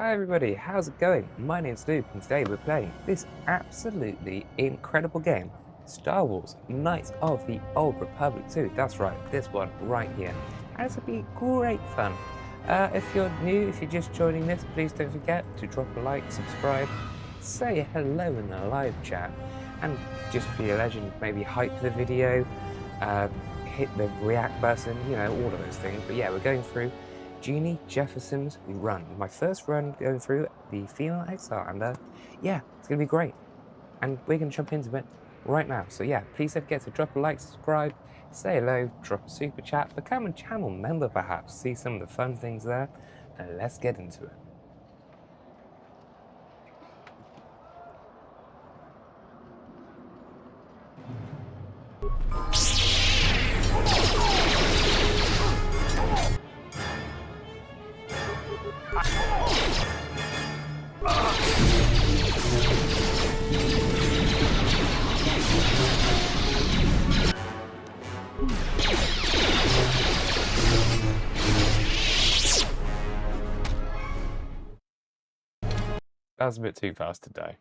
Hi everybody, how's it going? My name's Luke and today we're playing this absolutely incredible game, Star Wars Knights of the Old Republic 2. That's right, this one right here. And it's going to be great fun. If you're new, if you're just joining this, please don't forget to drop a like, subscribe, say hello in the live chat, and just be a legend. Maybe hype the video, hit the react button, you know, all of those things. But yeah, we're going through Jeannie Jefferson's run. My first run going through the female XR, and yeah, it's gonna be great. And we're gonna jump into it right now. So yeah, please don't forget to drop a like, subscribe, say hello, drop a super chat, become a channel member perhaps, see some of the fun things there, and let's get into it. That was a bit too fast today.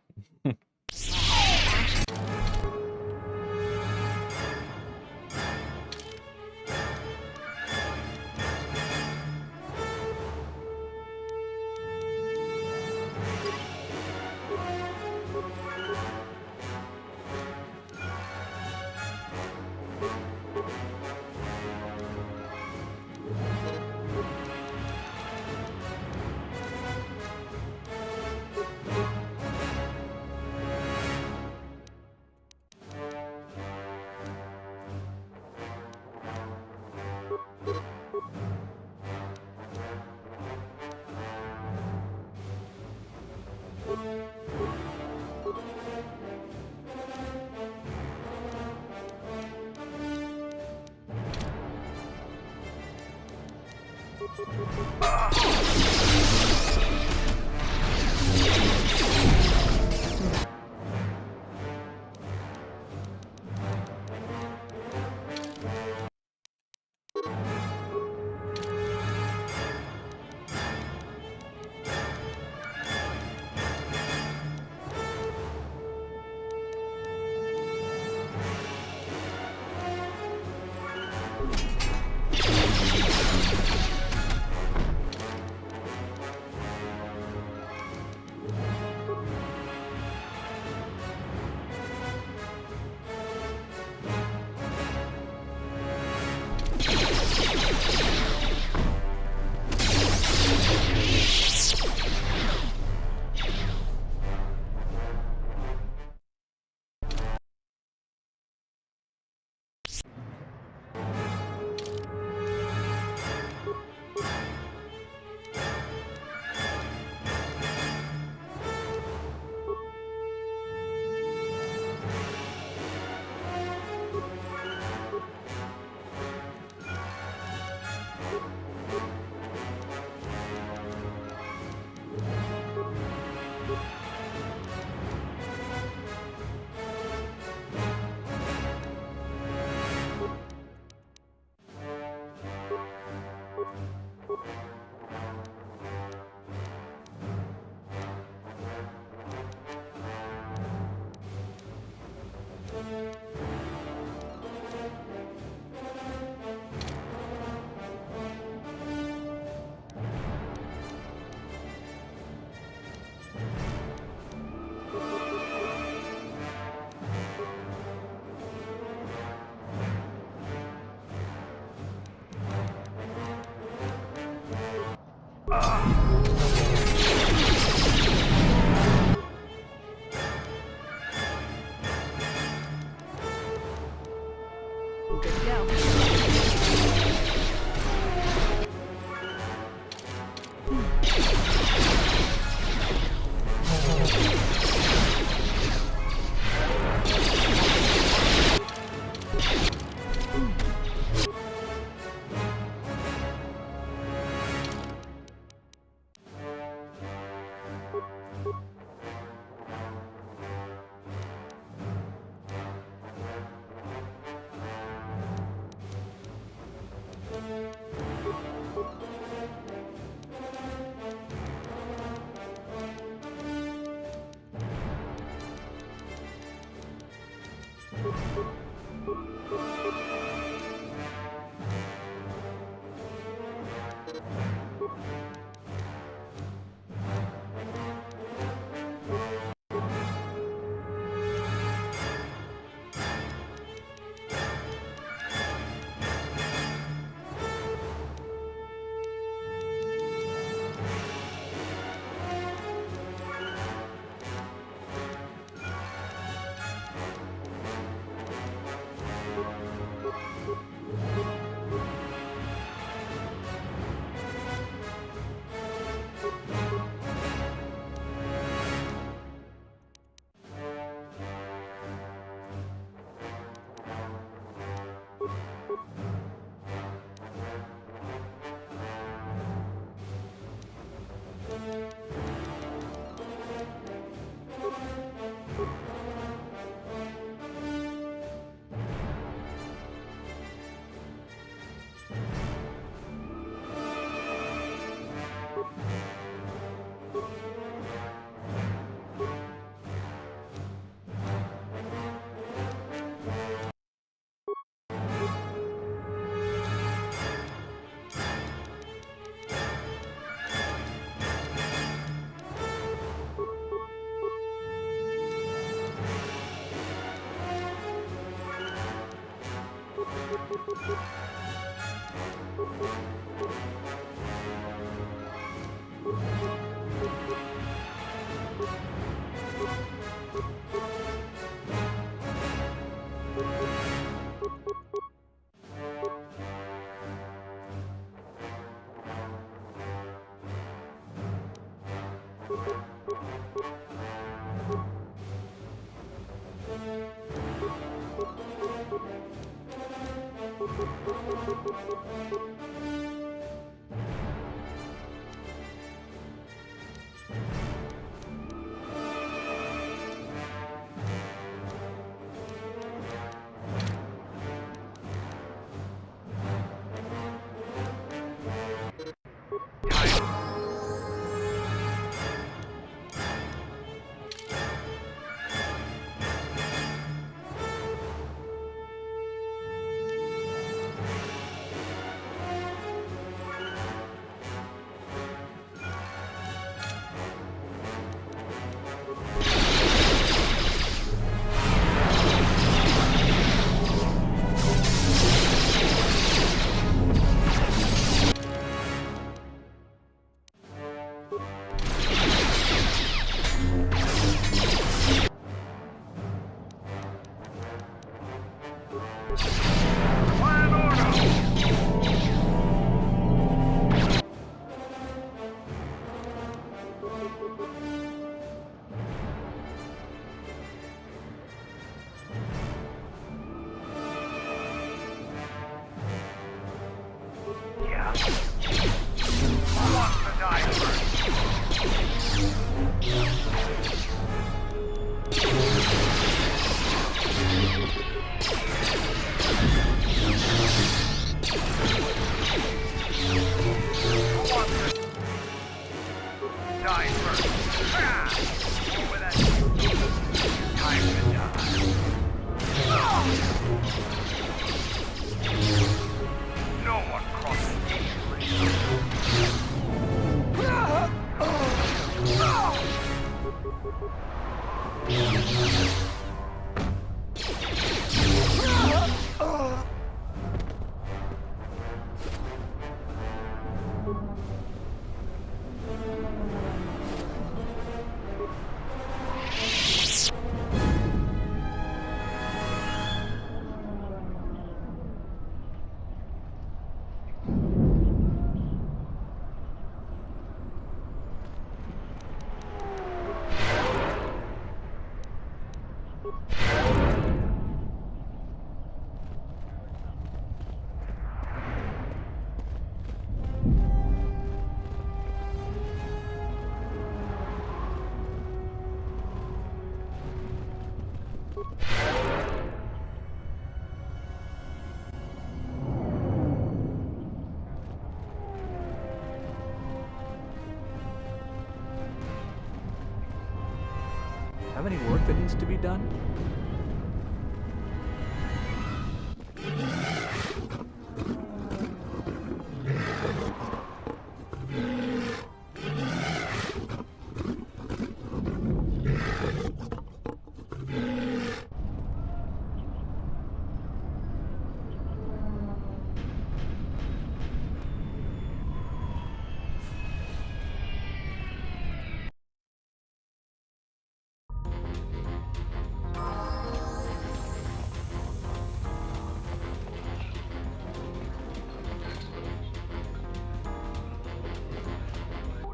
Have any work that needs to be done?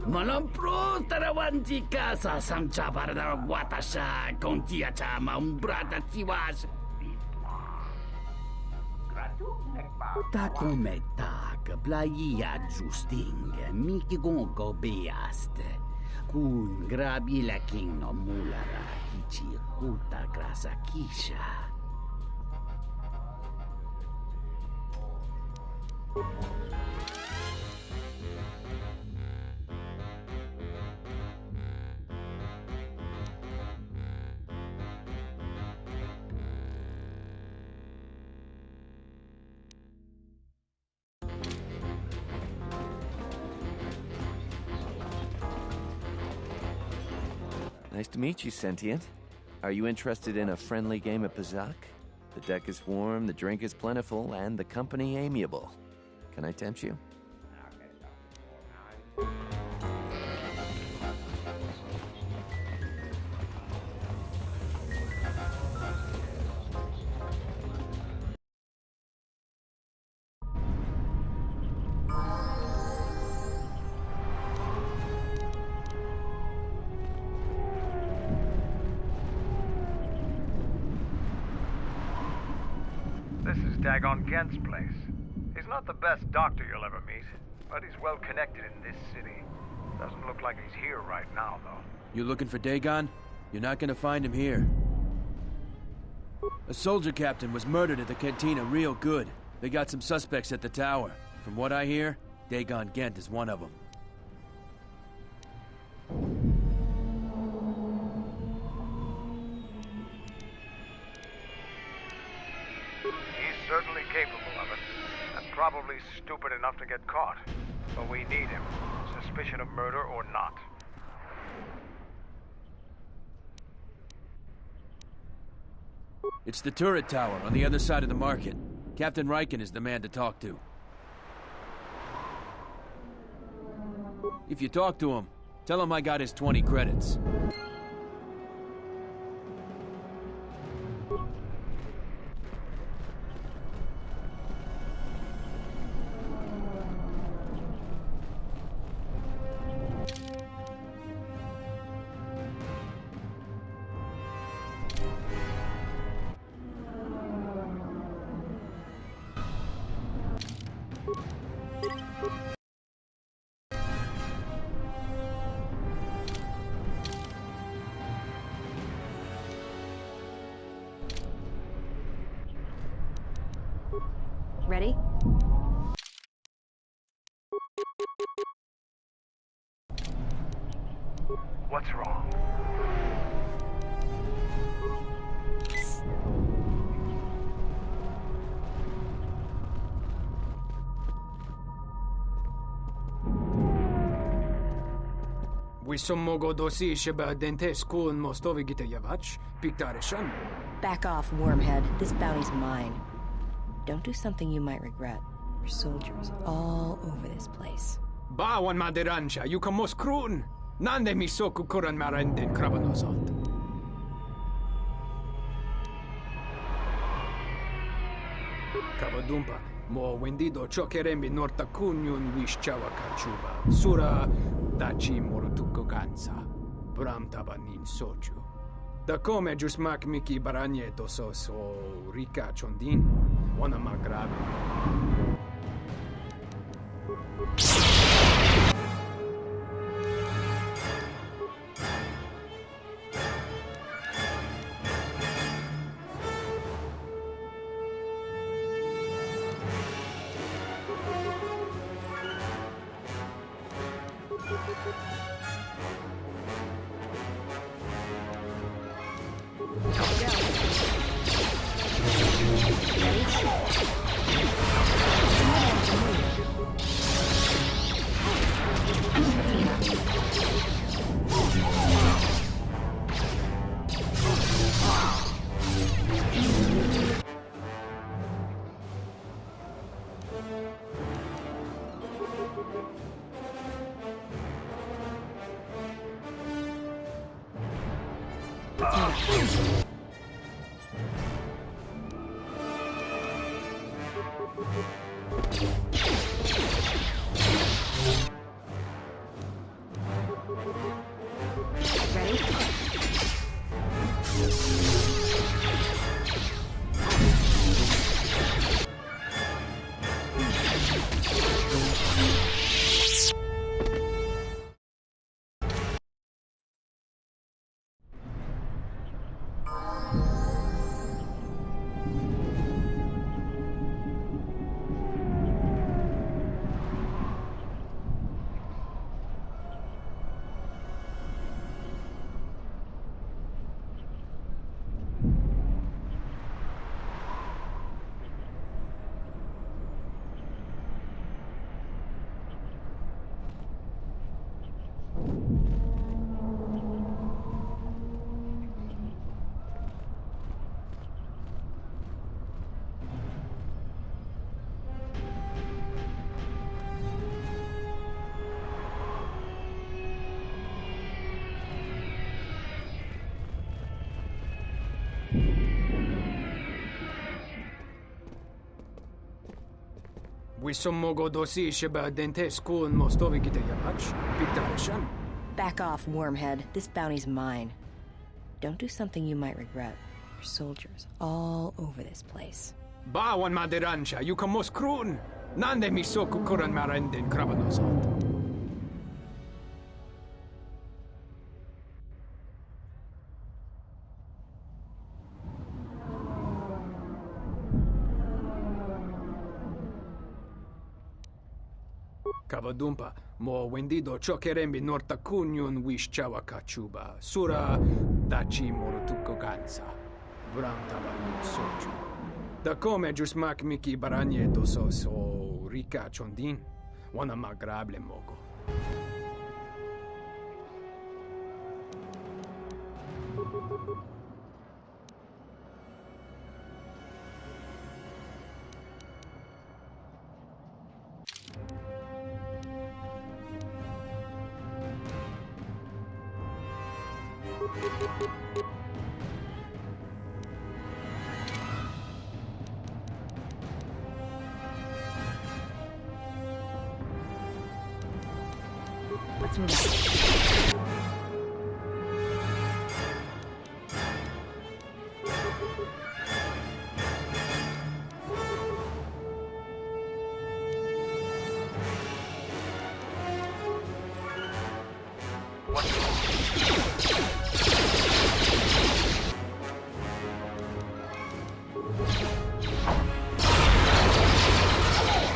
Malampro tarawantika sa samcha para watasha kontia chama umbrata chiwas. Tako me tak playa justing miki gongo beast. Kun grabi la king no mulara kichi kuta grasa kisha. Nice to meet you, Sentient. Are you interested in a friendly game of Pazak? The deck is warm, the drink is plentiful, and the company amiable. Can I tempt you? This is Dagon Gent's place. He's not the best doctor you'll ever meet, but he's well connected in this city. Doesn't look like he's here right now, though. You looking for Dagon? You're not gonna find him here. A soldier captain was murdered at the cantina real good. They got some suspects at the tower. From what I hear, Dagon Gent is one of them. He's certainly capable of it, and probably stupid enough to get caught. But we need him, suspicion of murder or not. It's the turret tower on the other side of the market. Captain Riken is the man to talk to. If you talk to him, tell him I got his 20 credits. Ready? What's wrong? Wisommogo dosi sheba dentesku and mostovi gita yavach, piktarishan. Back off, wormhead. This bounty's mine. Don't do something you might regret. There's soldiers all over this place. Bawan maderansha, you kamos krun. Nande misoku kuran marenden krabanosot. Kabadumpa, mo wendido chokerembi norta kunyun wishchawa kachuba. Sura dachi morutuko gansa. Bram tabanin soju. Da come giusmak miki baranyeto so rika chondin. Wana magrave. Wissomogo dosi sheba dente school mostovi gite yamach. Victarishan. Back off, wormhead. This bounty's mine. Don't do something you might regret. There's soldiers all over this place. Bawan maderansha, you kamos krun. Nande misoku kuran marenden krabanosot. Kavadumpa, mo wendido chokerembi norta kunyun wish chawa kachuba. Sura dachi morutuko gansa. Bram taban soju. Da come jusmak miki baranye dosos o rika chondin. Wana magrable mogo. Let's move on.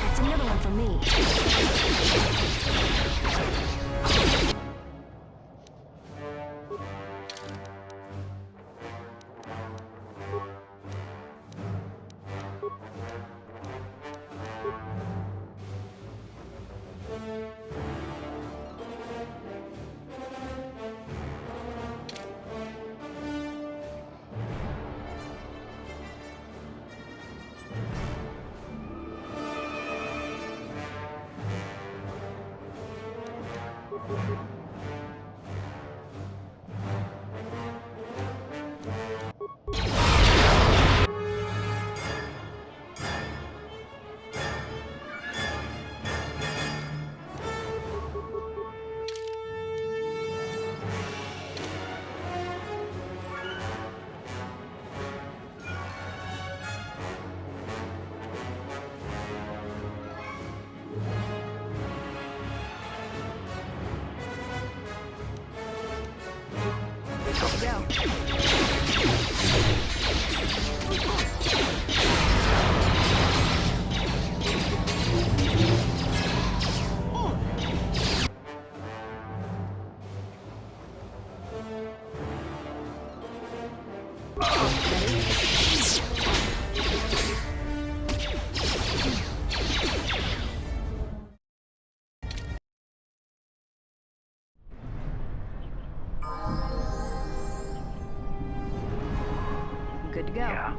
That's another one for me. Good to go. Yeah.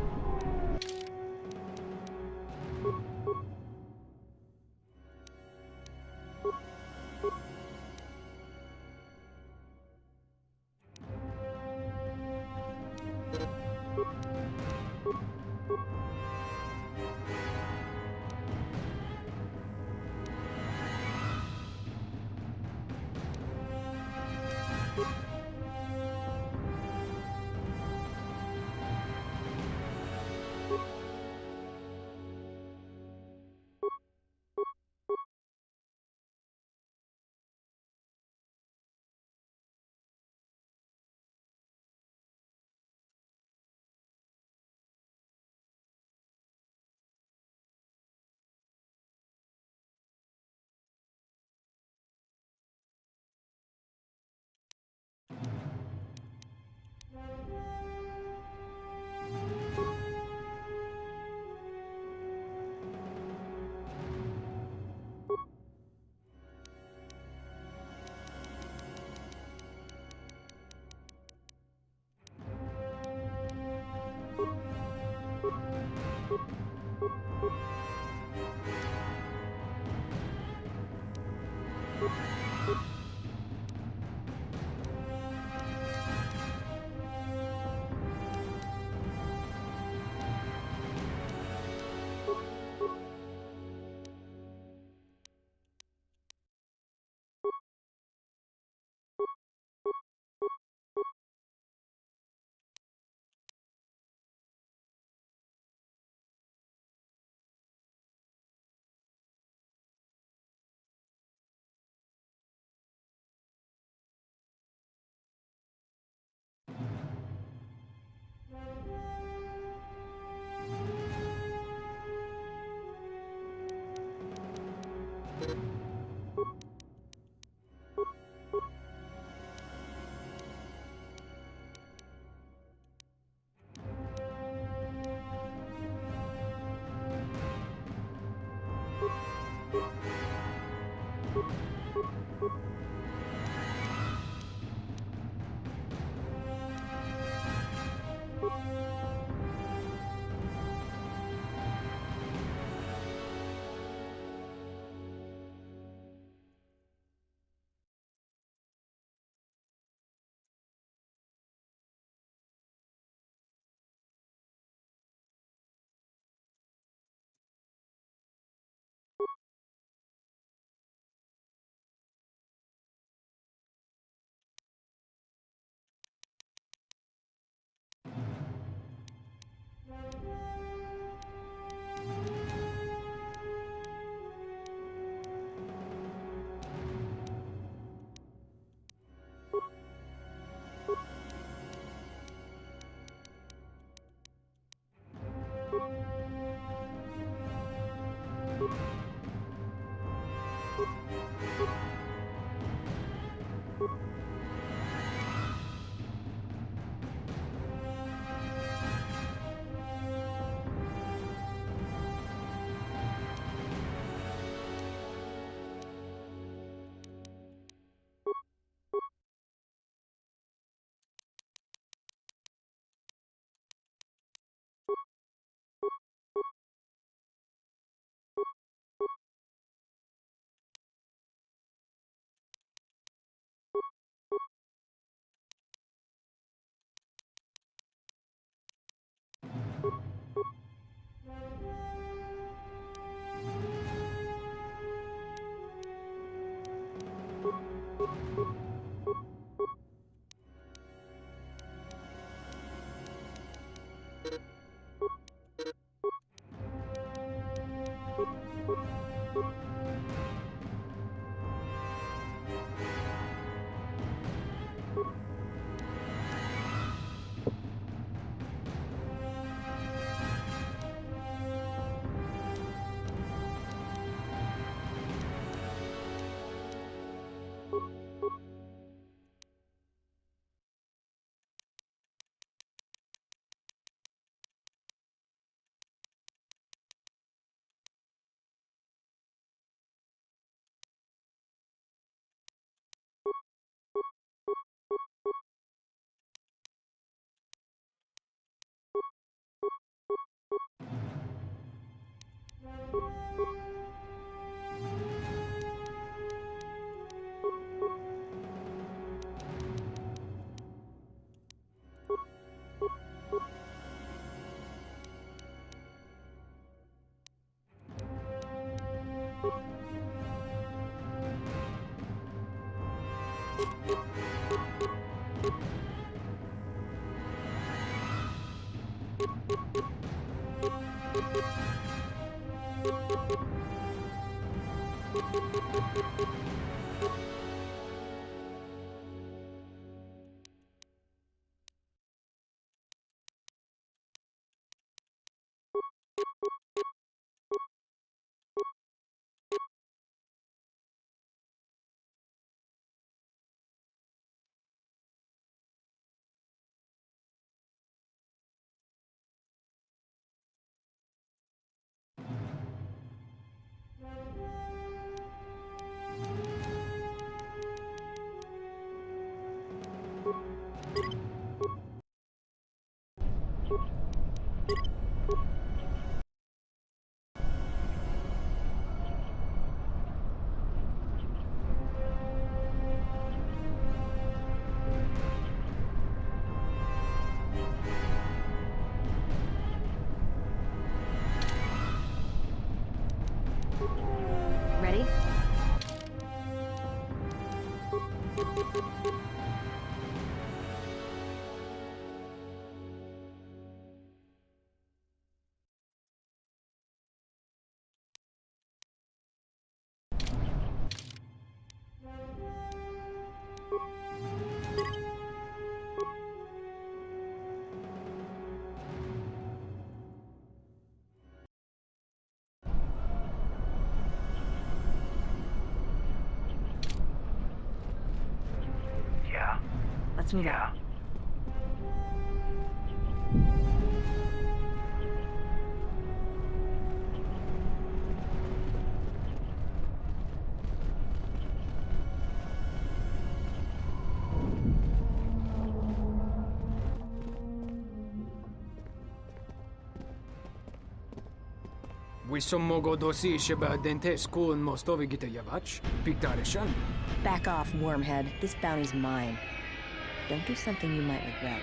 Ready? Yeah. Let's move Yeah. out. Wissomogo dosi sheba dentes kun mostovi gita yavach, piktarishan. Back off, wormhead. This bounty's mine. Don't do something you might regret.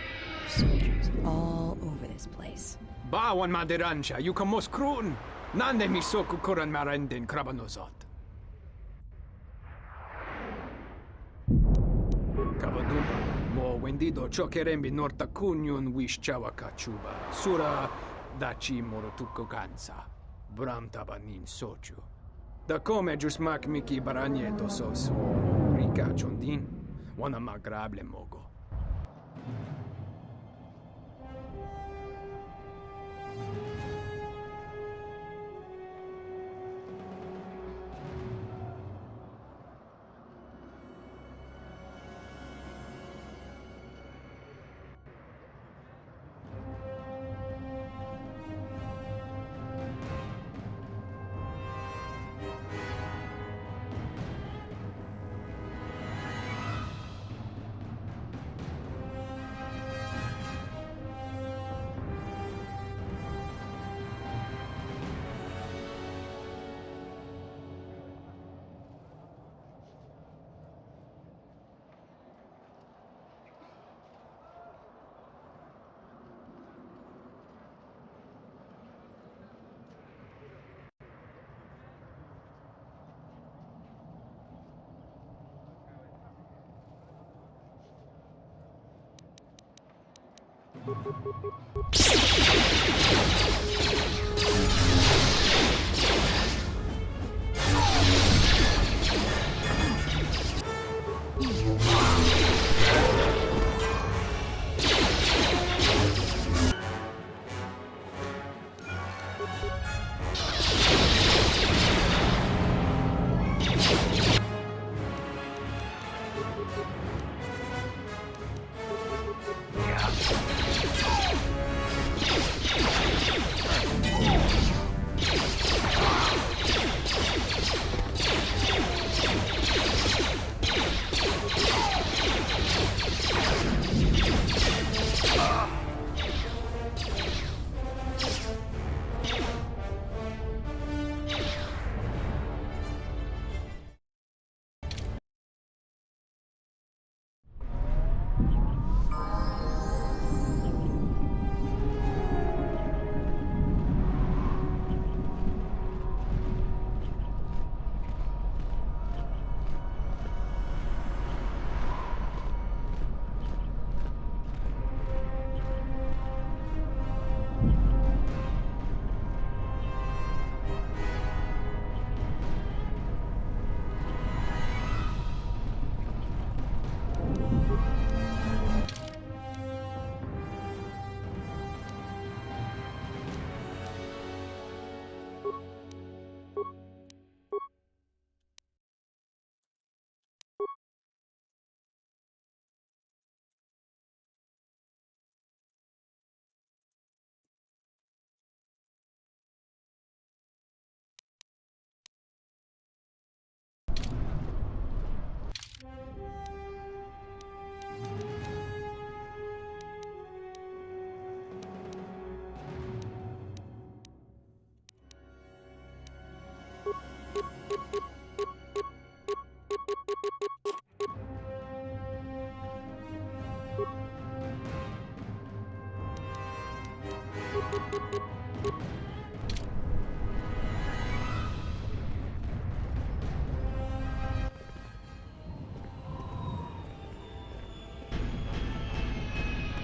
Soldiers all over this place. Bawan madiransha, yukamos krun. Nande misoku koran marenden krabanozot. Kavadumba, mo wendido chokerembi norta kunyun wish chawaka chuba. Sura dachi morotuko gansa. Bram tabanin soju. Da come giusmak miki baranieto sos. Rika chondin. Wana magrable mogo.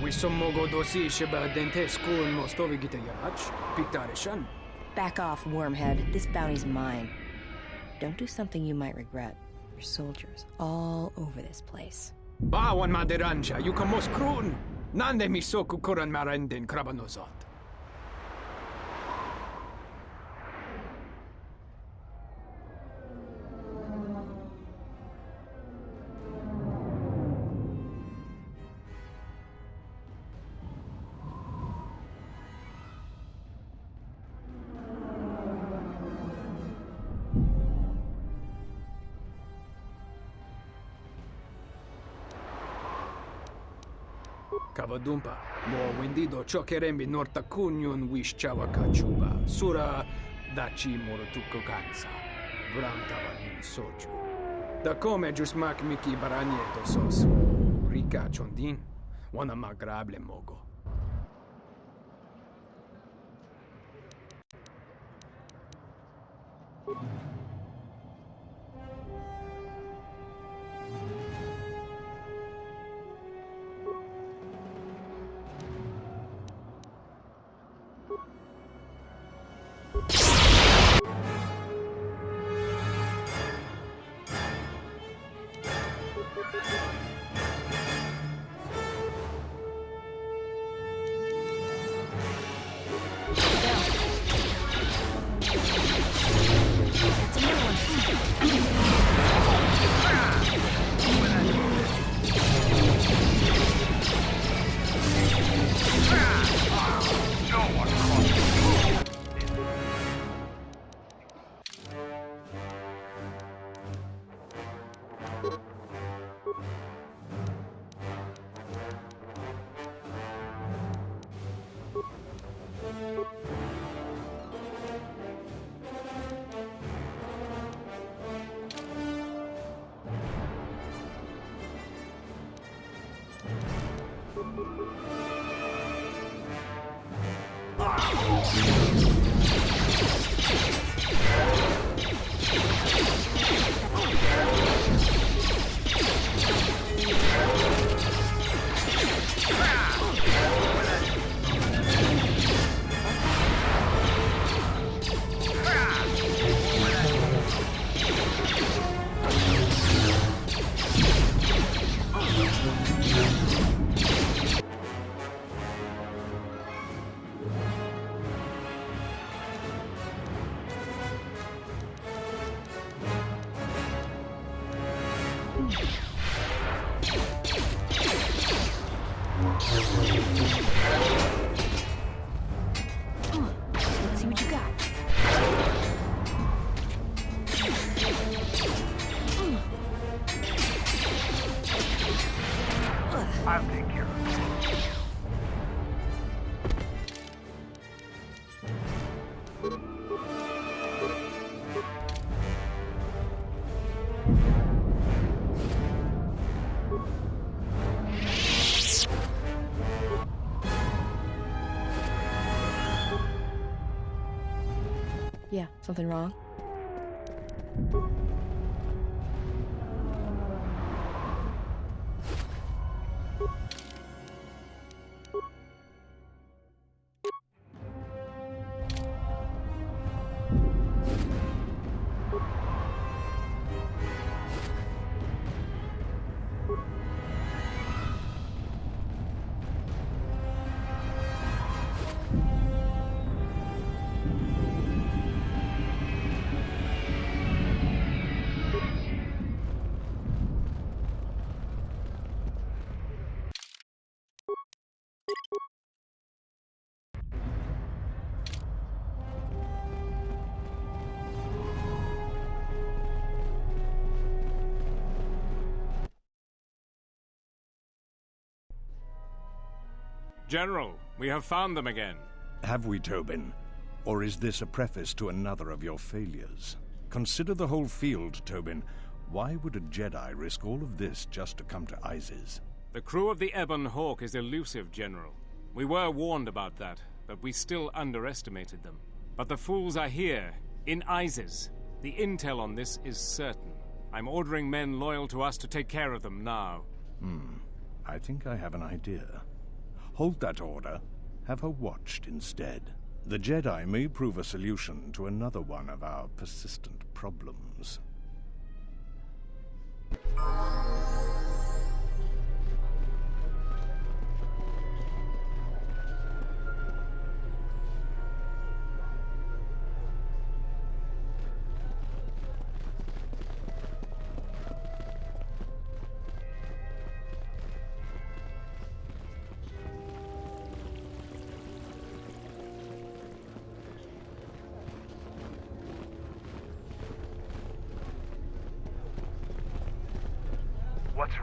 Wissomogo dosi sheba dentes kun mostovi gita yavach, piktarishan. Back off, wormhead. This bounty's mine. Don't do something you might regret. There's soldiers all over this place. Bawan madiransha, yukamos krun. Nande misoku koran marenden krabanozot. Kavadumpa, mo wendido chokerembi norta kunyun wish chawaka chuba. Sura Daci morutuko gansa. Bram tabanin soju. Da come jusmak miki baranieto sos. Rika chondin. Wana magrable mogo. Let's see what you got. I'll take care of it. Yeah, something wrong? General, we have found them again. Have we, Tobin? Or is this a preface to another of your failures? Consider the whole field, Tobin. Why would a Jedi risk all of this just to come to Isis? The crew of the Ebon Hawk is elusive, General. We were warned about that, but we still underestimated them. But the fools are here, in Isis. The intel on this is certain. I'm ordering men loyal to us to take care of them now. I think I have an idea. Hold that order. Have her watched instead. The Jedi may prove a solution to another one of our persistent problems.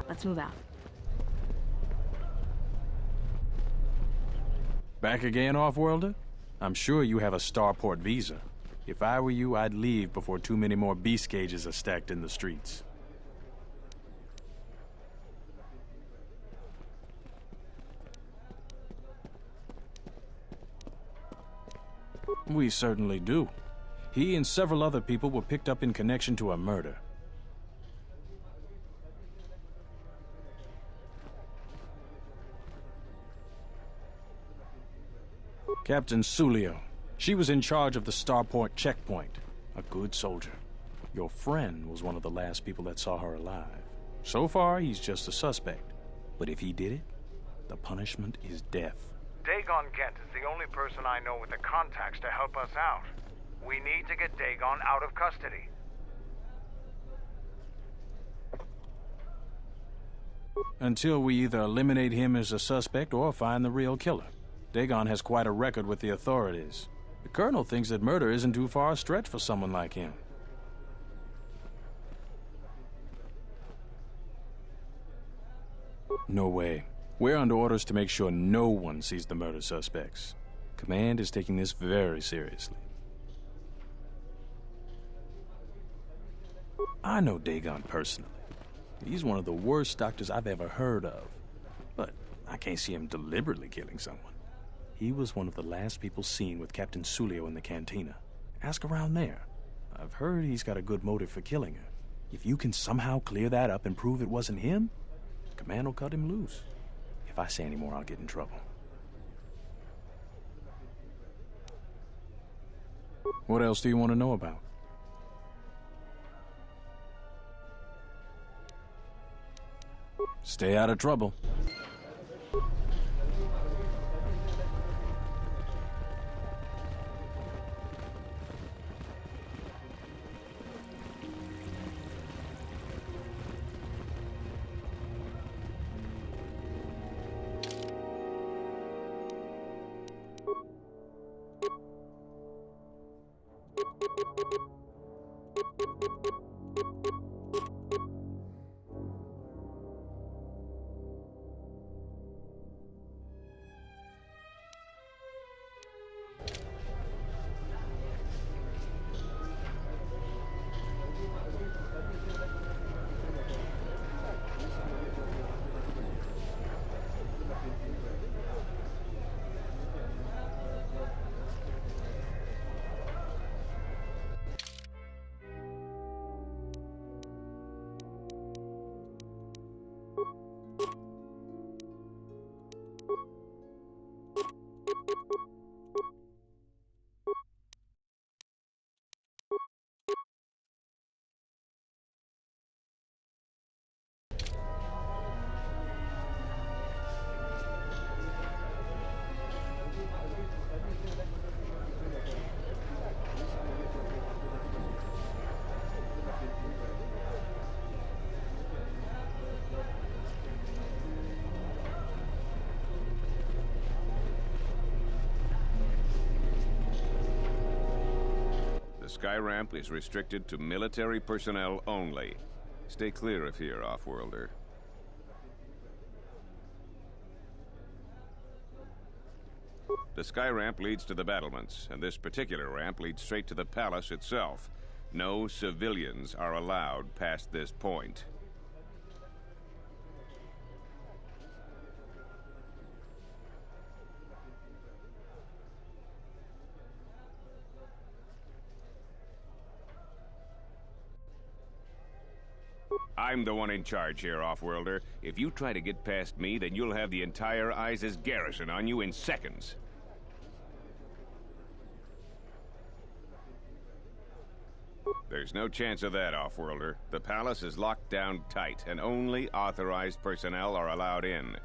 Let's move out. Back again, Off-Worlder? I'm sure you have a starport visa. If I were you, I'd leave before too many more beast cages are stacked in the streets. We certainly do. He and several other people were picked up in connection to a murder. Captain Sulio. She was in charge of the Starport checkpoint. A good soldier. Your friend was one of the last people that saw her alive. So far, he's just a suspect. But if he did it, the punishment is death. Dagon Kent is the only person I know with the contacts to help us out. We need to get Dagon out of custody. Until we either eliminate him as a suspect or find the real killer. Dagon has quite a record with the authorities. The Colonel thinks that murder isn't too far a stretch for someone like him. No way. We're under orders to make sure no one sees the murder suspects. Command is taking this very seriously. I know Dagon personally. He's one of the worst doctors I've ever heard of. But I can't see him deliberately killing someone. He was one of the last people seen with Captain Sulio in the cantina. Ask around there. I've heard he's got a good motive for killing her. If you can somehow clear that up and prove it wasn't him, Command will cut him loose. If I say any more, I'll get in trouble. What else do you want to know about? Stay out of trouble. The sky ramp is restricted to military personnel only. Stay clear of here, Offworlder. The sky ramp leads to the battlements, and this particular ramp leads straight to the palace itself. No civilians are allowed past this point. I'm the one in charge here, Offworlder. If you try to get past me, then you'll have the entire ISIS garrison on you in seconds. There's no chance of that, Offworlder. The palace is locked down tight, and only authorized personnel are allowed in.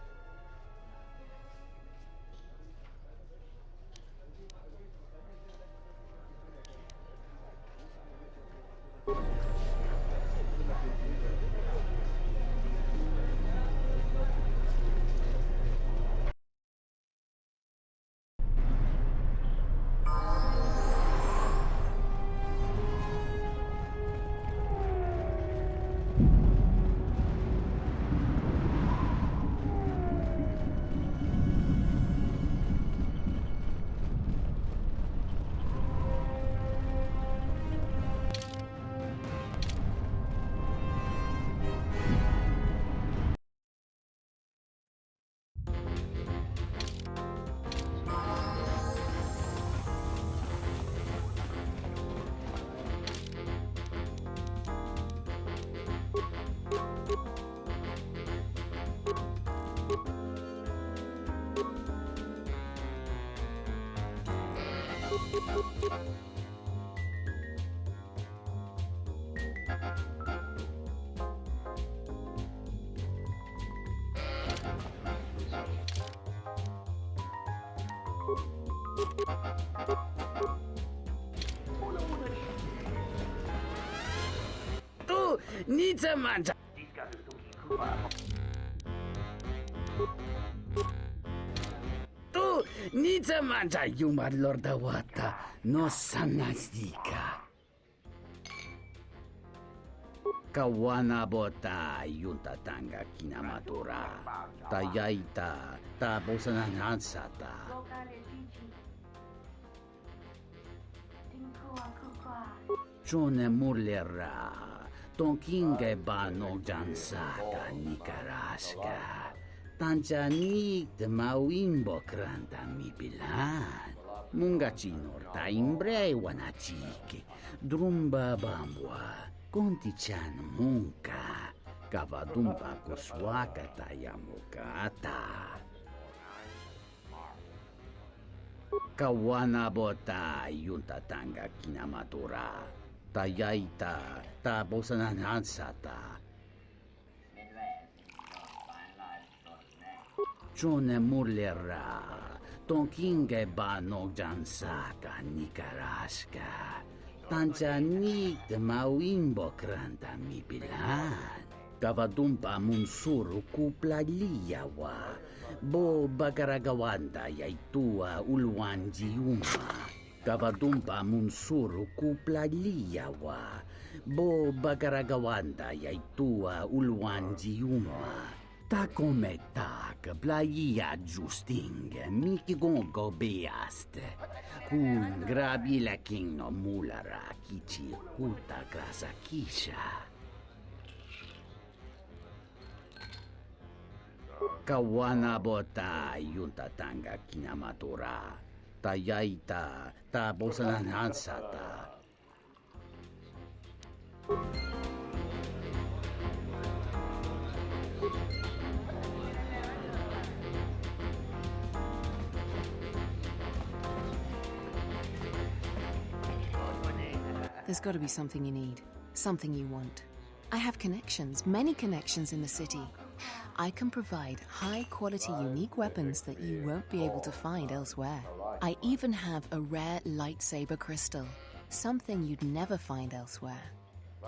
Nita manja. Tu nita manja yumar lorda wata no sanasdika. Kawana bota yunta tanga kinamatura. Tayaita tabosanan hansata. Chone mulera. Tonkinge bano jansaka nikaraska. Tanjanik de mawimbo kranta mi bilan. Mungachinor ta imbre wanachiki. Drumba bambwa. Konti-chan munka. Kavadumpa kuswaka tayamukata. Kawana bota yunta tanga kinamatura. Tayaita tabosanan hansata. Chone mulera. Tonkinge bano jansaka nikaraska. Tanjanik de mawimbo kranta mi bilan. Kavadumpa munsuru kupla liyawa. Bo bagaragawanda yaitua ulwan jiuma. Kavadumpa munsuru kupla liyawa. Bo bagaragawanda yaitua ulwan jiuma. Takometak playa justing mikigongo beaste. Kun grabi la king no mulara kichi kuta grasa kisha. Kawana bota yunta tanga kinamatura. Tayaita tabosanan hansata. There's got to be something you need, something you want. I have connections, many connections in the city. I can provide high-quality, unique weapons that you won't be able to find elsewhere. I even have a rare lightsaber crystal, something you'd never find elsewhere.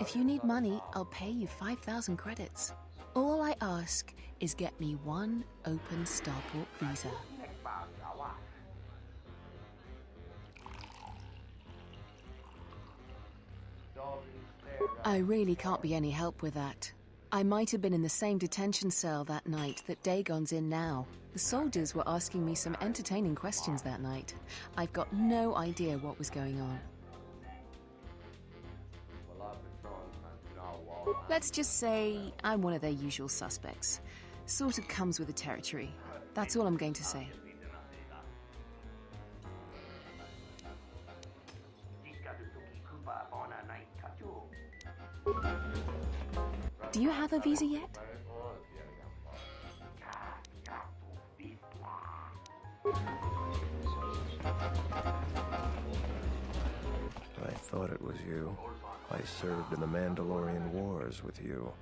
If you need money, I'll pay you 5,000 credits. All I ask is get me one open starport visa. I really can't be any help with that. I might have been in the same detention cell that night that Dagon's in now. The soldiers were asking me some entertaining questions that night. I've got no idea what was going on. Let's just say I'm one of their usual suspects. Sort of comes with the territory. That's all I'm going to say. Do you have a visa yet? I thought it was you. I served in the Mandalorian Wars with you.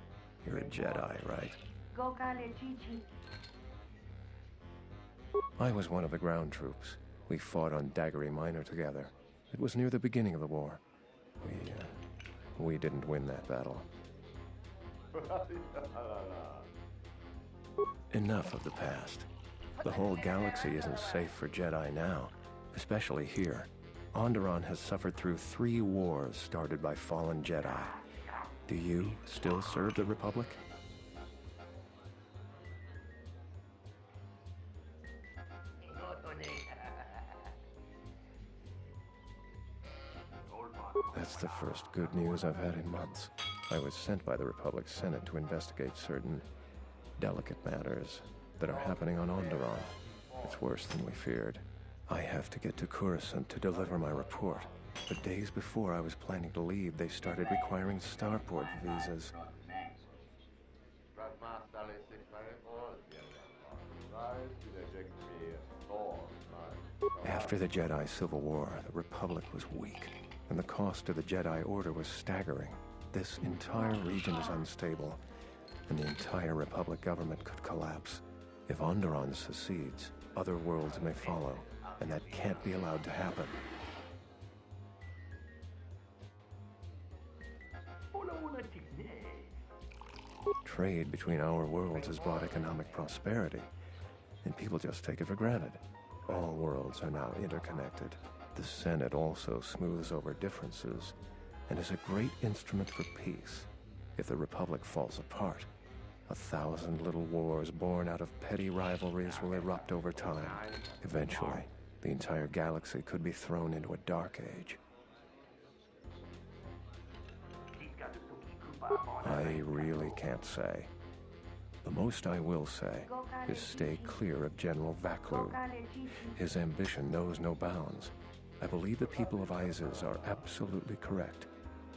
You're a Jedi, right? I was one of the ground troops. We fought on Daggery Minor together. It was near the beginning of the war. We didn't win that battle. Enough of the past. The whole galaxy isn't safe for Jedi now, especially here. Onderon has suffered through 3 wars started by fallen Jedi. Do you still serve the Republic? That's the first good news I've had in months. I was sent by the Republic Senate to investigate certain delicate matters that are happening on Onderon. It's worse than we feared. I have to get to Coruscant to deliver my report. But days before I was planning to leave, they started requiring starport visas. After the Jedi Civil War, the Republic was weak, and the cost to the Jedi Order was staggering. This entire region is unstable, and the entire Republic government could collapse. If Onderon secedes, other worlds may follow, and that can't be allowed to happen. Trade between our worlds has brought economic prosperity, and people just take it for granted. All worlds are now interconnected. The Senate also smooths over differences and is a great instrument for peace. If the Republic falls apart, 1,000 little wars born out of petty rivalries will erupt over time. Eventually, the entire galaxy could be thrown into a dark age. I really can't say. The most I will say is stay clear of General Vaklu. His ambition knows no bounds. I believe the people of Izes are absolutely correct.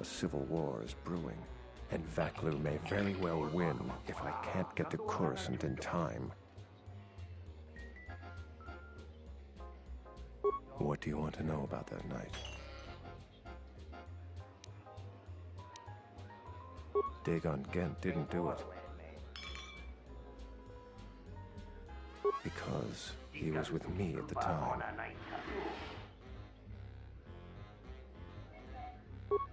A civil war is brewing, and Vaklu may very well win if I can't get to Coruscant in time. What do you want to know about that night? Dagon Gent didn't do it. Because he was with me at the time.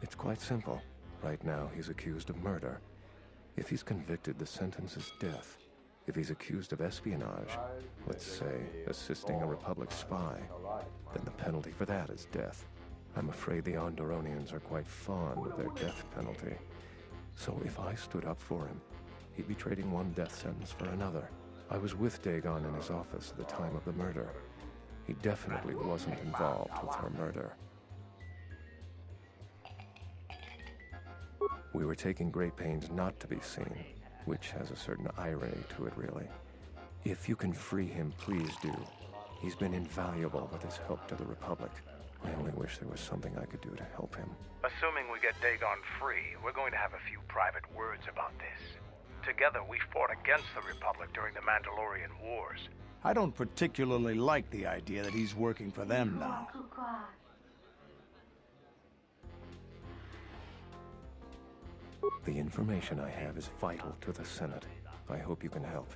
It's quite simple. Right now, he's accused of murder. If he's convicted, the sentence is death. If he's accused of espionage, let's say assisting a Republic spy, then the penalty for that is death. I'm afraid the Ondoronians are quite fond of their death penalty. So if I stood up for him, he'd be trading one death sentence for another. I was with Dagon in his office at the time of the murder. He definitely wasn't involved with her murder. We were taking great pains not to be seen, which has a certain irony to it, really. If you can free him, please do. He's been invaluable with his help to the Republic. I only wish there was something I could do to help him. Assuming we get Dagon free, we're going to have a few private words about this. Together, we fought against the Republic during the Mandalorian Wars. I don't particularly like the idea that he's working for them now. The information I have is vital to the Senate. I hope you can help.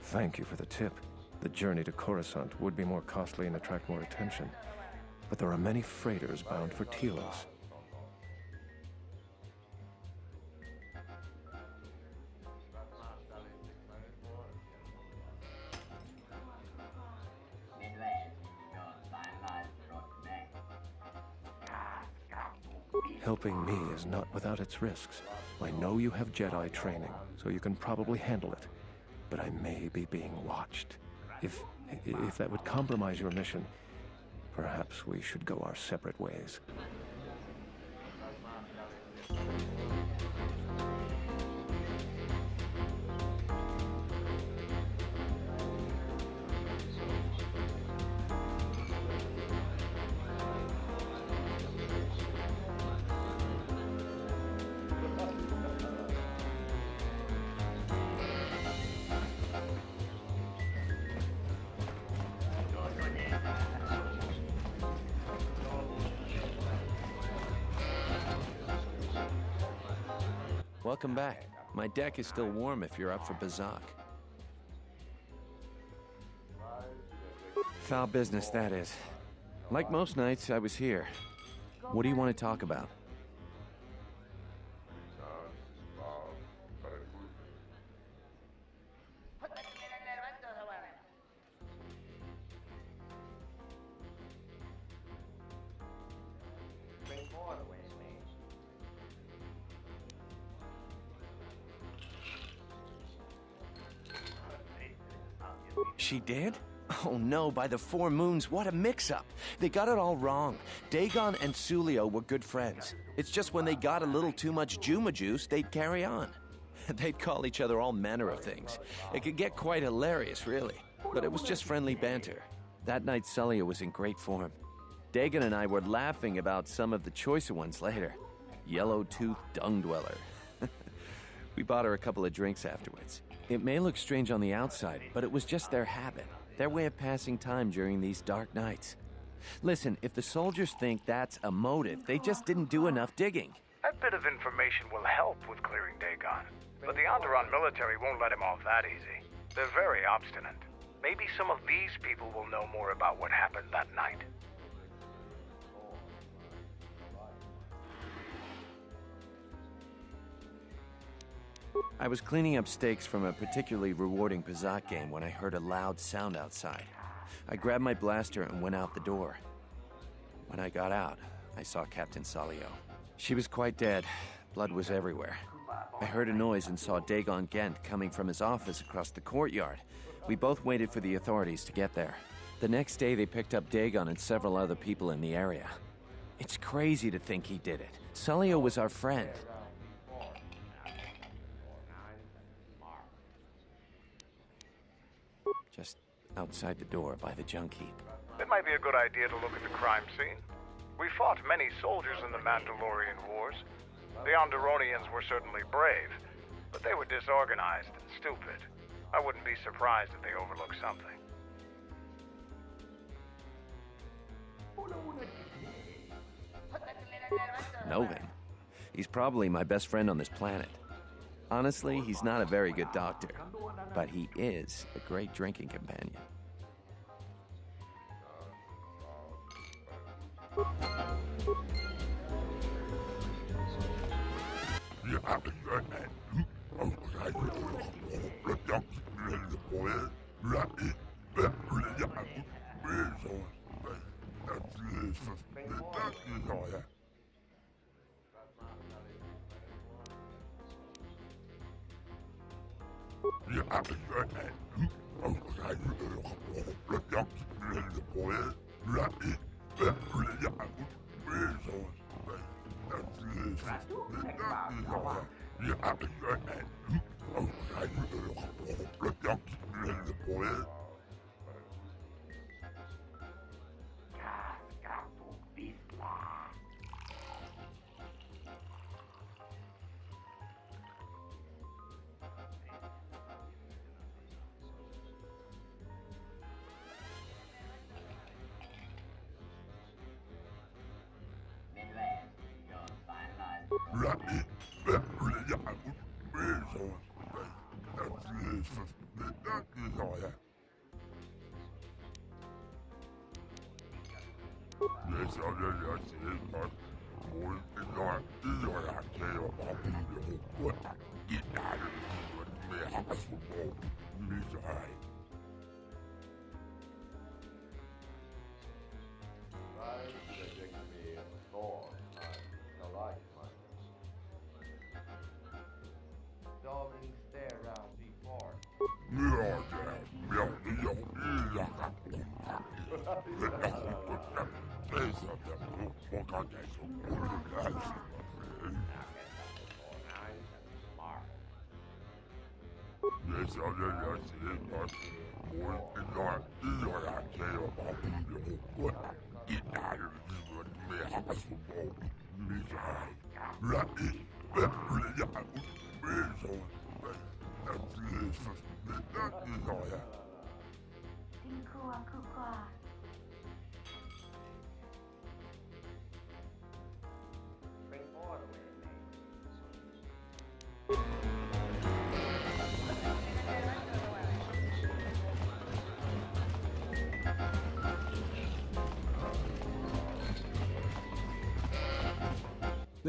Thank you for the tip. The journey to Coruscant would be more costly and attract more attention. But there are many freighters bound for Telos. Helping me is not without its risks. I know you have Jedi training, so you can probably handle it. But I may be being watched. If that would compromise your mission, perhaps we should go our separate ways. Welcome back. My deck is still warm if you're up for Bazak. Foul business, that is. Like most nights, I was here. What do you want to talk about? She did? Oh no, by the four moons, what a mix-up. They got it all wrong. Dagon and Sulio were good friends. It's just when they got a little too much Juma juice, they'd carry on. They'd call each other all manner of things. It could get quite hilarious, really. But it was just friendly banter. That night, Sulio was in great form. Dagon and I were laughing about some of the choicer ones later. Yellow-toothed dung dweller. We bought her a couple of drinks afterwards. It may look strange on the outside, but it was just their habit, their way of passing time during these dark nights. Listen, if the soldiers think that's a motive, they just didn't do enough digging. That bit of information will help with clearing Dagon, but the Onderon military won't let him off that easy. They're very obstinate. Maybe some of these people will know more about what happened that night. I was cleaning up stakes from a particularly rewarding Pizat game when I heard a loud sound outside. I grabbed my blaster and went out the door. When I got out, I saw Captain Salio. She was quite dead. Blood was everywhere. I heard a noise and saw Dagon Gent coming from his office across the courtyard. We both waited for the authorities to get there. The next day, they picked up Dagon and several other people in the area. It's crazy to think he did it. Salio was our friend. Just outside the door by the junk heap. It might be a good idea to look at the crime scene. We fought many soldiers in the Mandalorian Wars. The Onderonians were certainly brave, but they were disorganized and stupid. I wouldn't be surprised if they overlooked something. Novin? He's probably my best friend on this planet. Honestly, he's not a very good doctor, but he is a great drinking companion.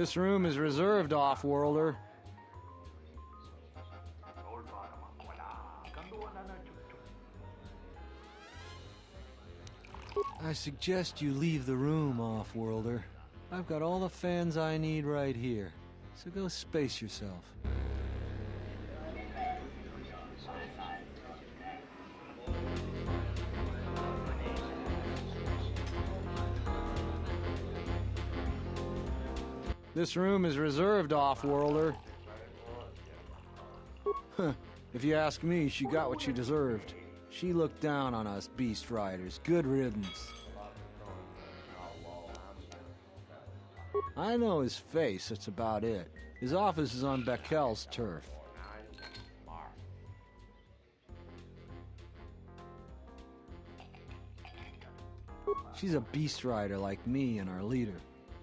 This room is reserved, off-worlder. I suggest you leave the room, off-worlder. I've got all the fans I need right here, so go space yourself. This room is reserved, off-worlder. If you ask me, she got what she deserved. She looked down on us beast riders. Good riddance. I know his face, that's about it. His office is on Bekel's turf. She's a beast rider like me and our leader.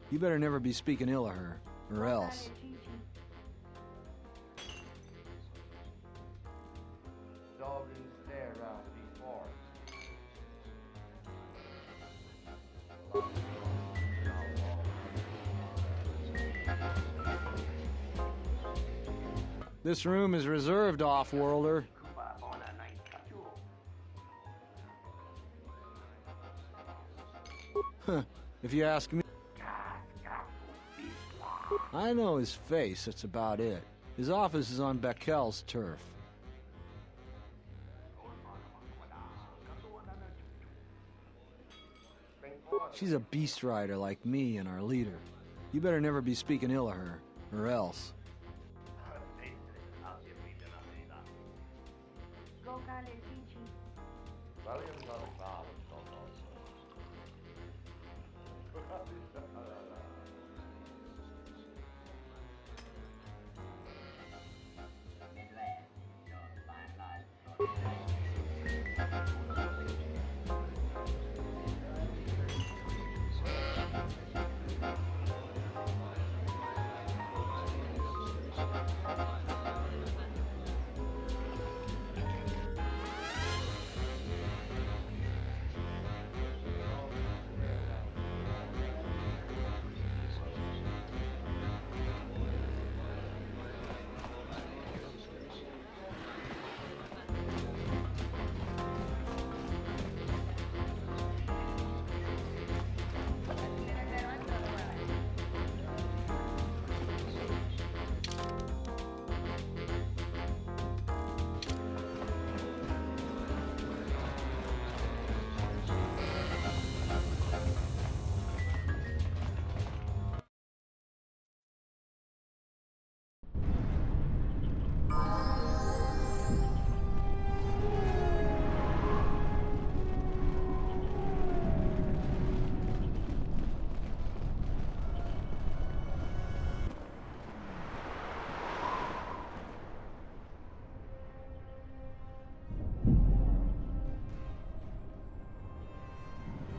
You better never be speaking ill of her, or else. This room is reserved, off-worlder. Huh, if you ask me. I know his face, that's about it. His office is on Beckel's turf. She's a beast rider like me and our leader. You better never be speaking ill of her, or else.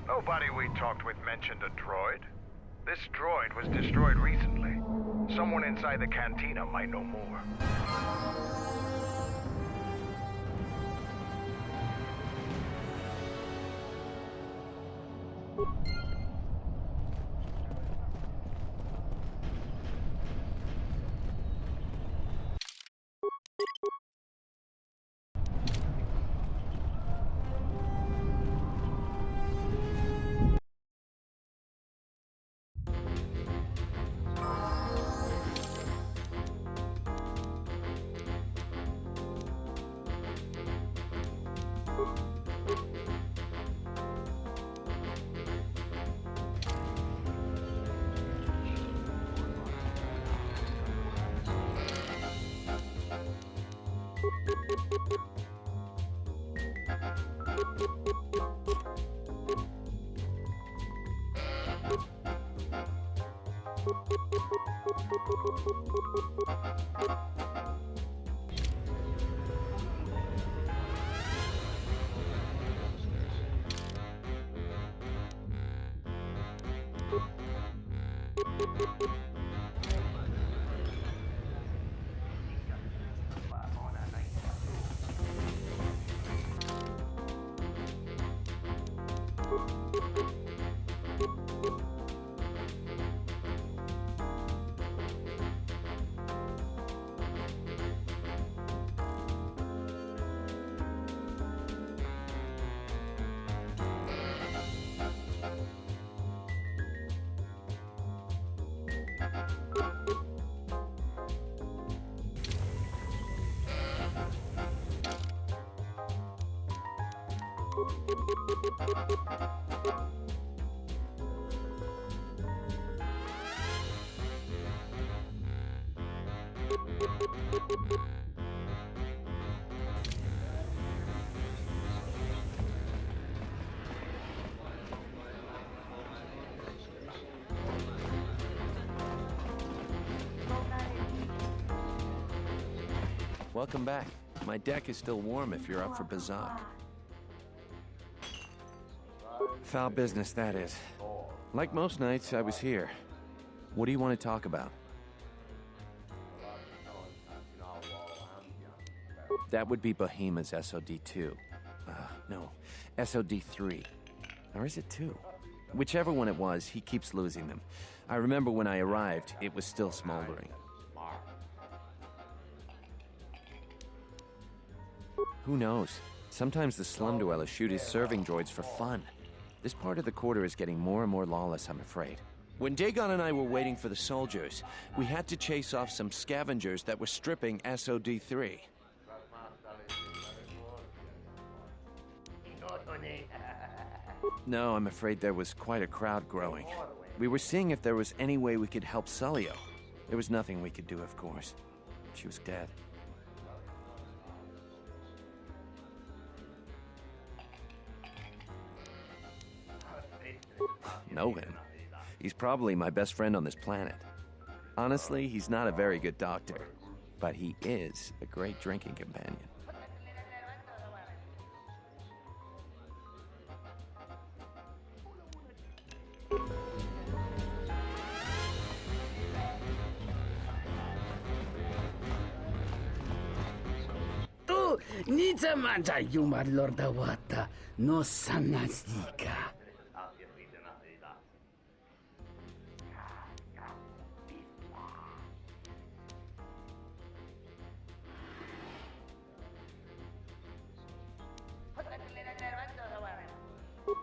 Nobody we talked with mentioned a droid. This droid was destroyed recently. Someone inside the cantina might know more. Welcome back. My deck is still warm if you're up for Bazak. Foul business, that is. Like most nights, I was here. What do you want to talk about? That would be Bohema's SOD-2. No, SOD-3. Or is it 2? Whichever one it was, he keeps losing them. I remember when I arrived, it was still smoldering. Who knows? Sometimes the slum dwellers shoot his serving droids for fun. This part of the quarter is getting more and more lawless, I'm afraid. When Dagon and I were waiting for the soldiers, we had to chase off some scavengers that were stripping SOD-3. No, I'm afraid there was quite a crowd growing. We were seeing if there was any way we could help Sulio. There was nothing we could do, of course. She was dead. Know him? He's probably my best friend on this planet. Honestly, he's not a very good doctor, but he is a great drinking companion. Tu, nica mancha yuma lorda wata, no sanasika.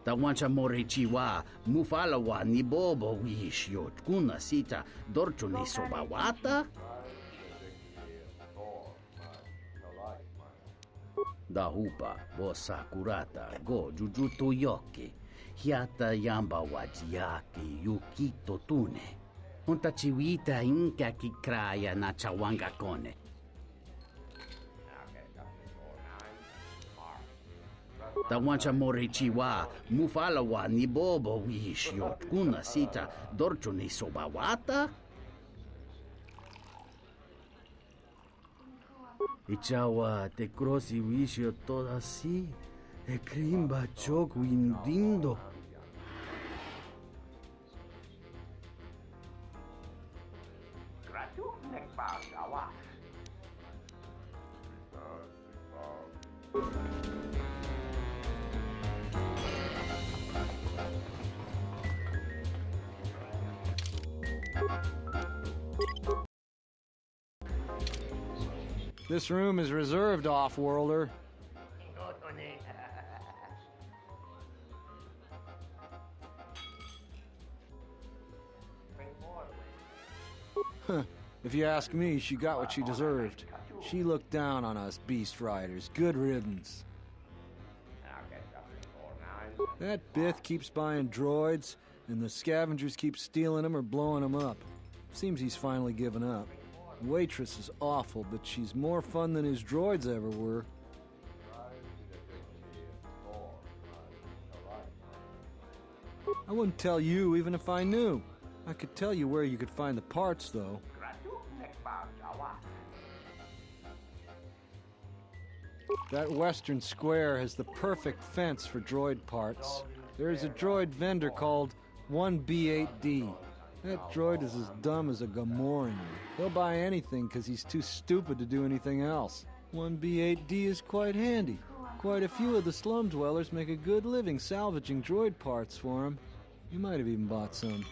Tawancha morichiwa, mufalawa ni bobo wish yot kuna sita dorcho ni sobawata. Dahupa, bosakurata, go jujuto yoki, hiata yamba wajiaki yukito tune. Unta chiwita inka kikraya na chawanga kone. Tawancha morichiwa, mufalawa ni bobo wish yot kuna sita dorcho ni sobawata. Ichawa te crossi wisho toda si, e crimba choco indindo. This room is reserved, off-worlder. If you ask me, she got what she deserved. She looked down on us beast riders. Good riddance. That Bith keeps buying droids, and the scavengers keep stealing them or blowing them up. Seems he's finally given up. The waitress is awful, but she's more fun than his droids ever were. I wouldn't tell you even if I knew. I could tell you where you could find the parts, though. That western square has the perfect fence for droid parts. There is a droid vendor called 1B8D. That droid is as dumb as a Gamorrean. He'll buy anything because he's too stupid to do anything else. 1B8D is quite handy. Quite a few of the slum dwellers make a good living salvaging droid parts for him. You might have even bought some.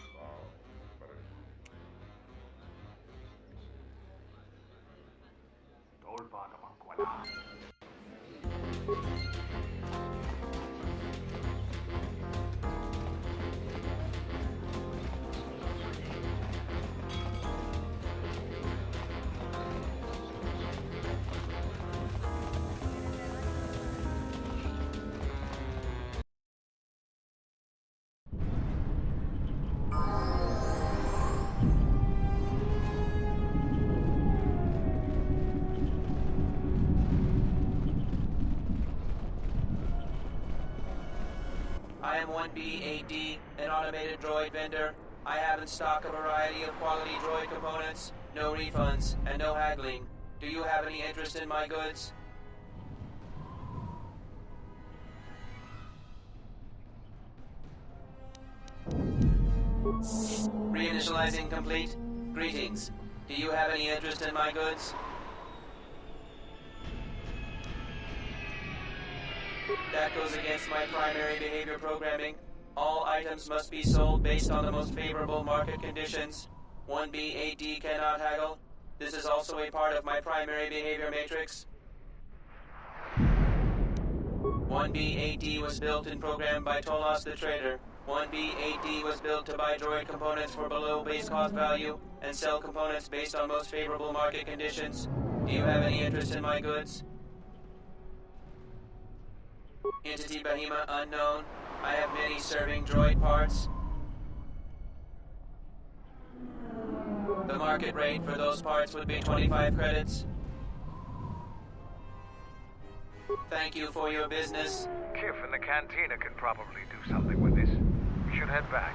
I am 1B8D, an automated droid vendor. I have in stock a variety of quality droid components, no refunds, and no haggling. Do you have any interest in my goods? Reinitializing complete. Greetings. Do you have any interest in my goods? That goes against my primary behavior programming. All items must be sold based on the most favorable market conditions. 1B8D cannot haggle. This is also a part of my primary behavior matrix. 1B8D was built and programmed by Tolos the Trader. 1B8D was built to buy droid components for below base cost value and sell components based on most favorable market conditions. Do you have any interest in my goods? Entity Bahima unknown. I have many serving droid parts. The market rate for those parts would be 25 credits. Thank you for your business. Kif in the cantina can probably do something with this. We should head back.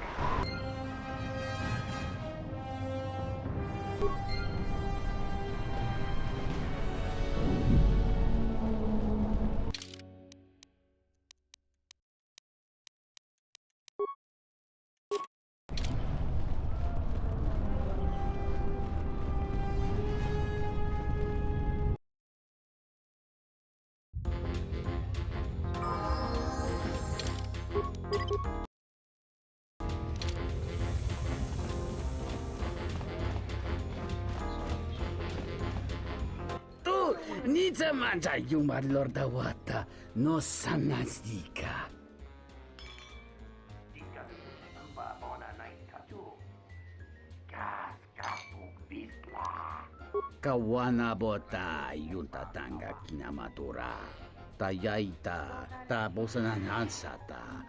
Nidza manja yumar lorda wata no sanasdika. Kawana bota yunta tanga kinamatura. Tayaita ta bosananansata.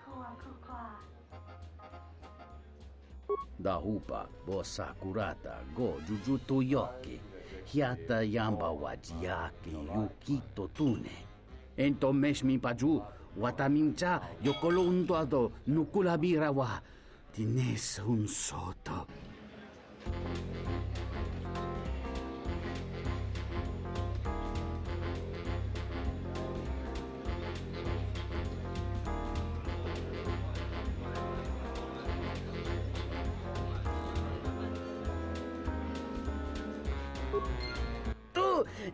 Dahupa bosa kurata go jujutu yoki. Hiata yamba wajiake yukito tune. Ento meshmi paju watamimcha yokolondo ado nukulabira wa tines un soto.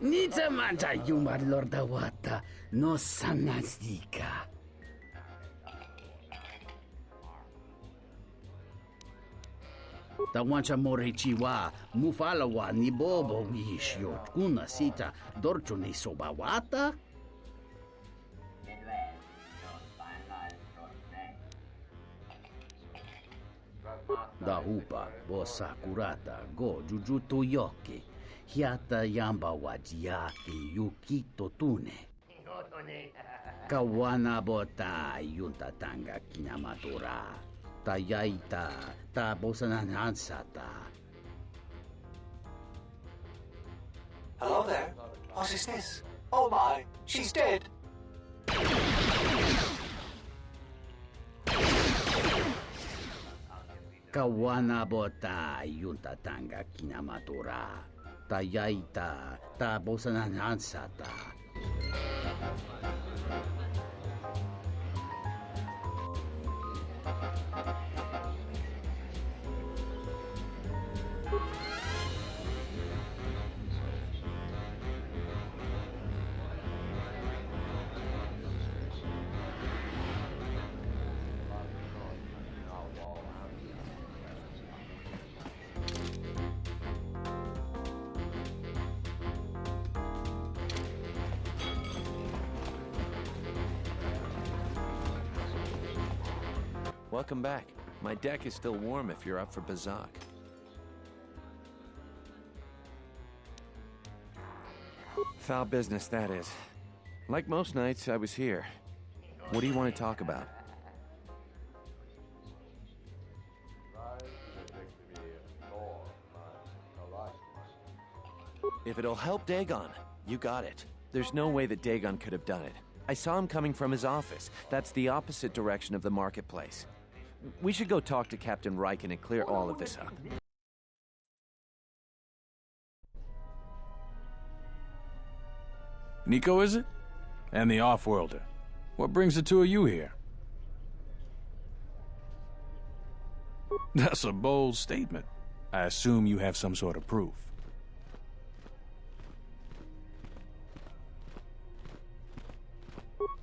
Nidza manja yumar lorda wata no sanasdika. Tawancha morechiwa mufalawa ni bobo wish yot kuna sita dorchone sobawata. Dahupa bosa kurata go jujutu yoki. Hiata yamba wajiake yukito tune. Kawana bota yunta tanga kinamatura. Tayaita ta bosananansata. Hello there. What is this? Oh my, she's dead. Kawana bota yunta tanga kinamatura. Tayaita ta bosananansata. Welcome back. My deck is still warm if you're up for Bazak. Foul business, that is. Like most nights, I was here. What do you want to talk about? If it'll help Dagon, you got it. There's no way that Dagon could have done it. I saw him coming from his office. That's the opposite direction of the marketplace. We should go talk to Captain Riken and clear all of this up. Nico, is it? And the Off-Worlder. What brings the two of you here? That's a bold statement. I assume you have some sort of proof.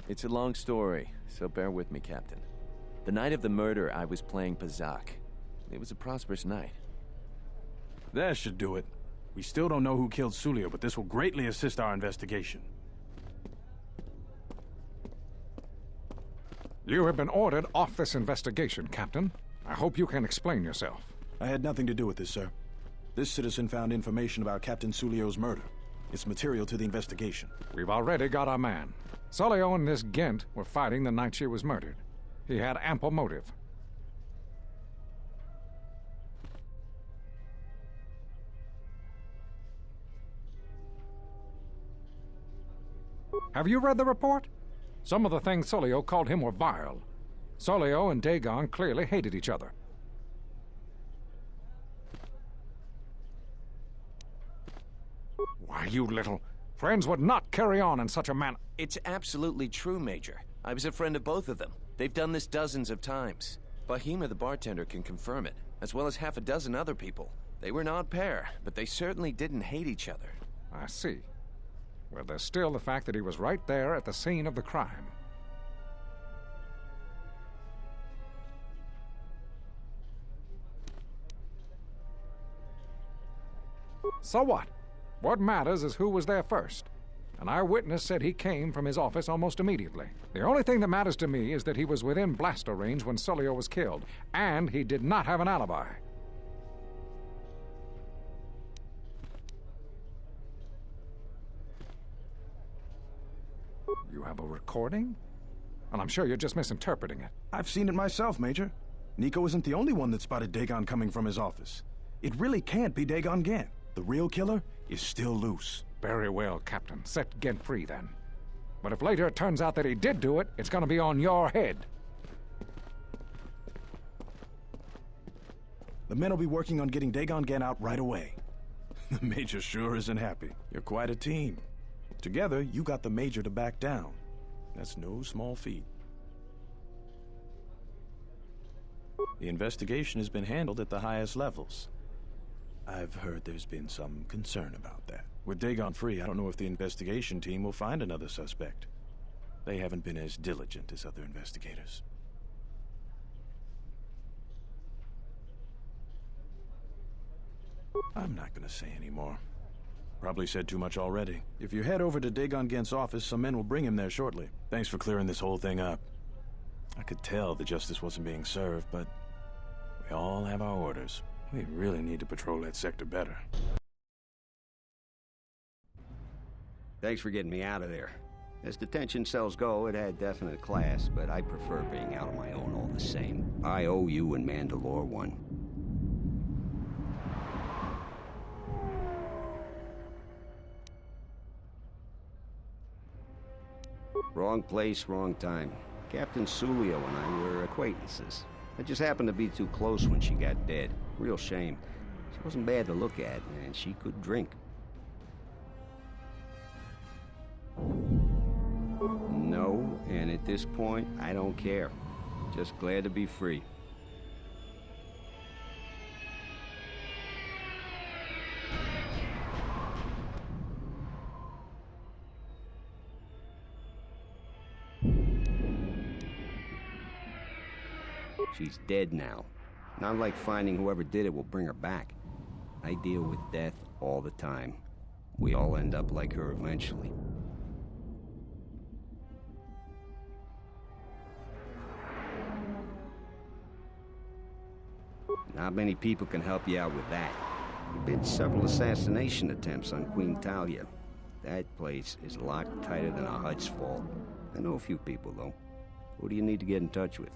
It's a long story, so bear with me, Captain. The night of the murder, I was playing Bazak. It was a prosperous night. That should do it. We still don't know who killed Sulio, but this will greatly assist our investigation. You have been ordered off this investigation, Captain. I hope you can explain yourself. I had nothing to do with this, sir. This citizen found information about Captain Sulio's murder. It's material to the investigation. We've already got our man. Sulio and this Gent were fighting the night she was murdered. He had ample motive. Have you read the report? Some of the things Sulio called him were vile. Sulio and Dagon clearly hated each other. Why, you little... Friends would not carry on in such a manner. It's absolutely true, Major. I was a friend of both of them. They've done this dozens of times. Bahima the bartender can confirm it, as well as half a dozen other people. They were an odd pair, but they certainly didn't hate each other. I see. Well, there's still the fact that he was right there at the scene of the crime. So what? What matters is who was there first. An eyewitness said he came from his office almost immediately. The only thing that matters to me is that he was within blaster range when Sulio was killed, and he did not have an alibi. You have a recording? And I'm sure you're just misinterpreting it. I've seen it myself, Major. Nico isn't the only one that spotted Dagon coming from his office. It really can't be Dagon Gent. The real killer is still loose. Very well, Captain. Set Gent free, then. But if later it turns out that he did do it, it's gonna be on your head. The men will be working on getting Dagon Gent out right away. The Major sure isn't happy. You're quite a team. Together, you got the Major to back down. That's no small feat. The investigation has been handled at the highest levels. I've heard there's been some concern about that. With Dagon free, I don't know if the investigation team will find another suspect. They haven't been as diligent as other investigators. I'm not gonna say any more. Probably said too much already. If you head over to Dagon Gent's office, some men will bring him there shortly. Thanks for clearing this whole thing up. I could tell the justice wasn't being served, but we all have our orders. We really need to patrol that sector better. Thanks for getting me out of there. As detention cells go, it had definite class, but I prefer being out on my own all the same. I owe you and Mandalore one. Wrong place, wrong time. Captain Sulio and I were acquaintances. I just happened to be too close when she got dead. Real shame. She wasn't bad to look at, and she could drink. No, and at this point, I don't care. Just glad to be free. She's dead now. Not like finding whoever did it will bring her back. I deal with death all the time. We all end up like her eventually. Not many people can help you out with that. There've been several assassination attempts on Queen Talia. That place is locked tighter than a Hut's fault. I know a few people, though. Who do you need to get in touch with?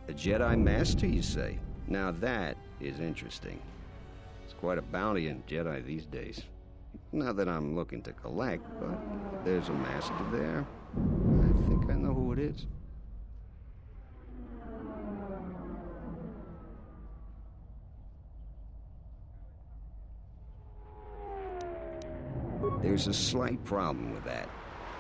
A Jedi Master, you say? Now that is interesting. It's quite a bounty in Jedi these days. Not that I'm looking to collect, but there's a Master there. I think I know who it is. There's a slight problem with that.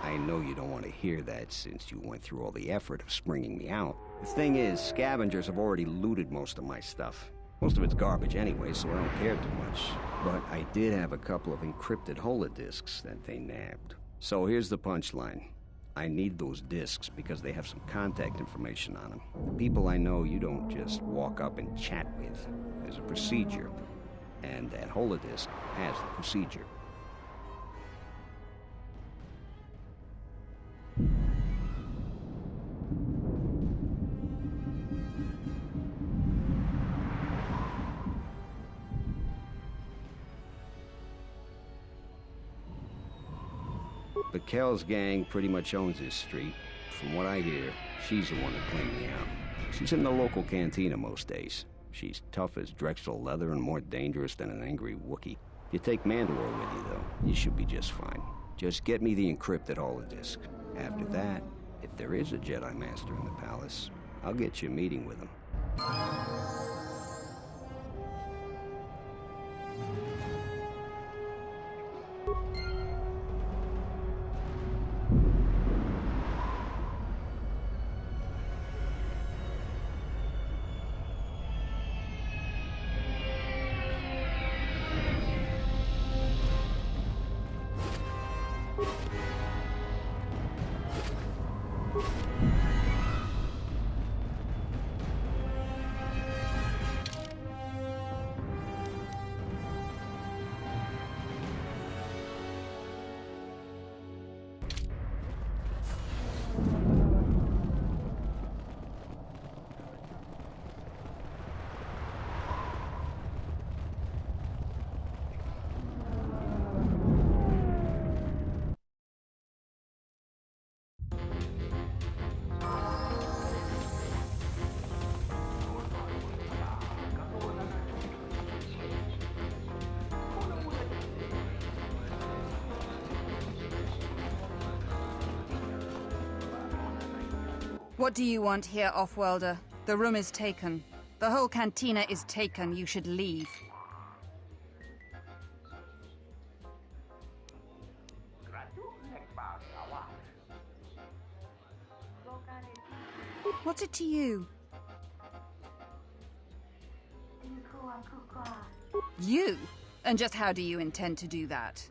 I know you don't want to hear that since you went through all the effort of springing me out. The thing is, scavengers have already looted most of my stuff. Most of it's garbage anyway, so I don't care too much. But I did have a couple of encrypted holodisks that they nabbed. So here's the punchline. I need those discs because they have some contact information on them. The people I know you don't just walk up and chat with. There's a procedure, and that holodisc has the procedure. The Kells gang pretty much owns this street. From what I hear, she's the one that cleaned me out. She's in the local cantina most days. She's tough as Drexel leather and more dangerous than an angry Wookiee. If you take Mandalore with you, though, you should be just fine. Just get me the encrypted holodisc. After that, if there is a Jedi Master in the palace, I'll get you a meeting with him. What do you want here, Offworlder? The room is taken. The whole cantina is taken. You should leave. What's it to you? You? And just how do you intend to do that?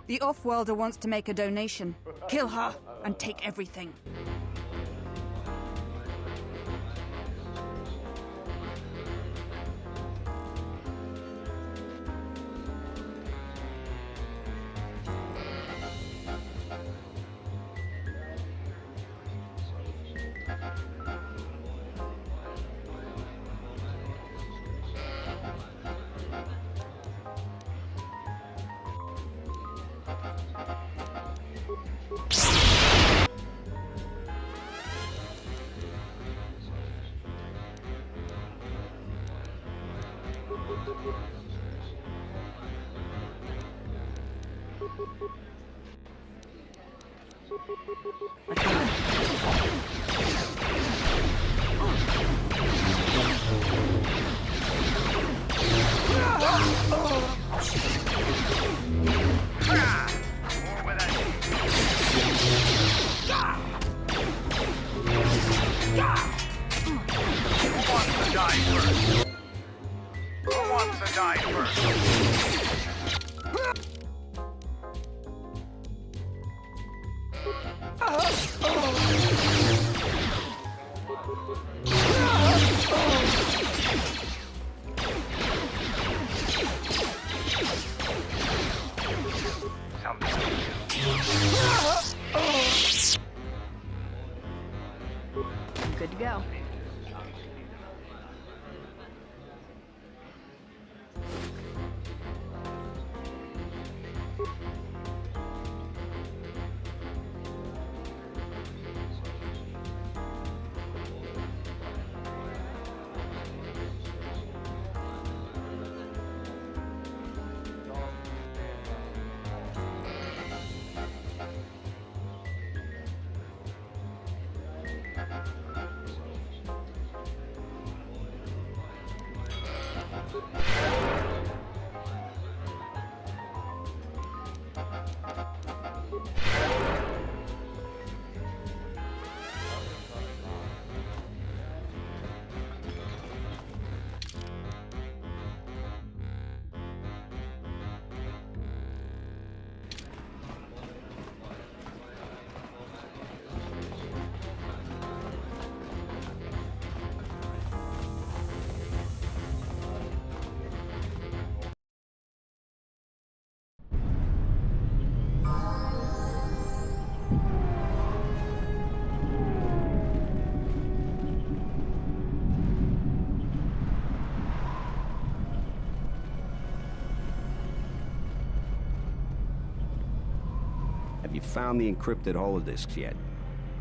The Offworlder wants to make a donation. Kill her and take everything. Good to go. Have you found the encrypted holodisks yet?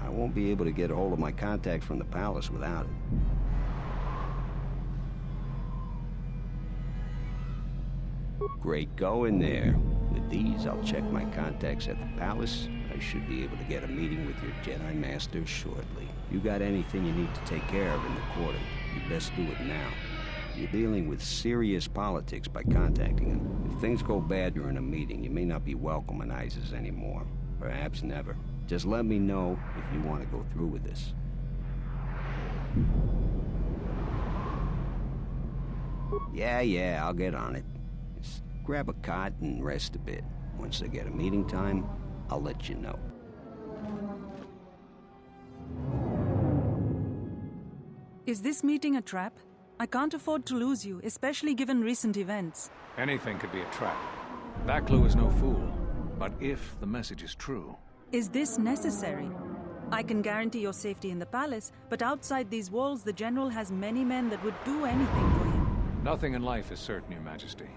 I won't be able to get a hold of my contact from the palace without it. Great going there. With these, I'll check my contacts at the palace. I should be able to get a meeting with your Jedi Master shortly. You got anything you need to take care of in the quarter, you best do it now. You're dealing with serious politics by contacting him. If things go bad during a meeting, you may not be welcome in ISIS anymore. Perhaps never. Just let me know if you want to go through with this. Yeah, I'll get on it. Just grab a cot and rest a bit. Once I get a meeting time, I'll let you know. Is this meeting a trap? I can't afford to lose you, especially given recent events. Anything could be a trap. Vaklu is no fool. But if the message is true... Is this necessary? I can guarantee your safety in the palace, but outside these walls, the General has many men that would do anything for him. Nothing in life is certain, Your Majesty.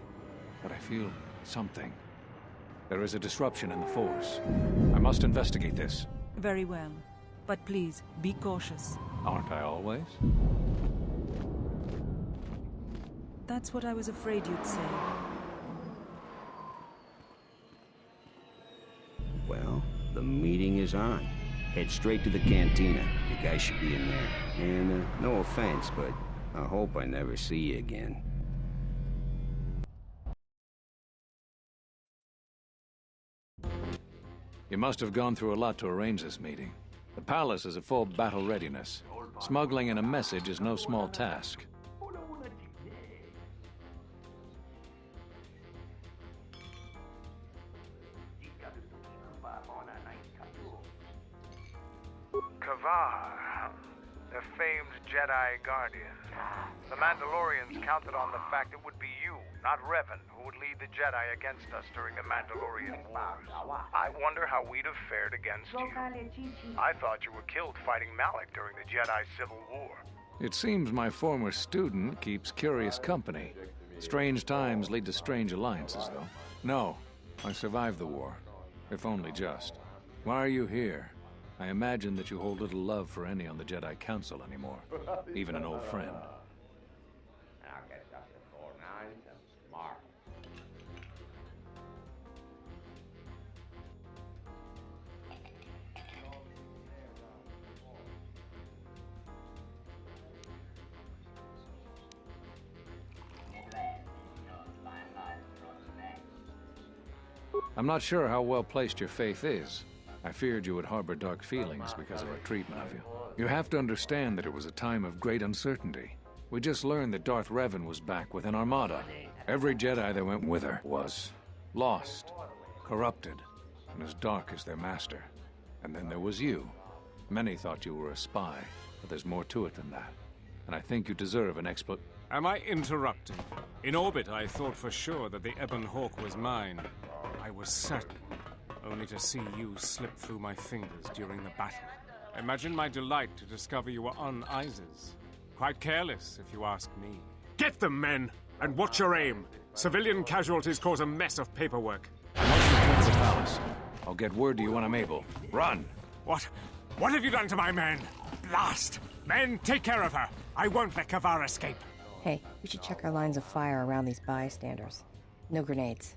But I feel something. There is a disruption in the Force. I must investigate this. Very well. But please, be cautious. Aren't I always? That's what I was afraid you'd say. Well, the meeting is on. Head straight to the cantina. The guy should be in there. And, no offense, but I hope I never see you again. You must have gone through a lot to arrange this meeting. The palace is at full battle readiness. Smuggling in a message is no small task. Kavar, the famed Jedi Guardian. The Mandalorians counted on the fact it would be you, not Revan, who would lead the Jedi against us during the Mandalorian Wars. I wonder how we'd have fared against you. I thought you were killed fighting Malak during the Jedi Civil War. It seems my former student keeps curious company. Strange times lead to strange alliances, though. No, I survived the war. If only just. Why are you here? I imagine that you hold little love for any on the Jedi Council anymore. Even an old friend. I'm not sure how well placed your faith is. I feared you would harbor dark feelings because of our treatment of you. You have to understand that it was a time of great uncertainty. We just learned that Darth Revan was back with an armada. Every Jedi that went with her was lost, corrupted, and as dark as their master. And then there was you. Many thought you were a spy, but there's more to it than that. And I think you deserve an Am I interrupting? In orbit, I thought for sure that the Ebon Hawk was mine. I was certain, only to see you slip through my fingers during the battle. Imagine my delight to discover you were on Isis. Quite careless, if you ask me. Get them, men! And watch your aim! Civilian casualties cause a mess of paperwork. Once you return to the palace, I'll get word to you when I'm able. Run! What? What have you done to my men? Blast! Men, take care of her! I won't let Kavar escape! Hey, we should check our lines of fire around these bystanders. No grenades.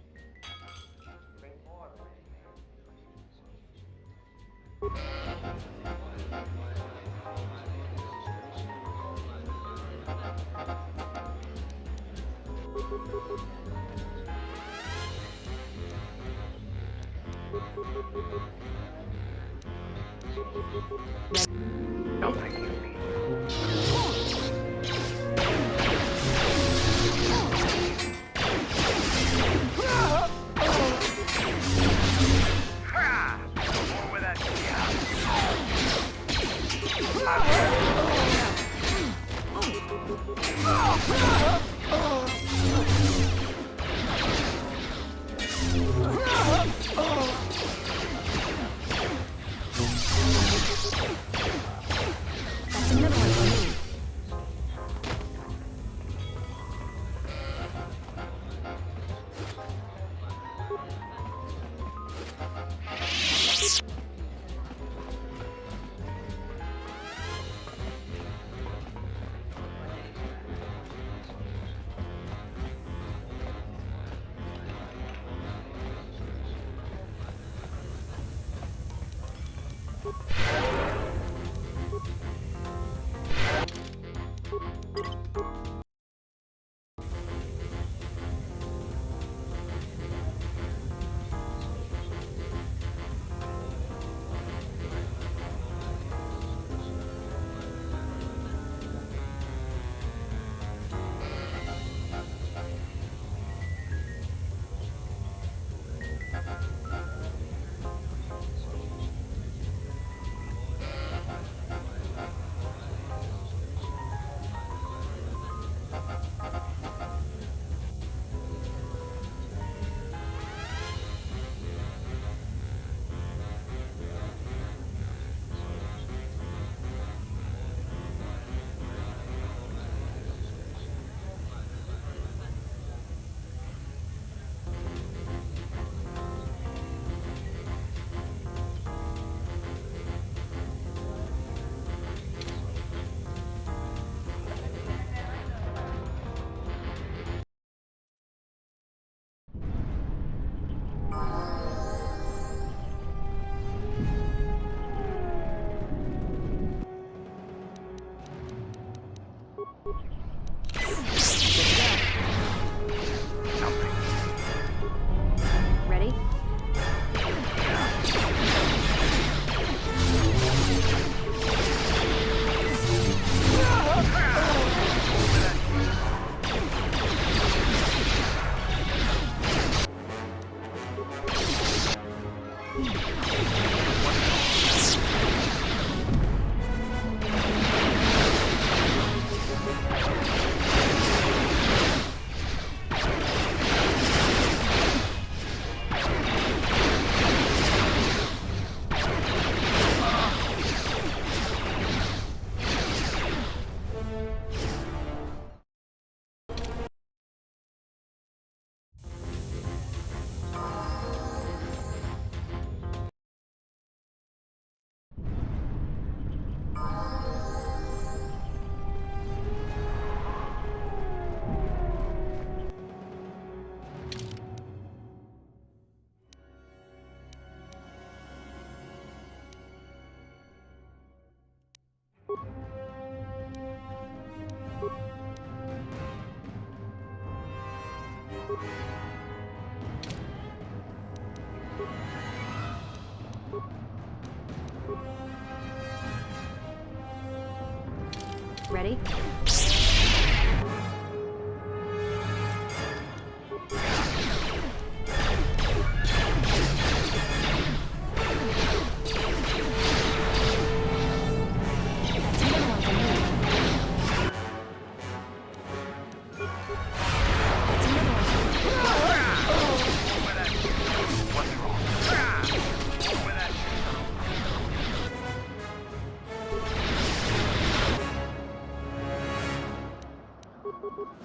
Ready?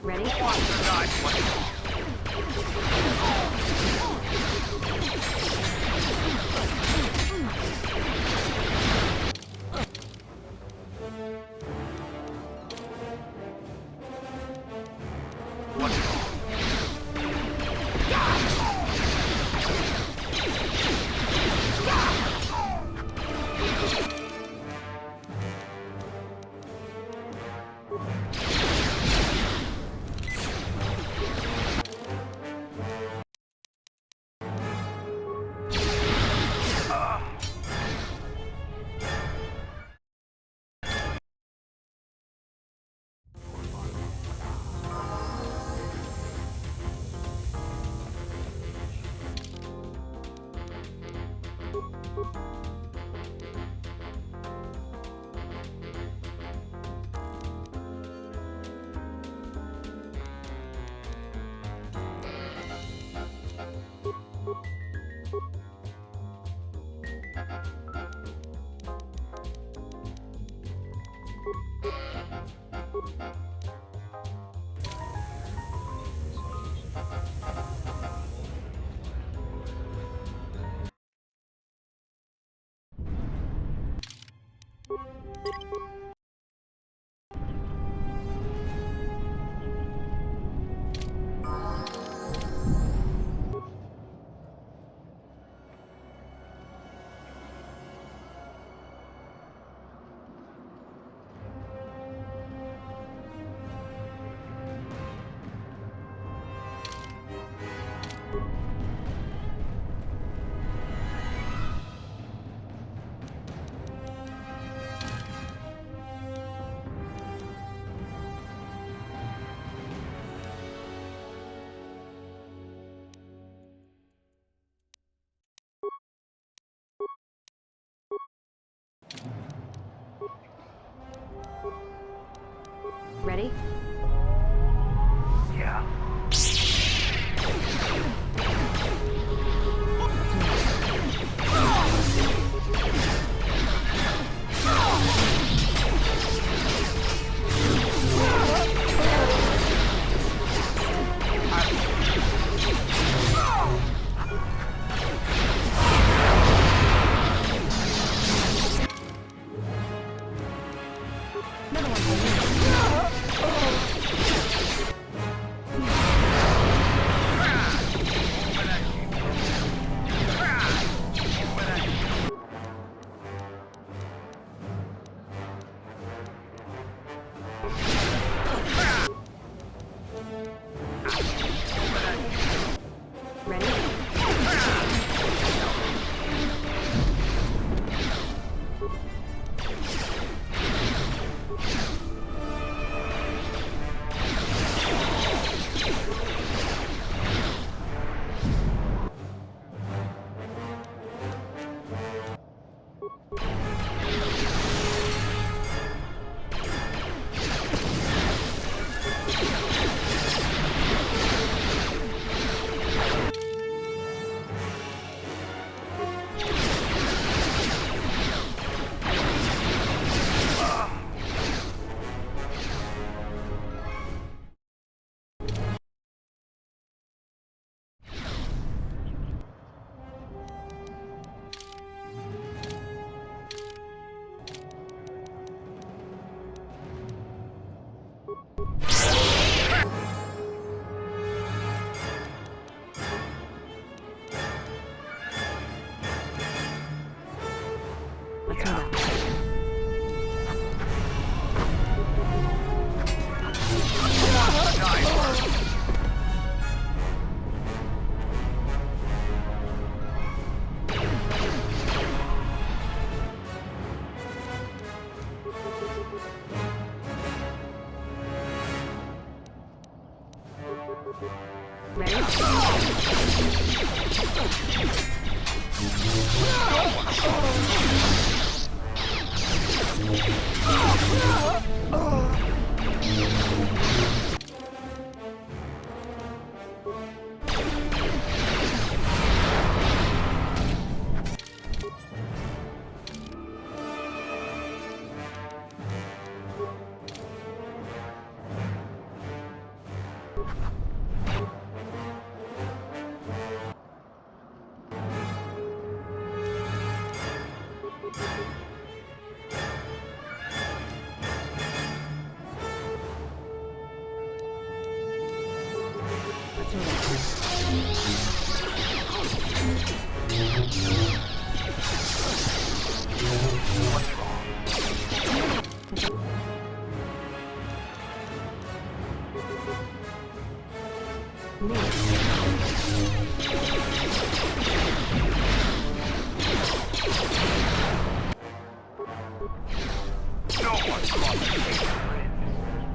Ready? Ready? Yeah.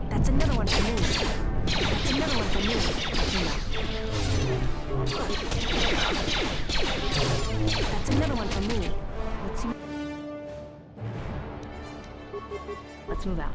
That's another one for me. That's another one for me. That's another one for me. Let's move out.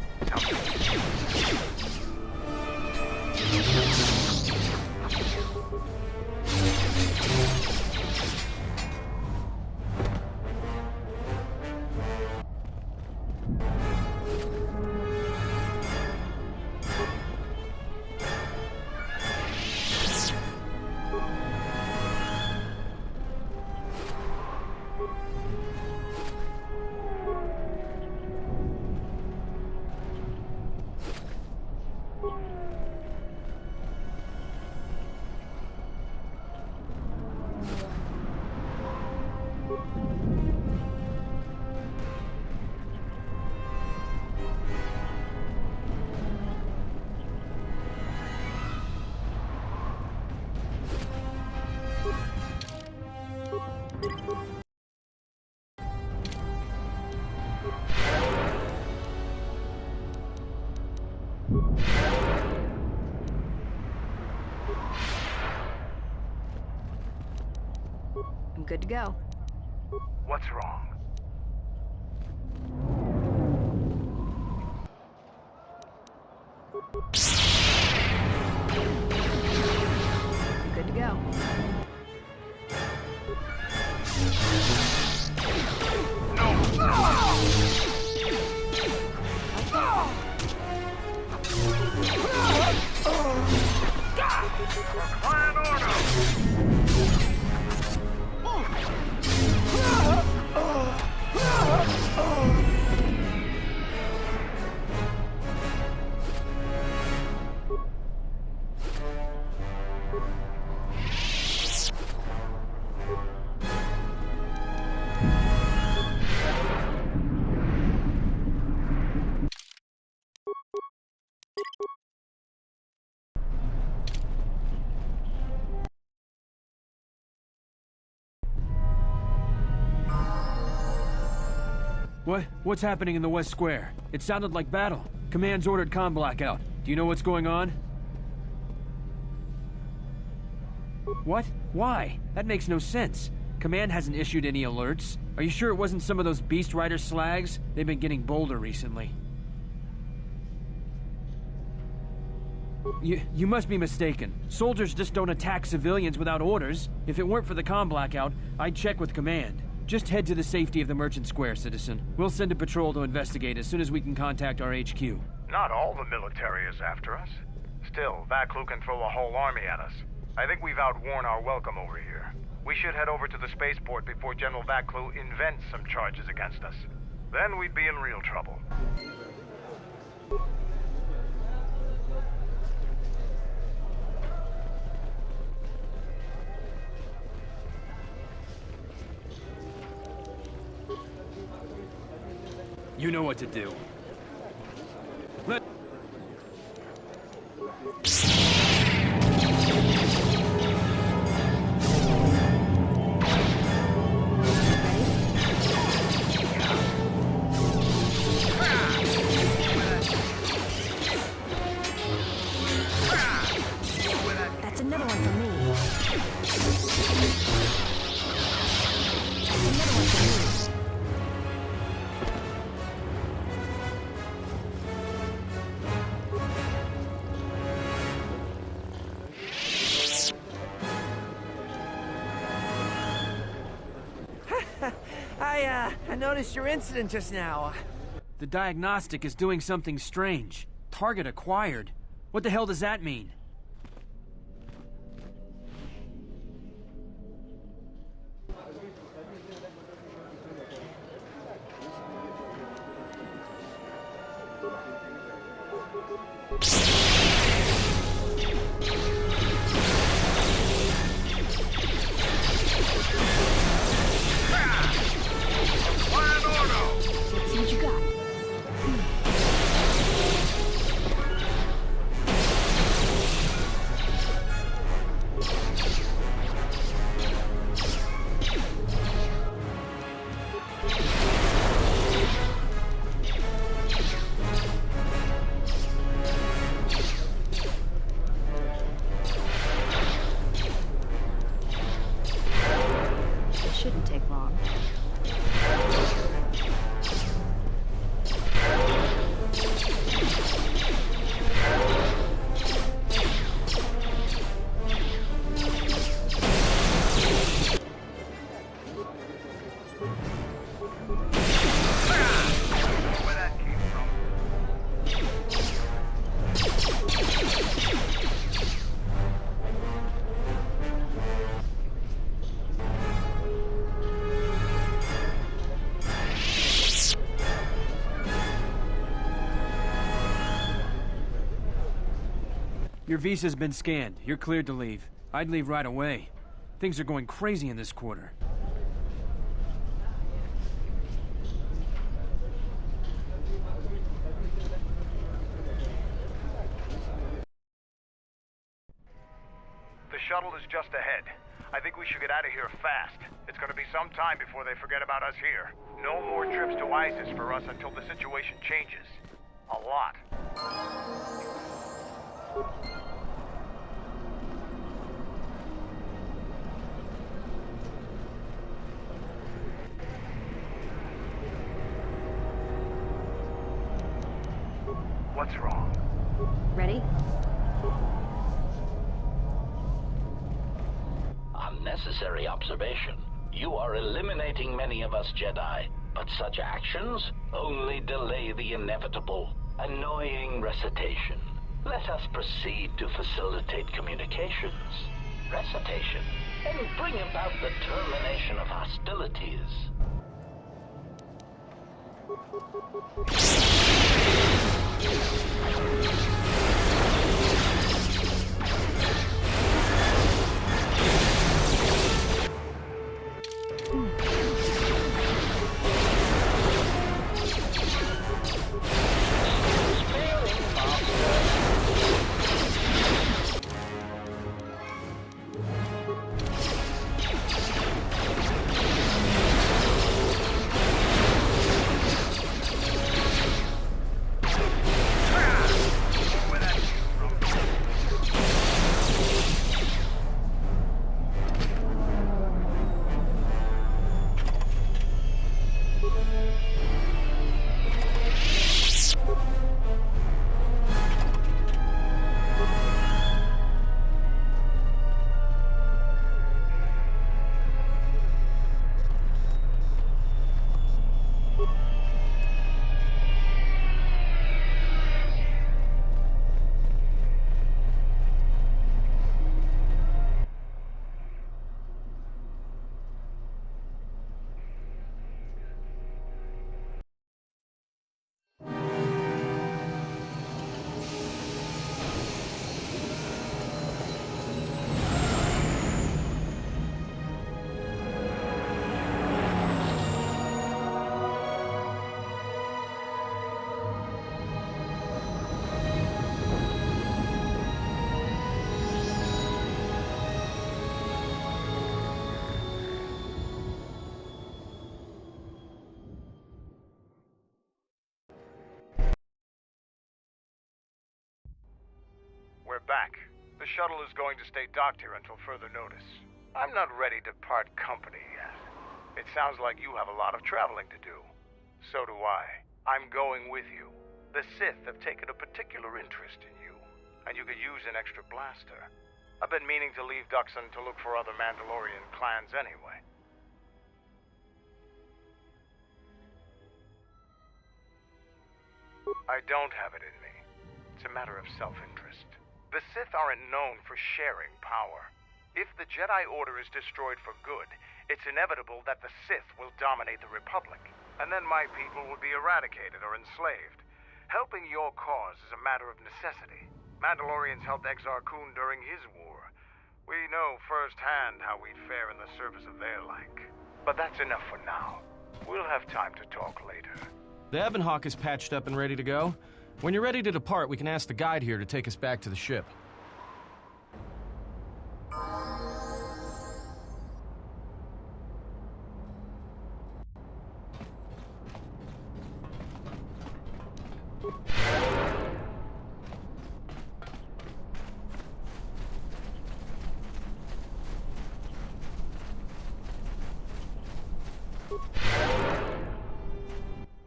I'm good to go. What's wrong? I'm good to go. Client order! What's happening in the West Square? It sounded like battle. Command's ordered comm blackout. Do you know what's going on? What? Why? That makes no sense. Command hasn't issued any alerts. Are you sure it wasn't some of those Beast Rider slags? They've been getting bolder recently. You must be mistaken. Soldiers just don't attack civilians without orders. If it weren't for the comm blackout, I'd check with Command. Just head to the safety of the Merchant Square, citizen. We'll send a patrol to investigate as soon as we can contact our HQ. Not all the military is after us. Still, Vaklu can throw a whole army at us. I think we've outworn our welcome over here. We should head over to the spaceport before General Vaklu invents some charges against us. Then we'd be in real trouble. You know what to do. I noticed your incident just now. The diagnostic is doing something strange. Target acquired. What the hell does that mean? Let's see what you got. It shouldn't take long. Your visa's been scanned. You're cleared to leave. I'd leave right away. Things are going crazy in this quarter. The shuttle is just ahead. I think we should get out of here fast. It's gonna be some time before they forget about us here. No more trips to ISIS for us until the situation changes. A lot. What's wrong? Ready? Unnecessary observation. You are eliminating many of us Jedi, but such actions only delay the inevitable. Annoying recitation. Let us proceed to facilitate communications. Recitation. And bring about the termination of hostilities. We're back. The shuttle is going to stay docked here until further notice. I'm not ready to part company yet. It sounds like you have a lot of traveling to do. So do I. I'm going with you. The Sith have taken a particular interest in you, and you could use an extra blaster. I've been meaning to leave Duxon to look for other Mandalorian clans anyway. I don't have it in me. It's a matter of self-interest. The Sith aren't known for sharing power. If the Jedi Order is destroyed for good, it's inevitable that the Sith will dominate the Republic, and then my people will be eradicated or enslaved. Helping your cause is a matter of necessity. Mandalorians helped Exar Kun during his war. We know firsthand how we'd fare in the service of their like. But that's enough for now. We'll have time to talk later. The Ebon Hawk is patched up and ready to go. When you're ready to depart, we can ask the guide here to take us back to the ship.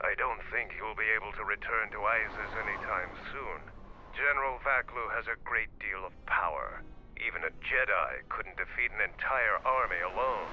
I don't think you'll be able to return to Isis anytime soon. General Vaklu has a great deal of power. Even a Jedi couldn't defeat an entire army alone.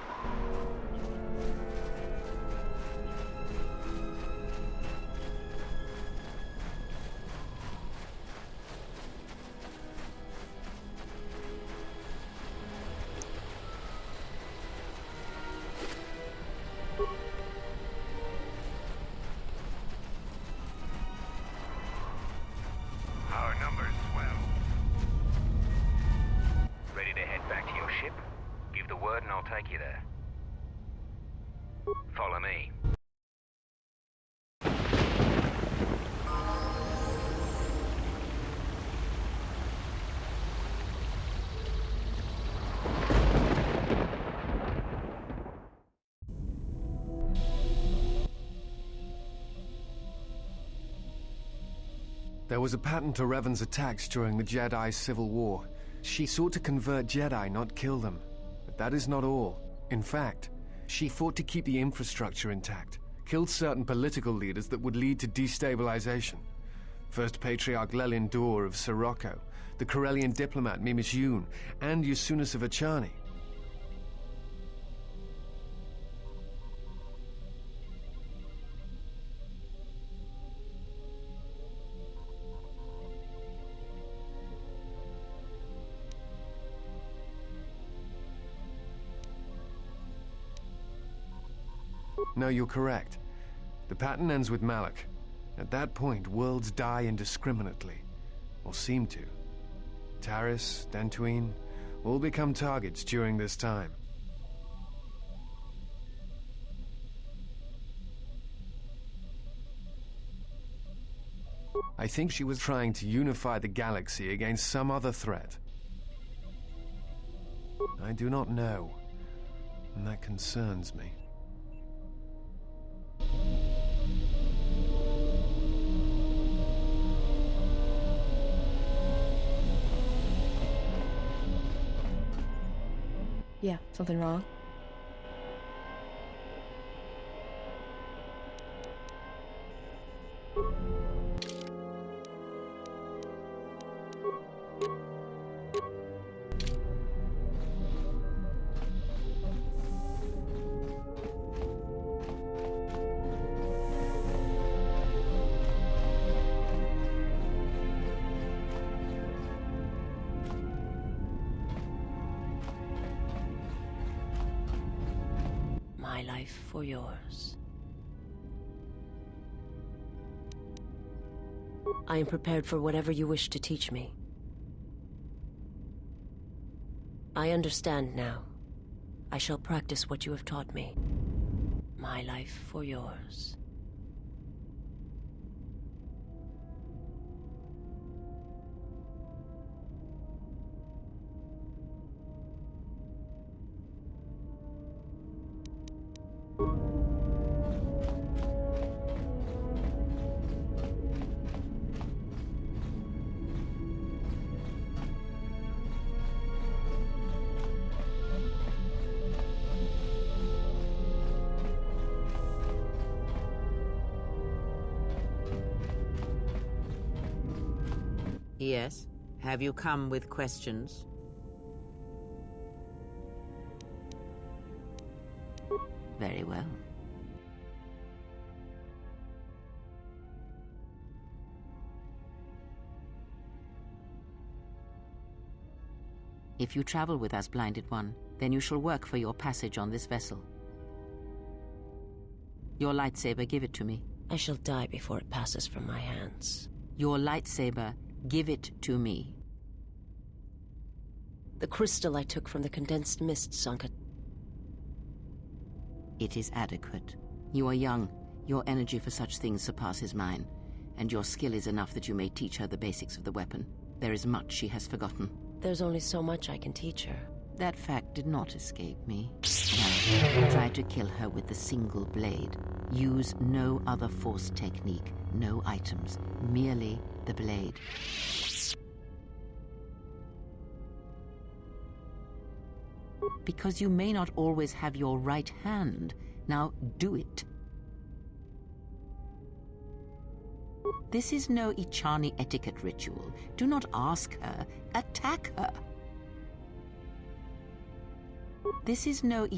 Our numbers swell. Ready to head back to your ship? Give the word and I'll take you there. Follow me. There was a pattern to Revan's attacks during the Jedi Civil War. She sought to convert Jedi, not kill them. But that is not all. In fact, she fought to keep the infrastructure intact, killed certain political leaders that would lead to destabilization. First Patriarch Lelin Dur of Sirocco, the Corellian diplomat Mimis Yun, and Yusunis of Achani. No, you're correct. The pattern ends with Malak. At that point, worlds die indiscriminately. Or seem to. Taris, Dantooine, all become targets during this time. I think she was trying to unify the galaxy against some other threat. I do not know, and that concerns me. Yeah, something wrong? My life for yours. I am prepared for whatever you wish to teach me. I understand now. I shall practice what you have taught me. My life for yours. Yes? Have you come with questions? Very well. If you travel with us, Blinded One, then you shall work for your passage on this vessel. Your lightsaber, give it to me. I shall die before it passes from my hands. Your lightsaber, give it to me. The crystal I took from the condensed mist, Sanka. It is adequate. You are young. Your energy for such things surpasses mine, and your skill is enough that you may teach her the basics of the weapon. There is much she has forgotten. There's only so much I can teach her. That fact did not escape me. Now, try to kill her with the single blade. Use no other force technique, no items, merely the blade. Because you may not always have your right hand. Now do it. This is no Ichani etiquette ritual. Do not ask her, attack her. This is no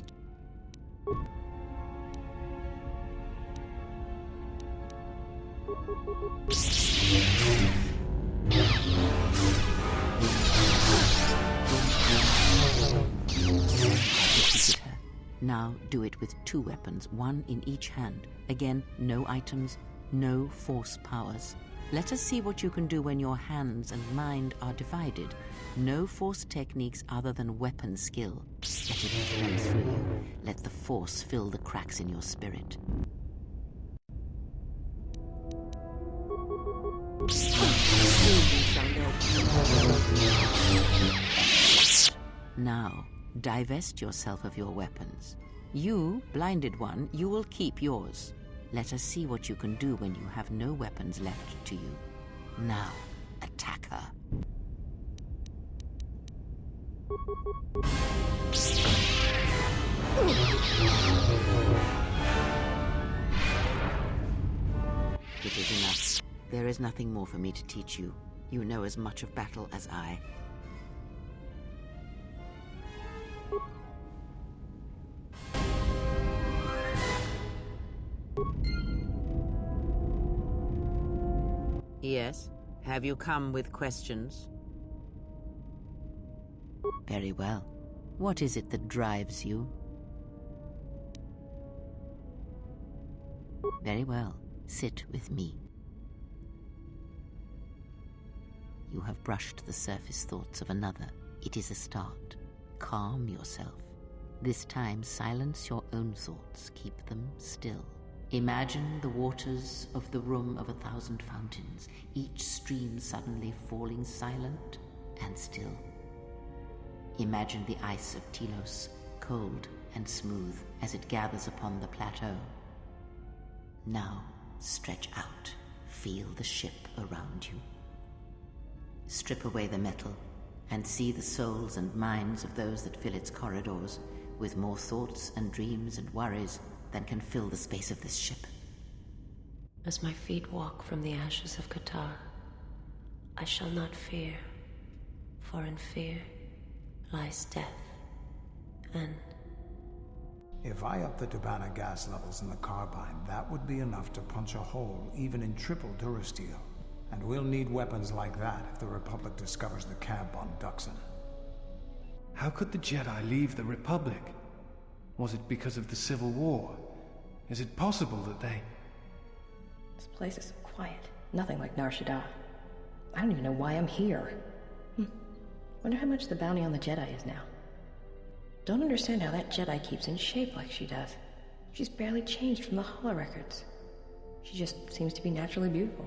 Now do it with 2 weapons, 1 in each hand. Again, no items, no force powers. Let us see what you can do when your hands and mind are divided. No force techniques other than weapon skill. Let it flow through you. Let the force fill the cracks in your spirit. Now, divest yourself of your weapons. You, Blinded One, you will keep yours. Let us see what you can do when you have no weapons left to you. Now, attack her. It is enough. There is nothing more for me to teach you. You know as much of battle as I. Yes? Have you come with questions? Very well. What is it that drives you? Very well. Sit with me. You have brushed the surface thoughts of another. It is a start. Calm yourself. This time, silence your own thoughts. Keep them still. Imagine the waters of the room of 1,000 fountains, each stream suddenly falling silent and still. Imagine the ice of Telos, cold and smooth, as it gathers upon the plateau. Now, stretch out. Feel the ship around you. Strip away the metal, and see the souls and minds of those that fill its corridors, with more thoughts and dreams and worries than can fill the space of this ship. As my feet walk from the ashes of Kotor, I shall not fear, for in fear lies death, and... If I up the Dubana gas levels in the carbine, that would be enough to punch a hole even in triple Durasteel. And we'll need weapons like that if the Republic discovers the camp on Duxon. How could the Jedi leave the Republic? Was it because of the Civil War? Is it possible that they... This place is so quiet. Nothing like Nar Shaddaa. I don't even know why I'm here. Wonder how much the bounty on the Jedi is now. Don't understand how that Jedi keeps in shape like she does. She's barely changed from the holorecords. She just seems to be naturally beautiful.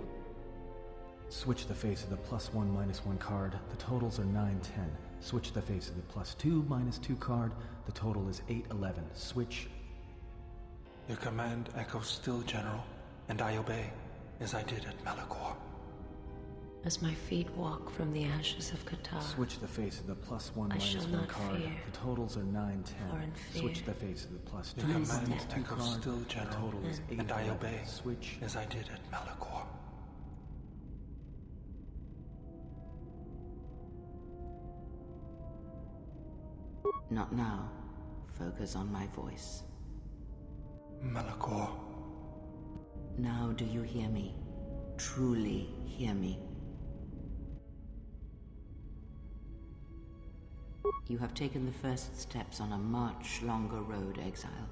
Switch the face of the +1/-1 card. The totals are 9-10. Switch the face of the +2/-2 card. The total is 8-11. Switch. Your command echoes still, General, and I obey, as I did at Malachor. As my feet walk from the ashes of Kotor, Switch the face of the I shall +1/-1 not card. fear, The totals are 9-10. for in fear Switch the face of the Your command +2/-2 echoes card. still, The General, total is 8-11. and I obey, Switch. as I did at Malachor. Not now. Focus on my voice. Malachor. Now do you hear me? Truly hear me. You have taken the first steps on a much longer road, exile.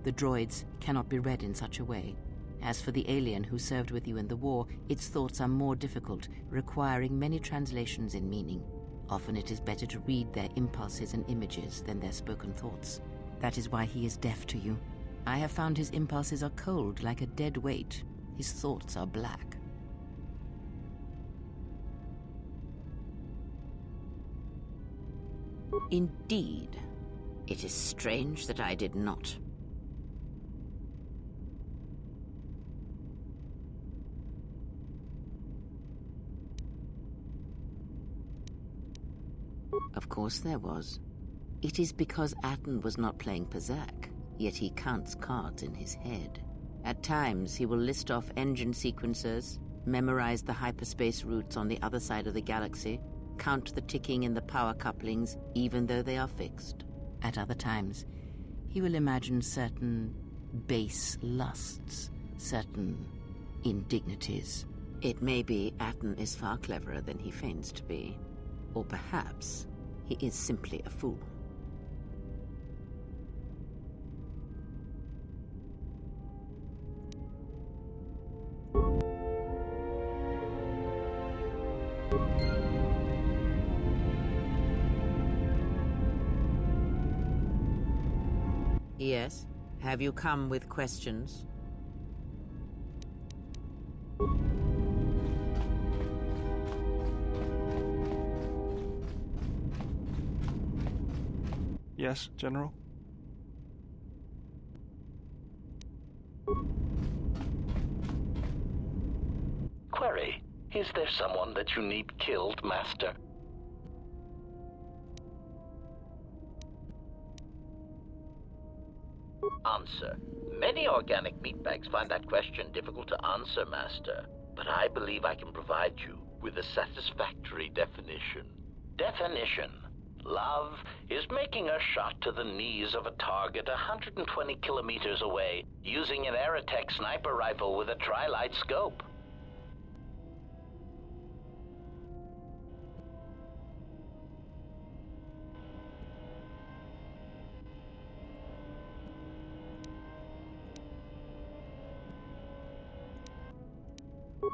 The droids cannot be read in such a way. As for the alien who served with you in the war, its thoughts are more difficult, requiring many translations in meaning. Often it is better to read their impulses and images than their spoken thoughts. That is why he is deaf to you. I have found his impulses are cold, like a dead weight. His thoughts are black. Indeed. It is strange that I did not. Of course there was. It is because Atten was not playing Pazak, yet he counts cards in his head. At times, he will list off engine sequencers, memorize the hyperspace routes on the other side of the galaxy, count the ticking in the power couplings, even though they are fixed. At other times, he will imagine certain base lusts, certain indignities. It may be Atten is far cleverer than he feigns to be. Or perhaps he is simply a fool. Yes? Have you come with questions? Yes, General? Query, is there someone that you need killed, Master? Answer. Many organic meatbags find that question difficult to answer, Master. But I believe I can provide you with a satisfactory definition. Definition. Love is making a shot to the knees of a target 120 kilometers away using an Aerotech sniper rifle with a tri-light scope.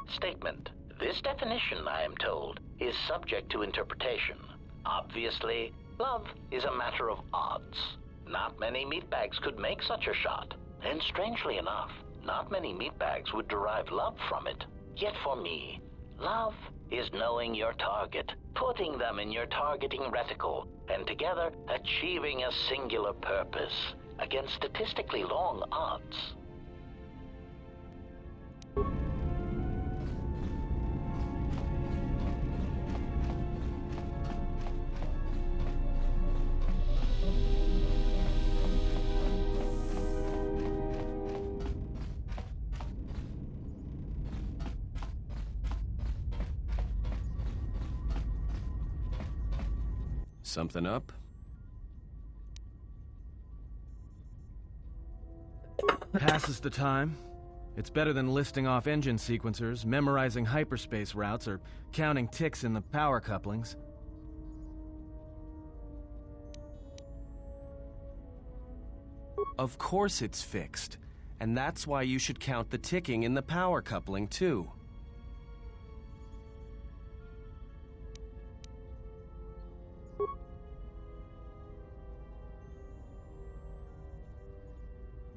Statement. This definition, I am told, is subject to interpretation. Obviously, love is a matter of odds. Not many meatbags could make such a shot. And strangely enough, not many meatbags would derive love from it. Yet for me, love is knowing your target, putting them in your targeting reticle, and together achieving a singular purpose against statistically long odds. Something up? Passes the time. It's better than listing off engine sequencers, memorizing hyperspace routes, or counting ticks in the power couplings. Of course it's fixed. And that's why you should count the ticking in the power coupling, too.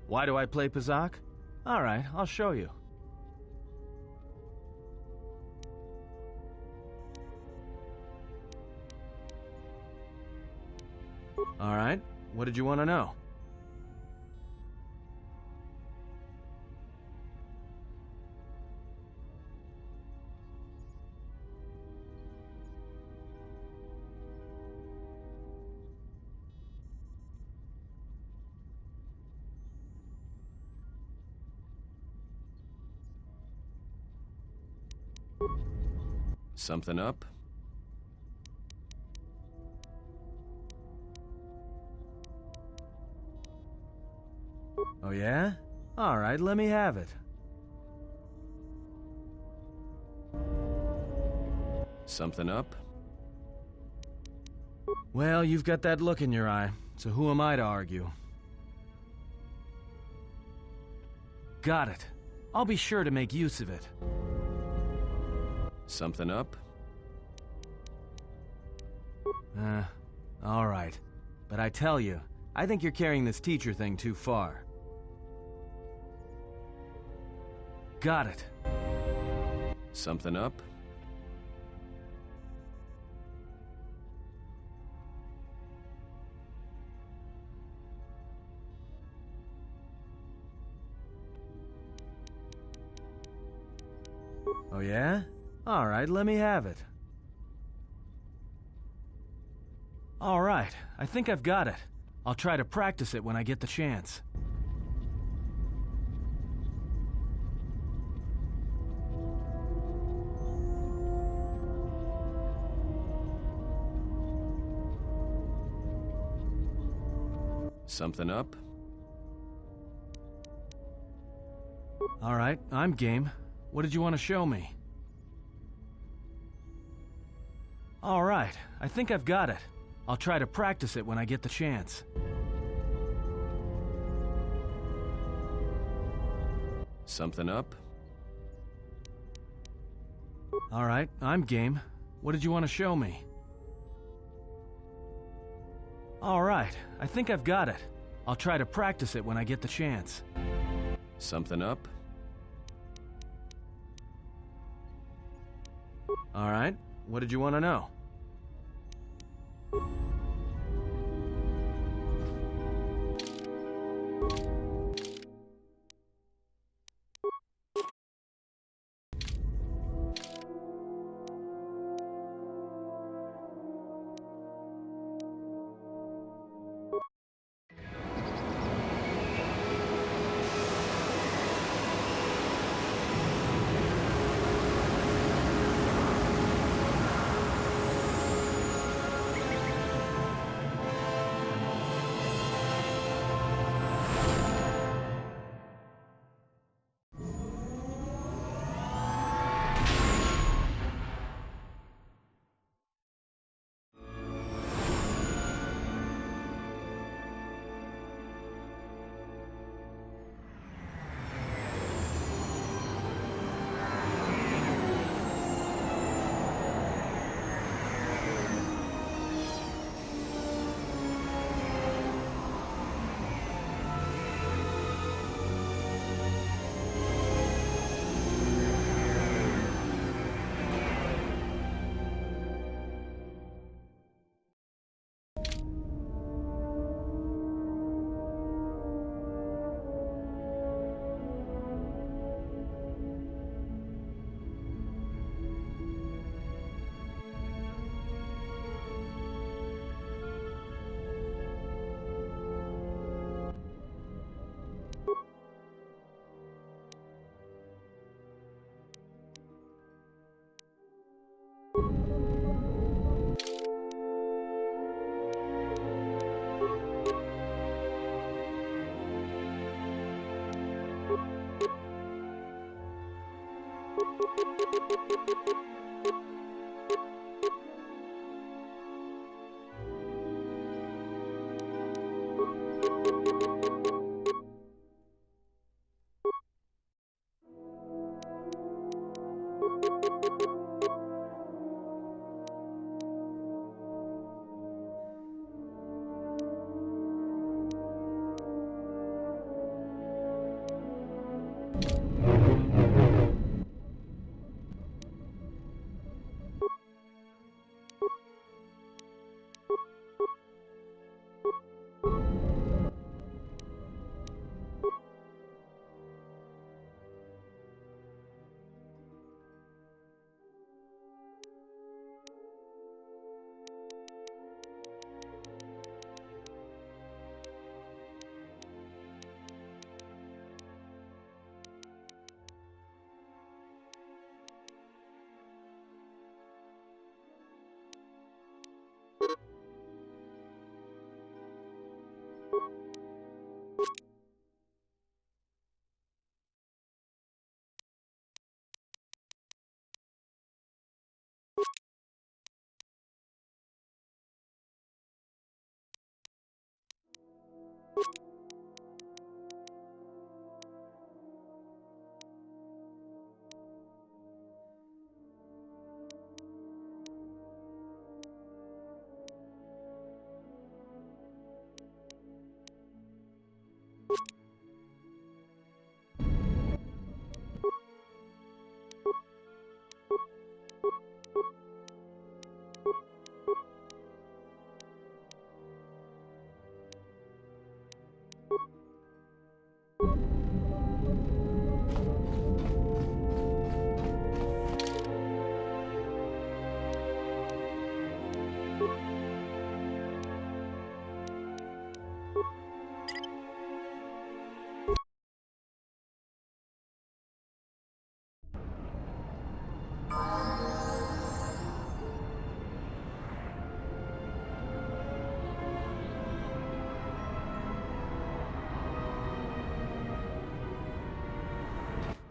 Why do I play Pazak? All right, I'll show you. All right, what did you want to know? Something up? Oh yeah? All right, let me have it. Something up? Well, you've got that look in your eye, so who am I to argue? Got it. I'll be sure to make use of it. Something up? Alright. But I tell you, I think you're carrying this teacher thing too far. Got it. Something up? Oh yeah? Alright, let me have it. Alright, I think I've got it. I'll try to practice it when I get the chance. Something up? Alright, I'm game. What did you want to show me? Alright, I think I've got it. I'll try to practice it when I get the chance. Something up? Alright, I'm game. What did you want to show me? Alright, I think I've got it. I'll try to practice it when I get the chance. Something up? Alright, what did you want to know?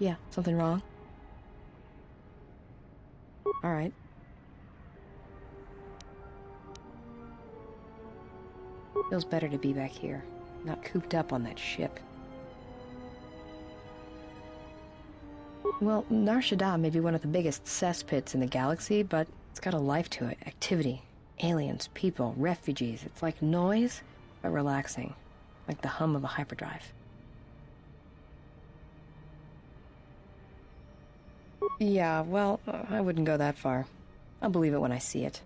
Yeah, something wrong? Alright. Feels better to be back here, not cooped up on that ship. Well, Nar Shaddaa may be one of the biggest cesspits in the galaxy, but it's got a life to it. Activity, aliens, people, refugees. It's like noise, but relaxing. Like the hum of a hyperdrive. Yeah, well, I wouldn't go that far. I'll believe it when I see it.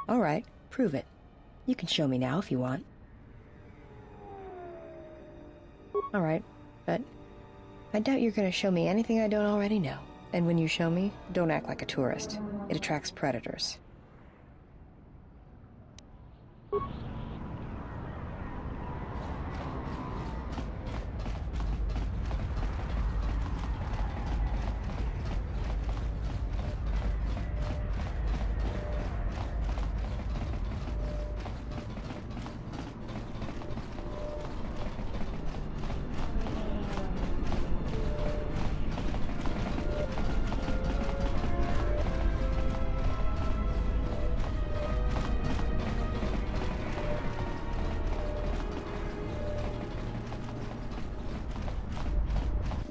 Alright, prove it. You can show me now if you want. Alright, but I doubt you're gonna show me anything I don't already know. And when you show me, don't act like a tourist. It attracts predators.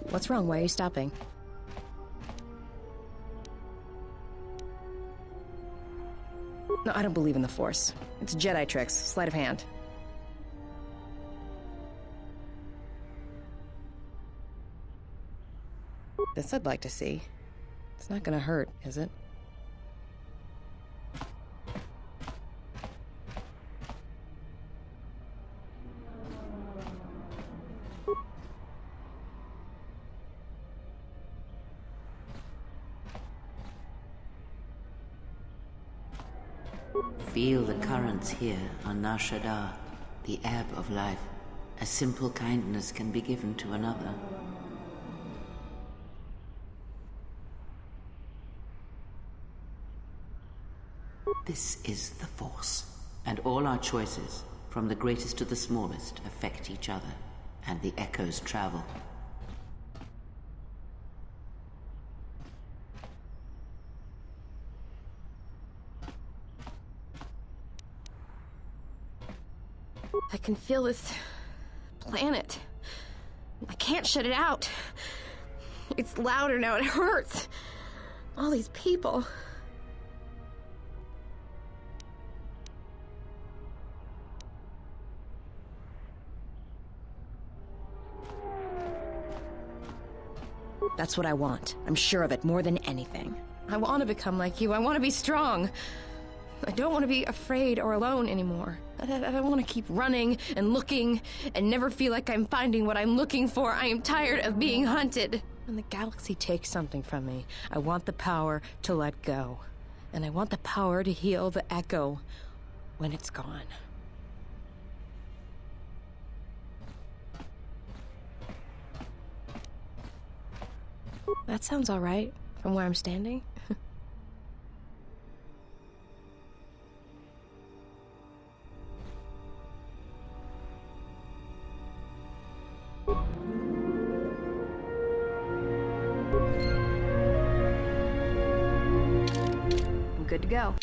What's wrong? Why are you stopping? No, I don't believe in the Force. It's Jedi tricks, sleight of hand. This I'd like to see. It's not gonna hurt, is it? Feel the currents here on Nar Shaddaa, the ebb of life. A simple kindness can be given to another. This is the Force, and all our choices, from the greatest to the smallest, affect each other, and the echoes travel. I can feel this planet. I can't shut it out. It's louder now, it hurts. All these people. That's what I want. I'm sure of it more than anything. I want to become like you. I want to be strong. I don't want to be afraid or alone anymore. I don't want to keep running and looking and never feel like I'm finding what I'm looking for. I am tired of being hunted. When the galaxy takes something from me, I want the power to let go. And I want the power to heal the echo when it's gone. That sounds all right from where I'm standing. I'm good to go.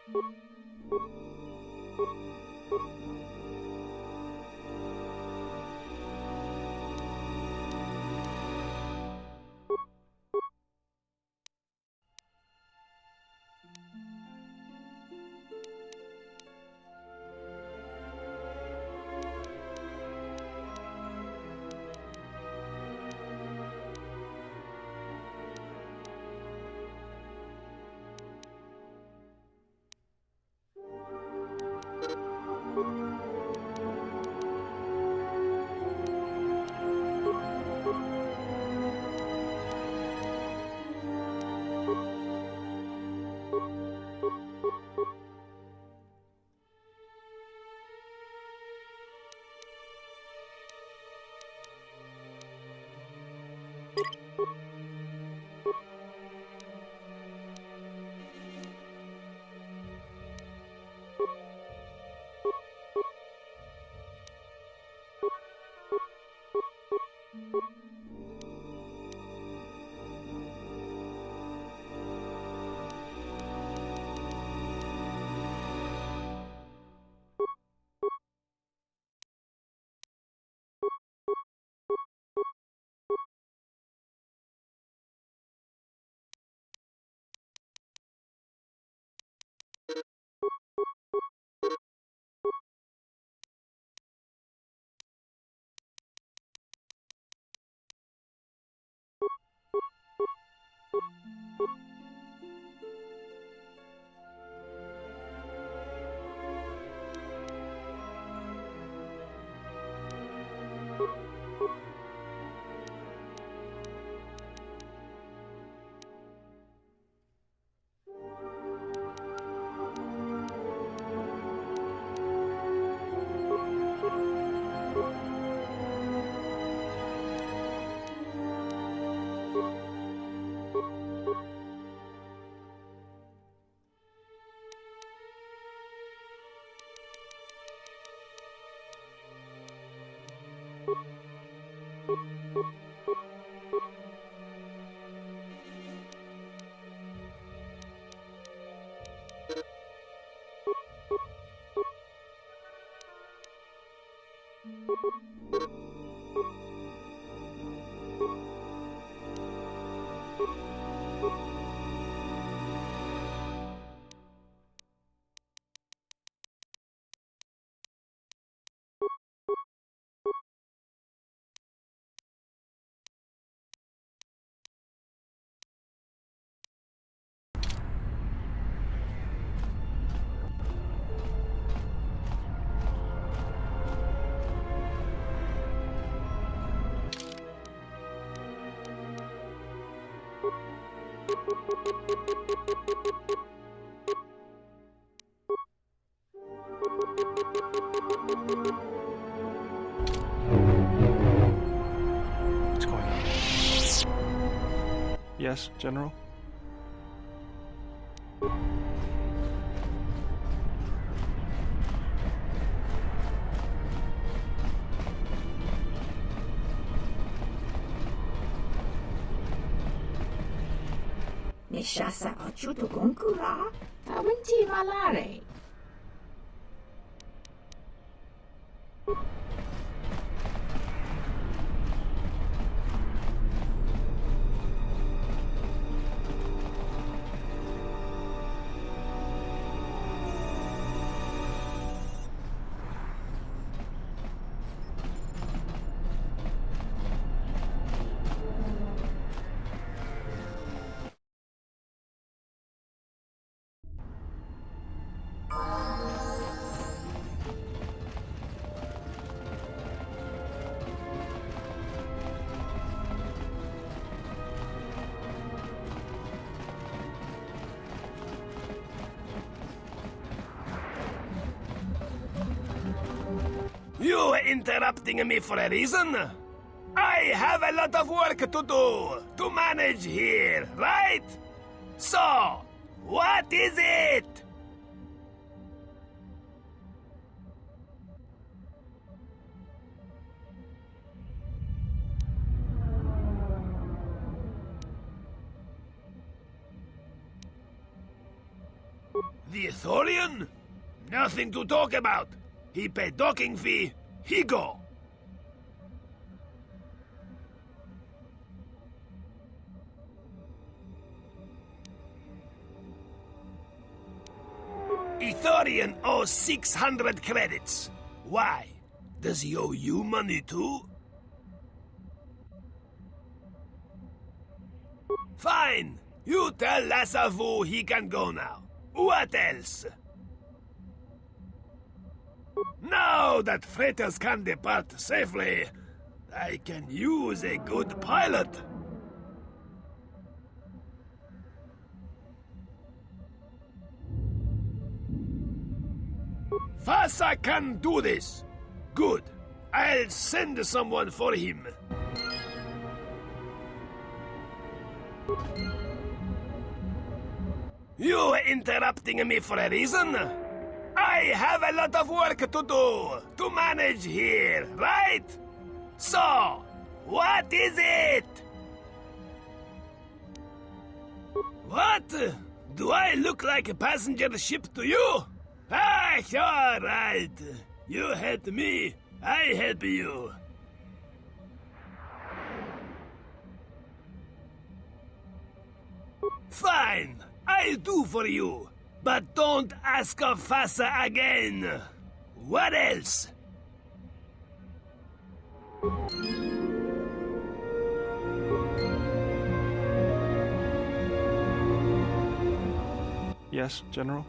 What's going on? Yes, General? Nishasa achuto gonkura? Tawinti malare. You interrupting me for a reason? I have a lot of work to do, to manage here, right? So, what is it? The Thorian? Nothing to talk about. He paid docking fee, he go. Ithorian owes 600 credits. Why? Does he owe you money too? Fine. You tell Lassavu he can go now. What else? Now that freighters can depart safely, I can use a good pilot. Fasa can do this. Good. I'll send someone for him. You interrupting me for a reason? I have a lot of work to do, to manage here, right? So, what is it? What? Do I look like a passenger ship to you? Ah, all right. You help me, I help you. Fine, I'll do for you. But don't ask of Fasa again. What else? Yes, General?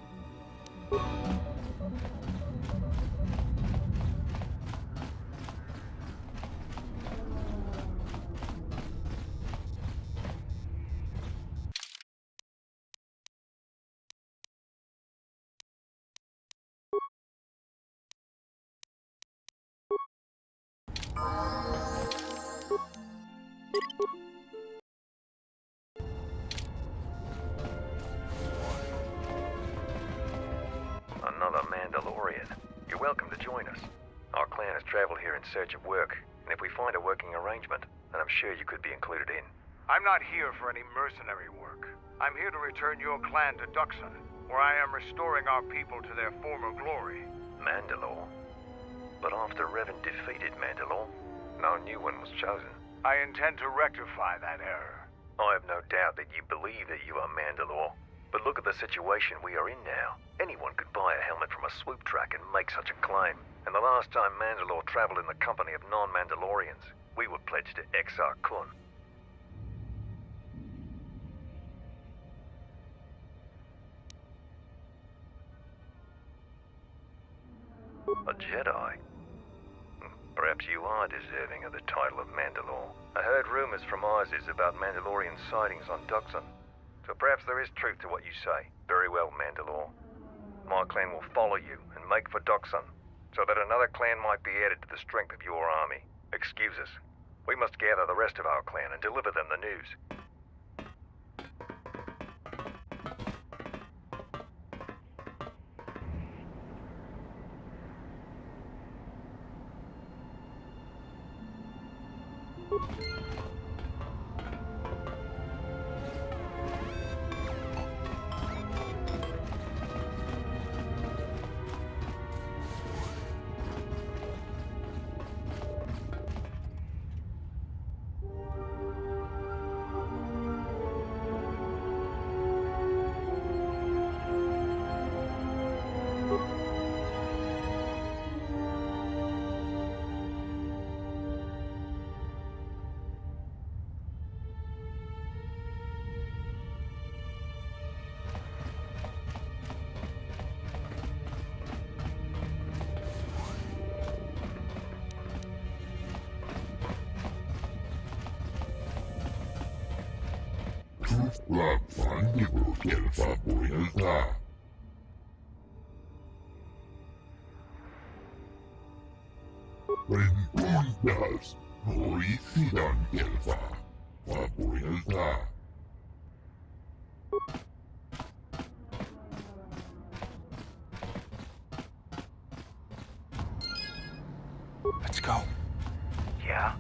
Another Mandalorian. You're welcome to join us. Our clan has traveled here in search of work, and if we find a working arrangement, then I'm sure you could be included in. I'm not here for any mercenary work. I'm here to return your clan to Duxon, where I am restoring our people to their former glory. Mandalore? But after Revan defeated Mandalore, no new one was chosen. I intend to rectify that error. I have no doubt that you believe that you are Mandalore. But look at the situation we are in now. Anyone could buy a helmet from a swoop track and make such a claim. And the last time Mandalore traveled in the company of non-Mandalorians, we were pledged to Exar Kun. A Jedi? Perhaps you are deserving of the title of Mandalore. I heard rumors from Isis about Mandalorian sightings on Duxon. So perhaps there is truth to what you say. Very well, Mandalore. My clan will follow you and make for Duxon, so that another clan might be added to the strength of your army. Excuse us. We must gather the rest of our clan and deliver them the news. Rentundas Noricidan Gelfa Fabuelta. Let's go. Yeah?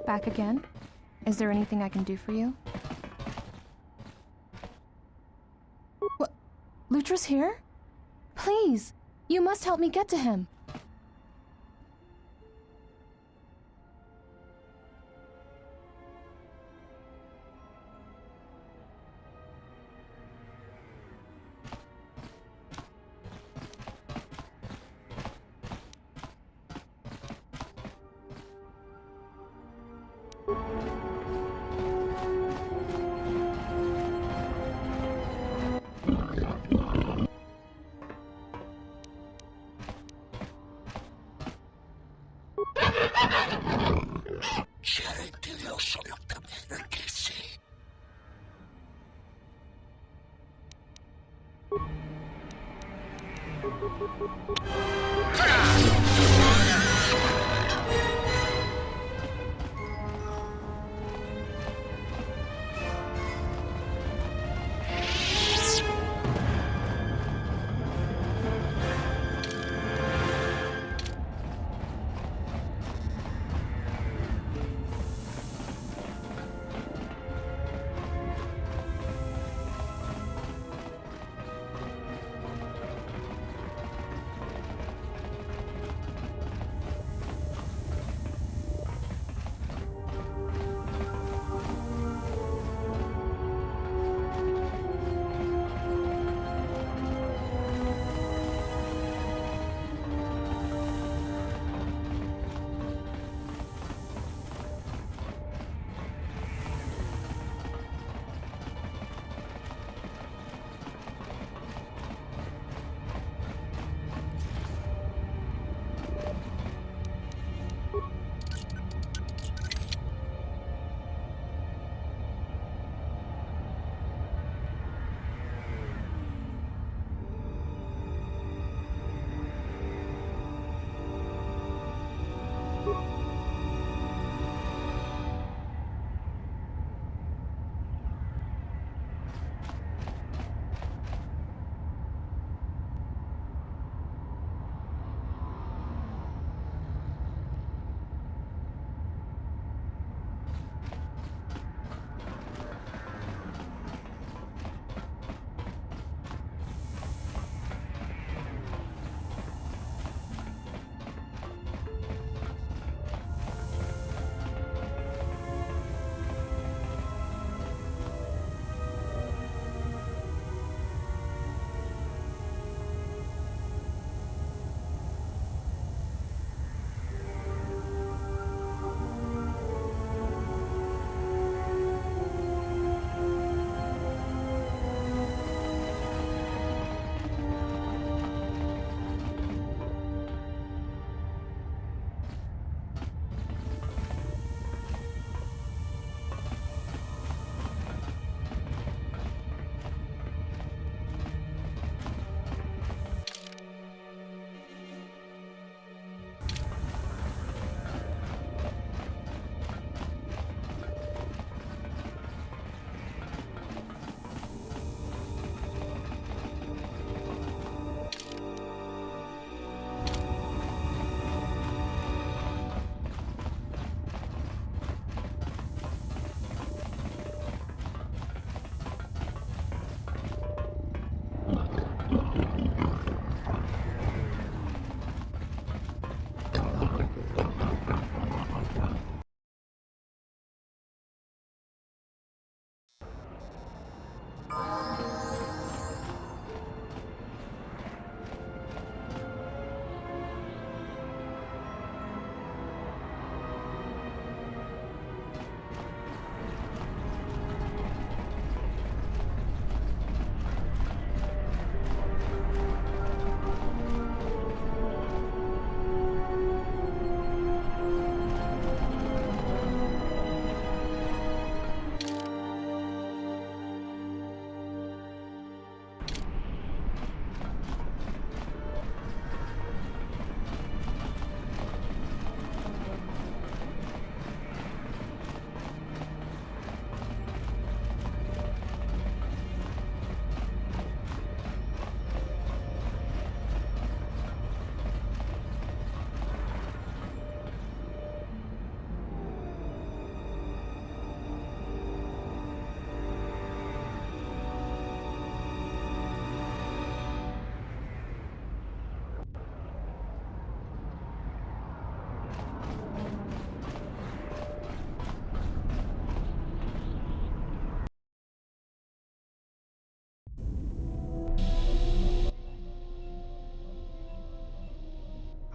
Back again? Is there anything I can do for you? What? Lutra's here? Please, you must help me get to him.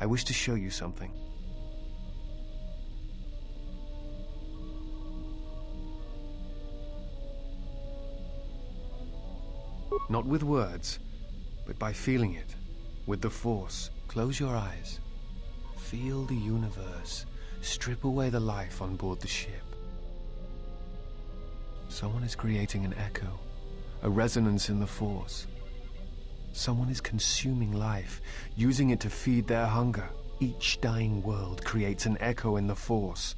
I wish to show you something. Not with words, but by feeling it, with the Force. Close your eyes. Feel the universe strip away the life on board the ship. Someone is creating an echo, a resonance in the Force. Someone is consuming life, using it to feed their hunger. Each dying world creates an echo in the Force,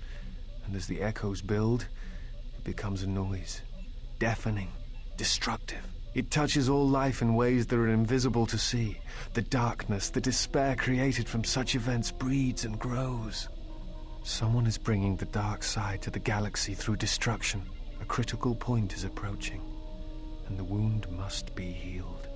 and as the echoes build, it becomes a noise, deafening, destructive. It touches all life in ways that are invisible to see. The darkness, the despair created from such events breeds and grows. Someone is bringing the dark side to the galaxy through destruction. A critical point is approaching, and the wound must be healed.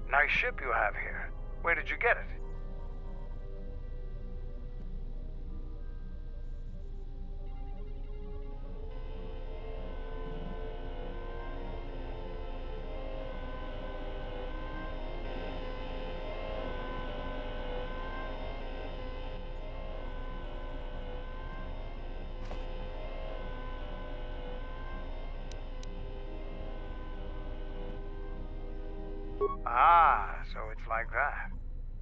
Nice ship you have here. Where did you get it? Ah, so it's like that.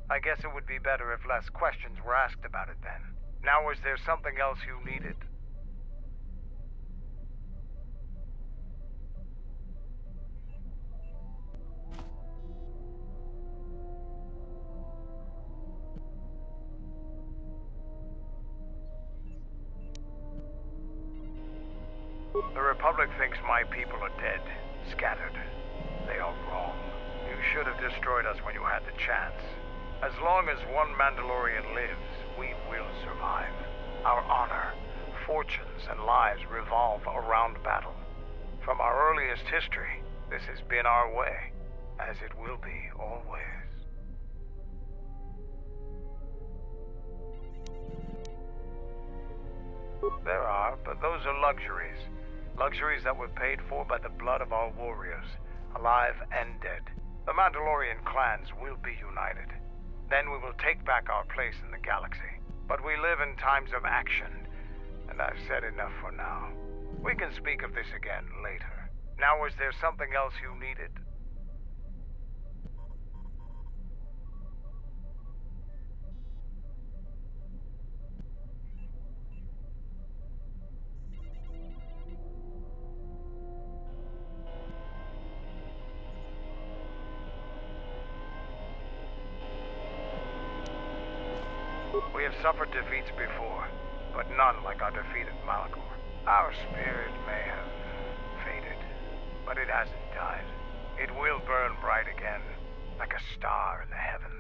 I guess it would be better if less questions were asked about it then. Now, is there something else you needed? The Republic thinks my people are dead, scattered. They are wrong. You should have destroyed us when you had the chance. As long as one Mandalorian lives, we will survive. Our honor, fortunes, and lives revolve around battle. From our earliest history, this has been our way, as it will be always. There are, but those are luxuries. Luxuries that were paid for by the blood of our warriors, alive and dead. The Mandalorian clans will be united. Then we will take back our place in the galaxy. But we live in times of action, and I've said enough for now. We can speak of this again later. Now, is there something else you needed? We have suffered defeats before, but none like our defeat at Malachor. Our spirit may have faded, but it hasn't died. It will burn bright again, like a star in the heavens.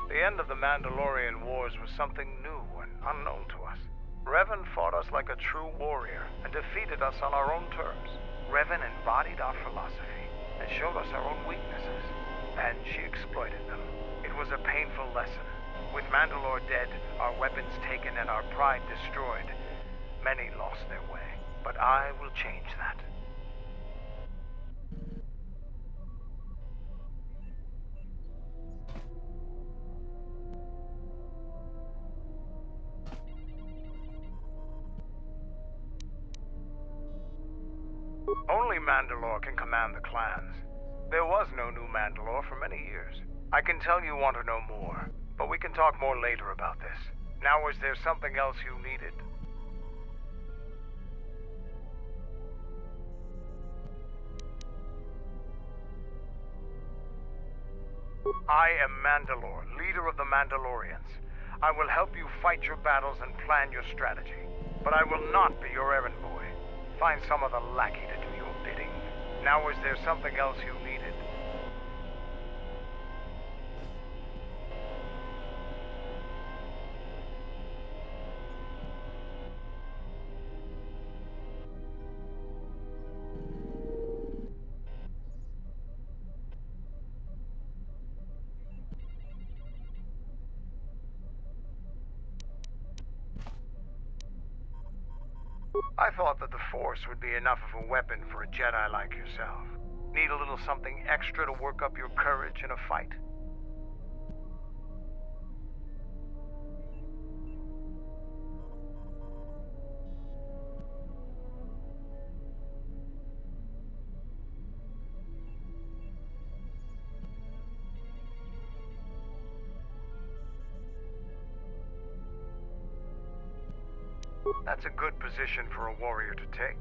The end of the Mandalorian Wars was something new and unknown to us. Revan fought us like a true warrior and defeated us on our own terms. Revan embodied our philosophy and showed us our own weaknesses, and she exploited them. It was a painful lesson. With Mandalore dead, our weapons taken, and our pride destroyed, many lost their way. But I will change that. Only Mandalore can command the clans. There was no new Mandalore for many years. I can tell you want to know more, but we can talk more later about this. Now, is there something else you needed? I am Mandalore, leader of the Mandalorians. I will help you fight your battles and plan your strategy. But I will not be your errand boy. Find some other lackey to do your bidding. Now, is there something else you needed? I thought that the Force would be enough of a weapon for a Jedi like yourself. Need a little something extra to work up your courage in a fight? That's a good position for a warrior to take.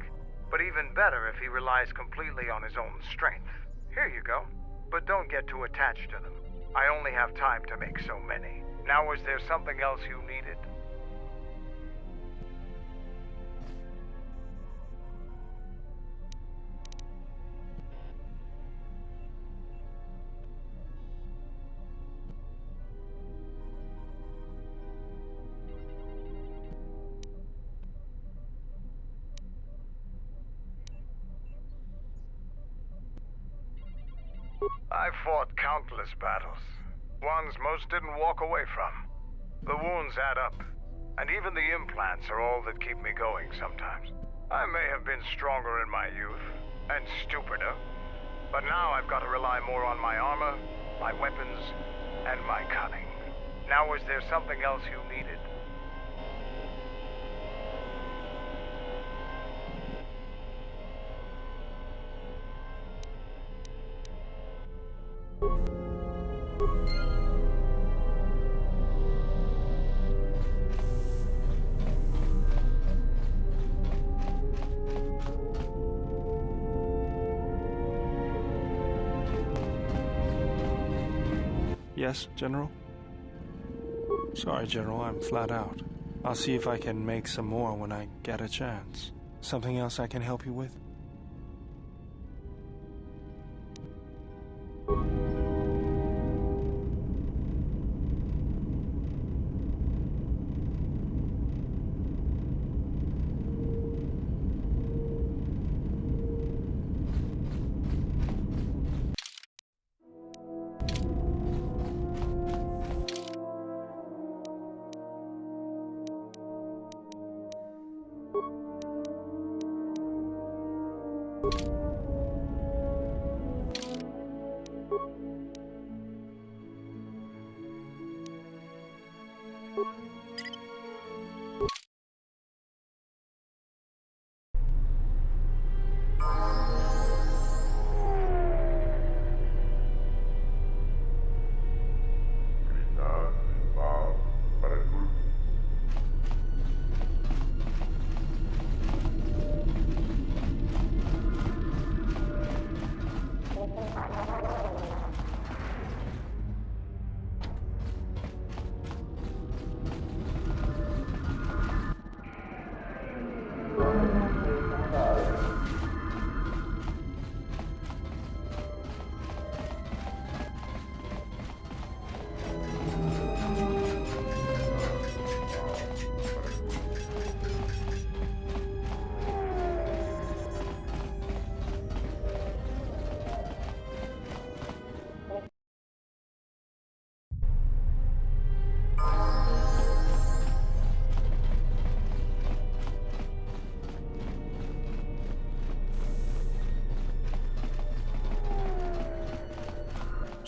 But even better if he relies completely on his own strength. Here you go. But don't get too attached to them. I only have time to make so many. Now, is there something else you needed? I fought countless battles, ones most didn't walk away from. The wounds add up, and even the implants are all that keep me going sometimes. I may have been stronger in my youth, and stupider, but now I've got to rely more on my armor, my weapons, and my cunning. Now, is there something else you needed? Yes, General? Sorry, General, I'm flat out. I'll see if I can make some more when I get a chance. Something else I can help you with?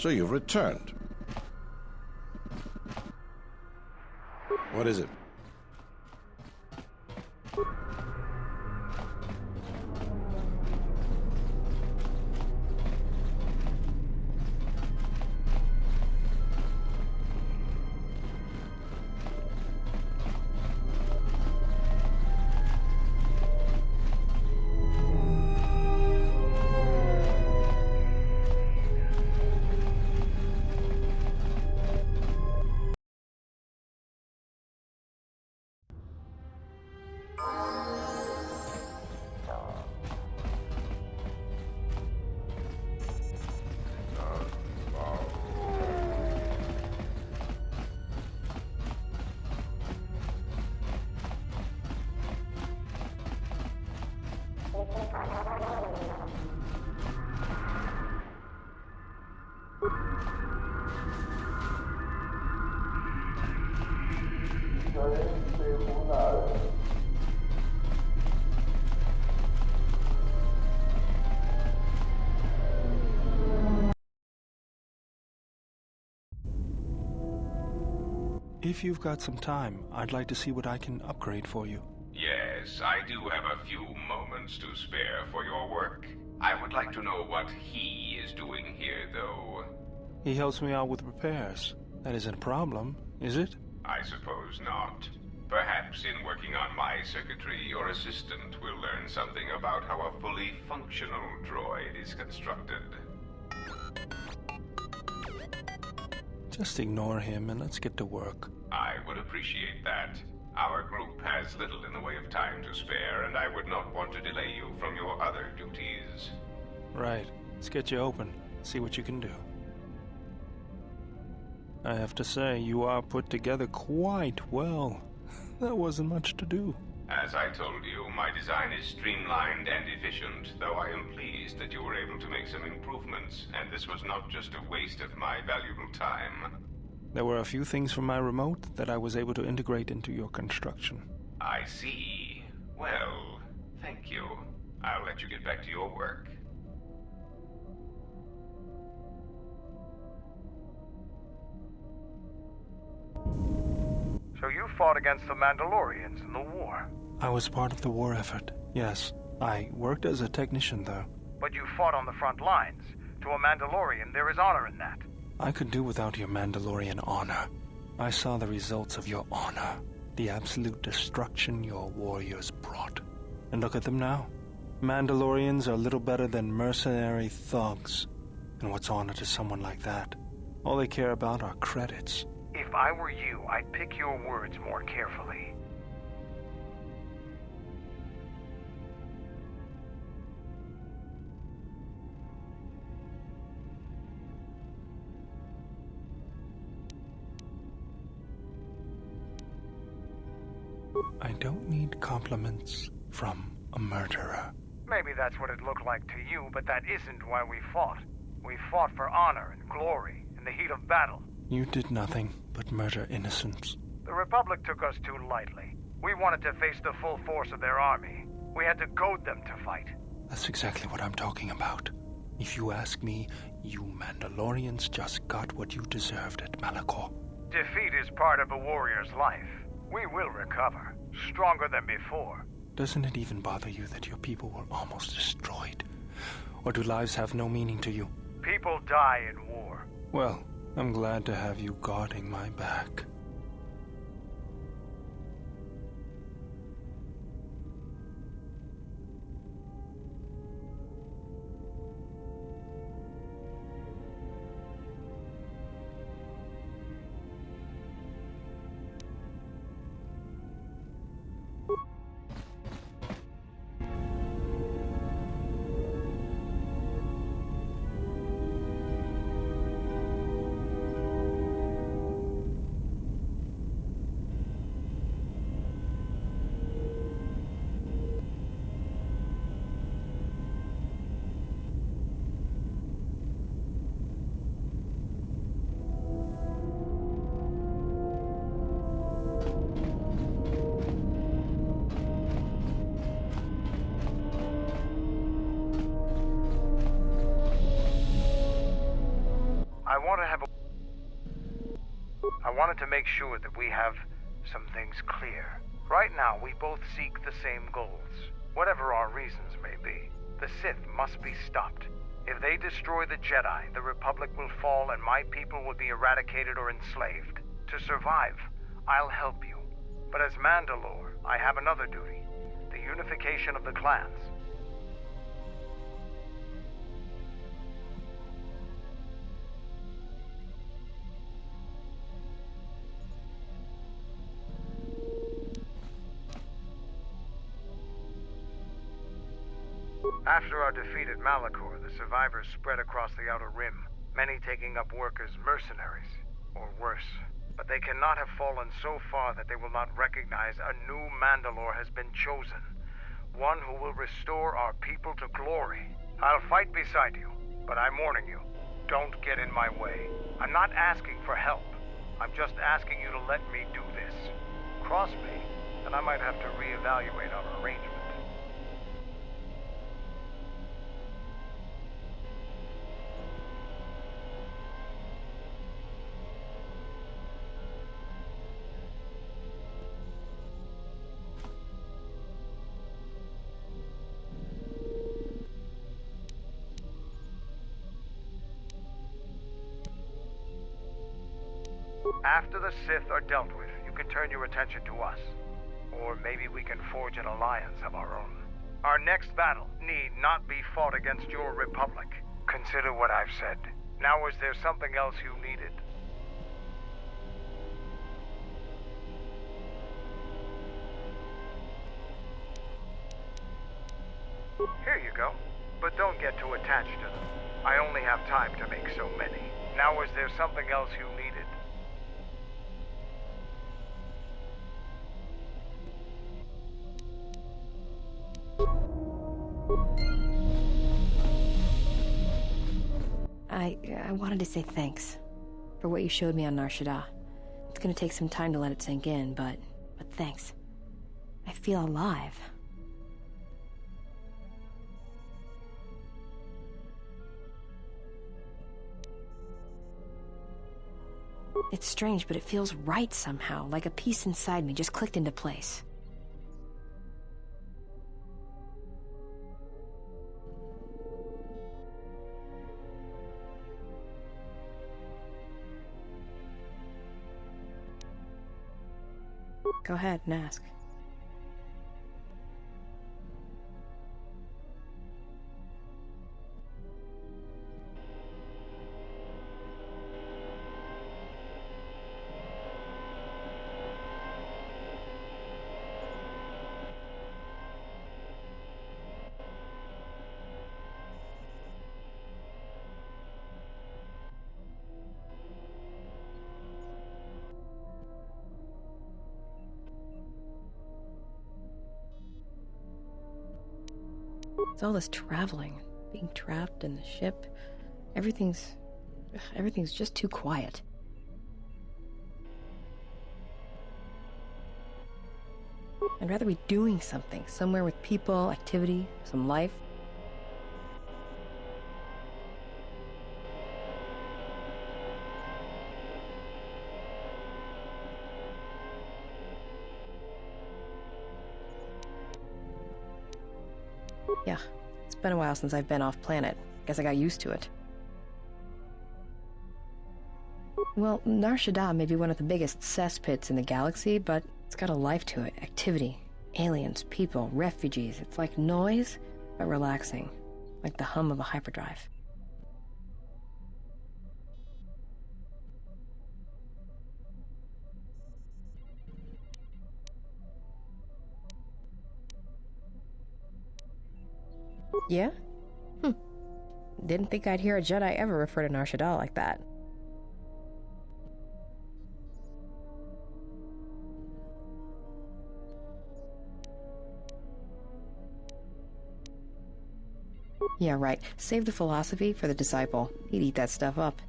So you've returned. What is it? If you've got some time, I'd like to see what I can upgrade for you. Yes, I do have a few moments to spare for your work. I would like to know what he is doing here, though. He helps me out with repairs. That isn't a problem, is it? I suppose not. Perhaps in working on my circuitry, your assistant will learn something about how a fully functional droid is constructed. Just ignore him and let's get to work. I would appreciate that. Our group has little in the way of time to spare, and I would not want to delay you from your other duties. Right. Let's get you open. See what you can do. I have to say, you are put together quite well. There wasn't much to do. As I told you, my design is streamlined and efficient, though I am pleased that you were able to make some improvements, and this was not just a waste of my valuable time. There were a few things from my remote that I was able to integrate into your construction. I see. Well, thank you. I'll let you get back to your work. So you fought against the Mandalorians in the war? I was part of the war effort, yes. I worked as a technician, though. But you fought on the front lines. To a Mandalorian, there is honor in that. I could do without your Mandalorian honor. I saw the results of your honor. The absolute destruction your warriors brought. And look at them now. Mandalorians are little better than mercenary thugs. And what's honor to someone like that? All they care about are credits. If I were you, I'd pick your words more carefully. I don't need compliments from a murderer. Maybe that's what it looked like to you, but that isn't why we fought. We fought for honor and glory in the heat of battle. You did nothing but murder innocents. The Republic took us too lightly. We wanted to face the full force of their army. We had to goad them to fight. That's exactly what I'm talking about. If you ask me, you Mandalorians just got what you deserved at Malachor. Defeat is part of a warrior's life. We will recover, stronger than before. Doesn't it even bother you that your people were almost destroyed? Or do lives have no meaning to you? People die in war. Well, I'm glad to have you guarding my back. I wanted to make sure that we have some things clear. Right now, we both seek the same goals, whatever our reasons may be. The Sith must be stopped. If they destroy the Jedi, the Republic will fall and my people will be eradicated or enslaved. To survive, I'll help you. But as Mandalore, I have another duty: the unification of the clans. After our defeat at Malachor, the survivors spread across the Outer Rim, many taking up work as mercenaries, or worse. But they cannot have fallen so far that they will not recognize a new Mandalore has been chosen, one who will restore our people to glory. I'll fight beside you, but I'm warning you, don't get in my way. I'm not asking for help. I'm just asking you to let me do this. Cross me, and I might have to reevaluate our arrangement. After the Sith are dealt with, you can turn your attention to us. Or maybe we can forge an alliance of our own. Our next battle need not be fought against your Republic. Consider what I've said. Now, is there something else you needed? Here you go. But don't get too attached to them. I only have time to make so many. Now, is there something else you needed? I wanted to say thanks for what you showed me on Nar Shaddaa. It's gonna take some time to let it sink in, but thanks. I feel alive. It's strange, but it feels right somehow, like a piece inside me just clicked into place. Go ahead and ask. It's all this traveling, being trapped in the ship. Everything's just too quiet. I'd rather be doing something, somewhere with people, activity, some life. Yeah, it's been a while since I've been off-planet. Guess I got used to it. Well, Nar Shaddaa may be one of the biggest cesspits in the galaxy, but it's got a life to it. Activity. Aliens, people, refugees. It's like noise, but relaxing. Like the hum of a hyperdrive. Yeah? Didn't think I'd hear a Jedi ever refer to Nar Shaddaa like that. Yeah, right. Save the philosophy for the disciple. He'd eat that stuff up.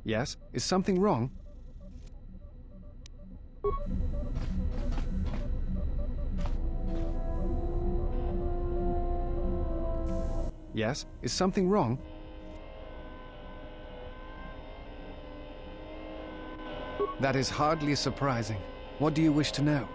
Yes? Is something wrong? Yes? Is something wrong? That is hardly surprising. What do you wish to know?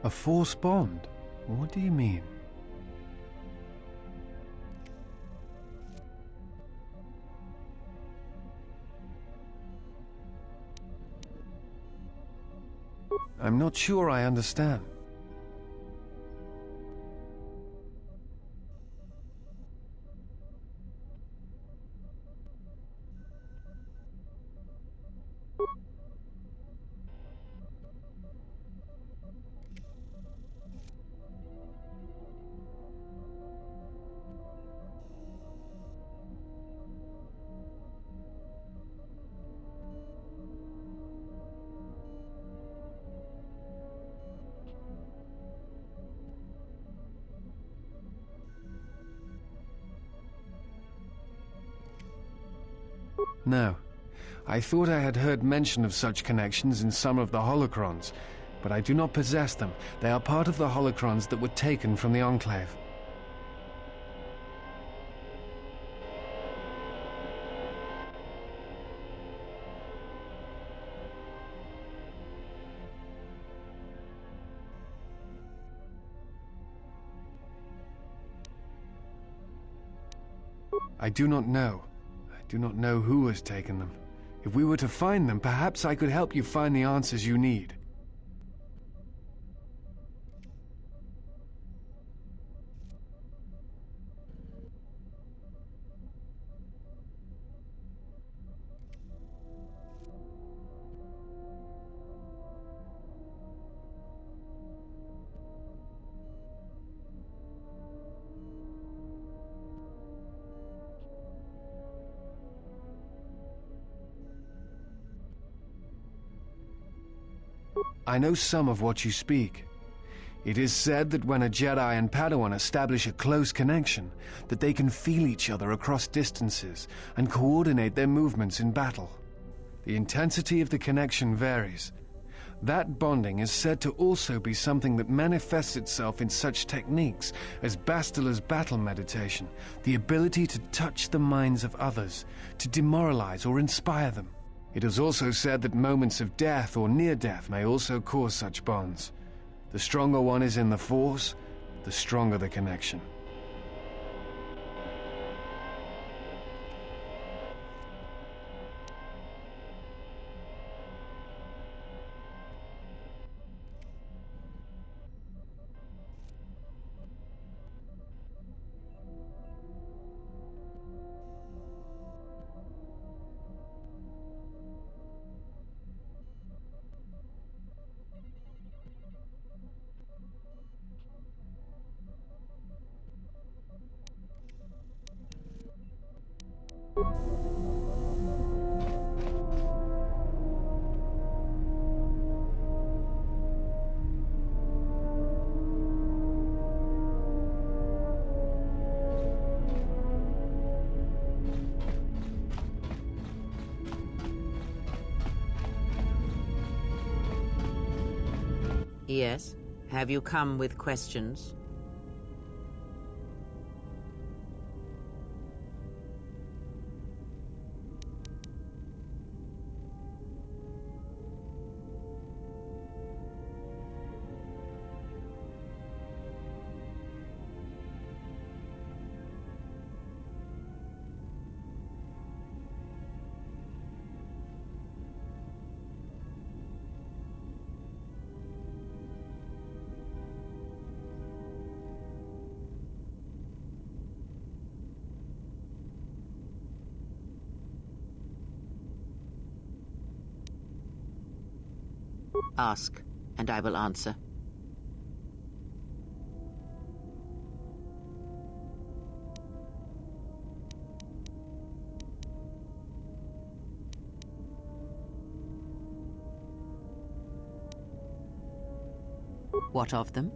A force bond? What do you mean? I'm not sure I understand. No. I thought I had heard mention of such connections in some of the holocrons, but I do not possess them. They are part of the holocrons that were taken from the Enclave. I do not know. I do not know who has taken them. If we were to find them, perhaps I could help you find the answers you need. I know some of what you speak. It is said that when a Jedi and Padawan establish a close connection, that they can feel each other across distances and coordinate their movements in battle. The intensity of the connection varies. That bonding is said to also be something that manifests itself in such techniques as Bastila's battle meditation, the ability to touch the minds of others, to demoralize or inspire them. It is also said that moments of death or near death may also cause such bonds. The stronger one is in the Force, the stronger the connection. Yes? Have you come with questions? Ask, and I will answer. What of them?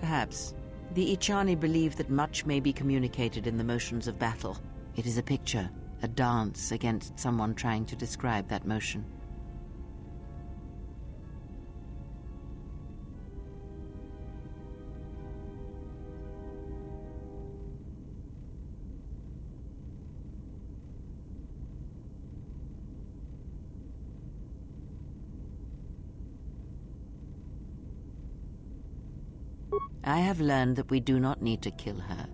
Perhaps. The Ichani believe that much may be communicated in the motions of battle. It is a picture, a dance against someone trying to describe that motion. I have learned that we do not need to kill her.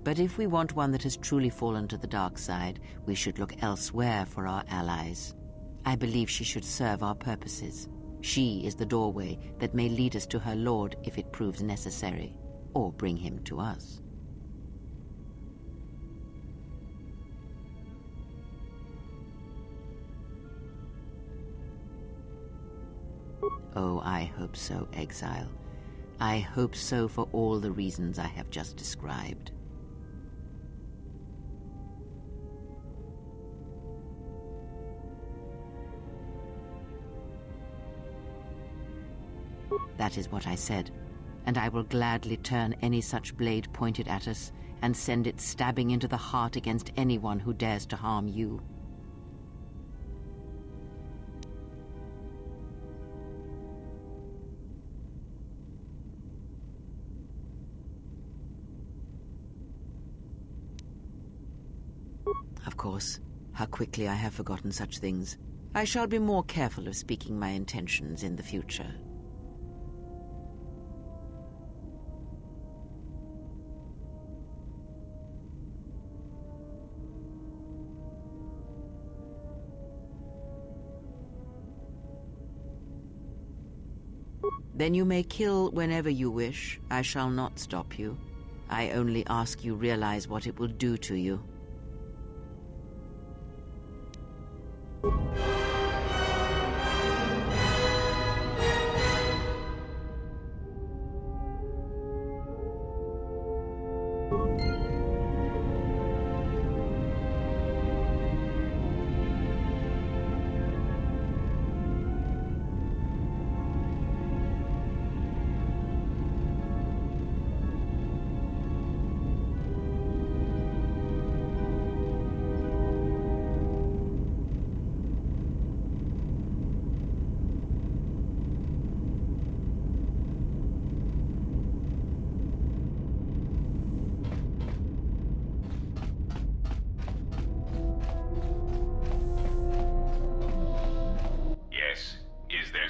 But if we want one that has truly fallen to the dark side, we should look elsewhere for our allies. I believe she should serve our purposes. She is the doorway that may lead us to her lord if it proves necessary, or bring him to us. Oh, I hope so, Exile. I hope so for all the reasons I have just described. That is what I said, and I will gladly turn any such blade pointed at us and send it stabbing into the heart against anyone who dares to harm you. Of course, how quickly I have forgotten such things. I shall be more careful of speaking my intentions in the future. Then you may kill whenever you wish. I shall not stop you. I only ask you realize what it will do to you.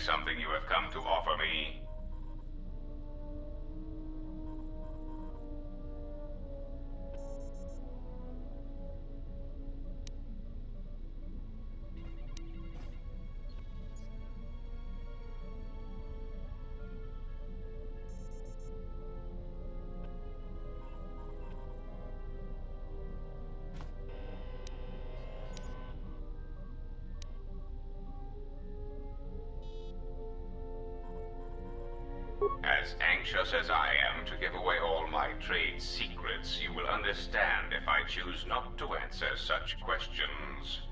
Something you have come to offer me? As anxious as I am to give away all my trade secrets, you will understand if I choose not to answer such questions.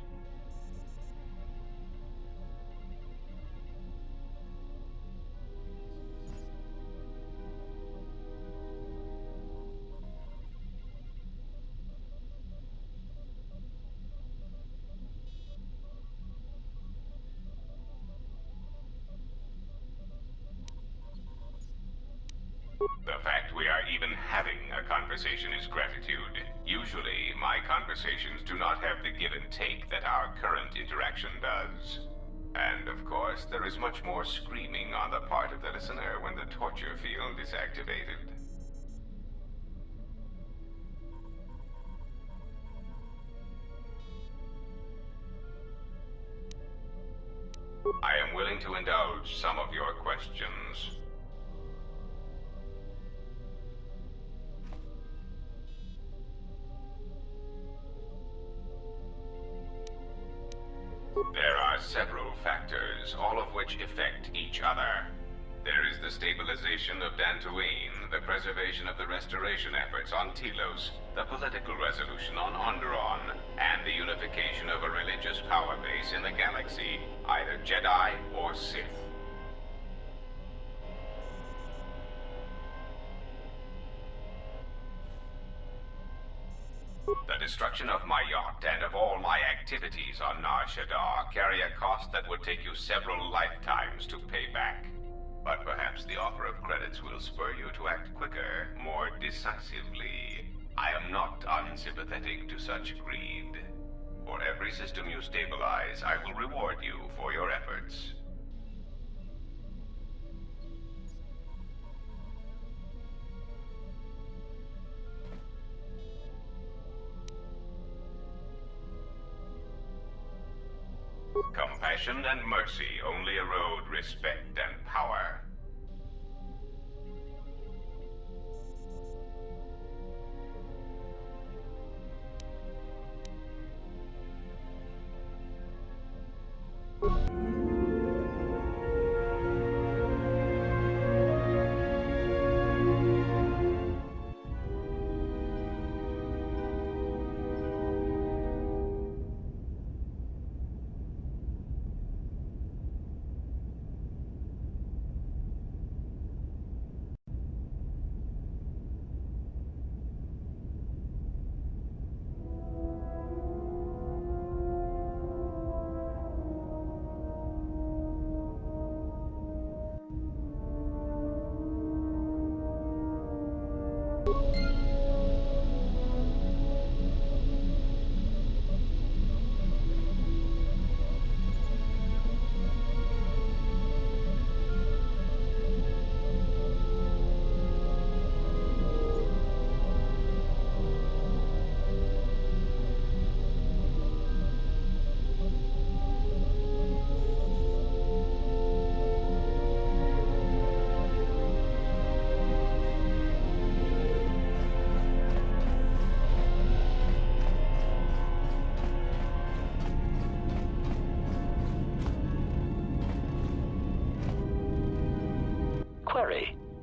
The fact we are even having a conversation is gratitude. Usually, my conversations do not have the give and take that our current interaction does. And of course, there is much more screaming on the part of the listener when the torture field is activated. I am willing to indulge some of your questions. There are several factors, all of which affect each other. There is the stabilization of Dantooine, the preservation of the restoration efforts on Telos, the political resolution on Onderon, and the unification of a religious power base in the galaxy, either Jedi or Sith. The destruction of my yacht and of all my activities on Nar Shaddaa carry a cost that would take you several lifetimes to pay back. But perhaps the offer of credits will spur you to act quicker, more decisively. I am not unsympathetic to such greed. For every system you stabilize, I will reward you for your efforts. Compassion and mercy only erode respect and power.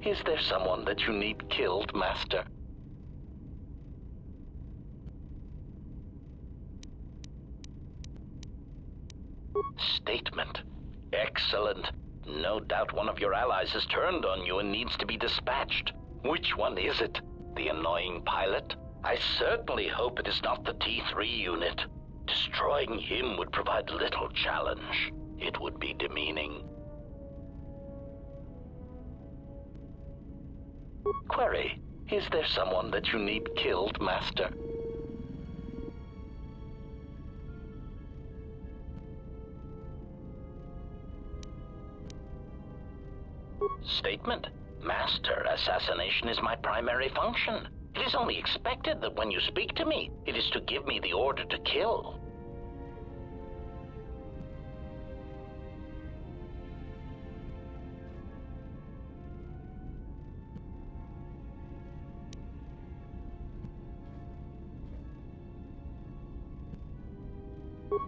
is there someone that you need killed, Master? Statement. Excellent. No doubt one of your allies has turned on you and needs to be dispatched. Which one is it? The annoying pilot? I certainly hope it is not the T3 unit. Destroying him would provide little challenge. It would be demeaning. Query. Is there someone that you need killed, Master? Statement. Master, assassination is my primary function. It is only expected that when you speak to me, it is to give me the order to kill.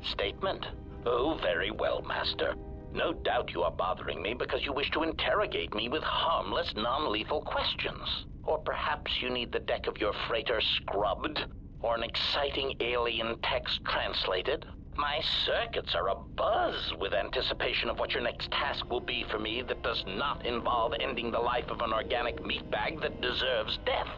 Statement. Oh, very well, Master. No doubt you are bothering me because you wish to interrogate me with harmless, non-lethal questions. Or perhaps you need the deck of your freighter scrubbed, or an exciting alien text translated. My circuits are abuzz with anticipation of what your next task will be for me that does not involve ending the life of an organic meatbag that deserves death.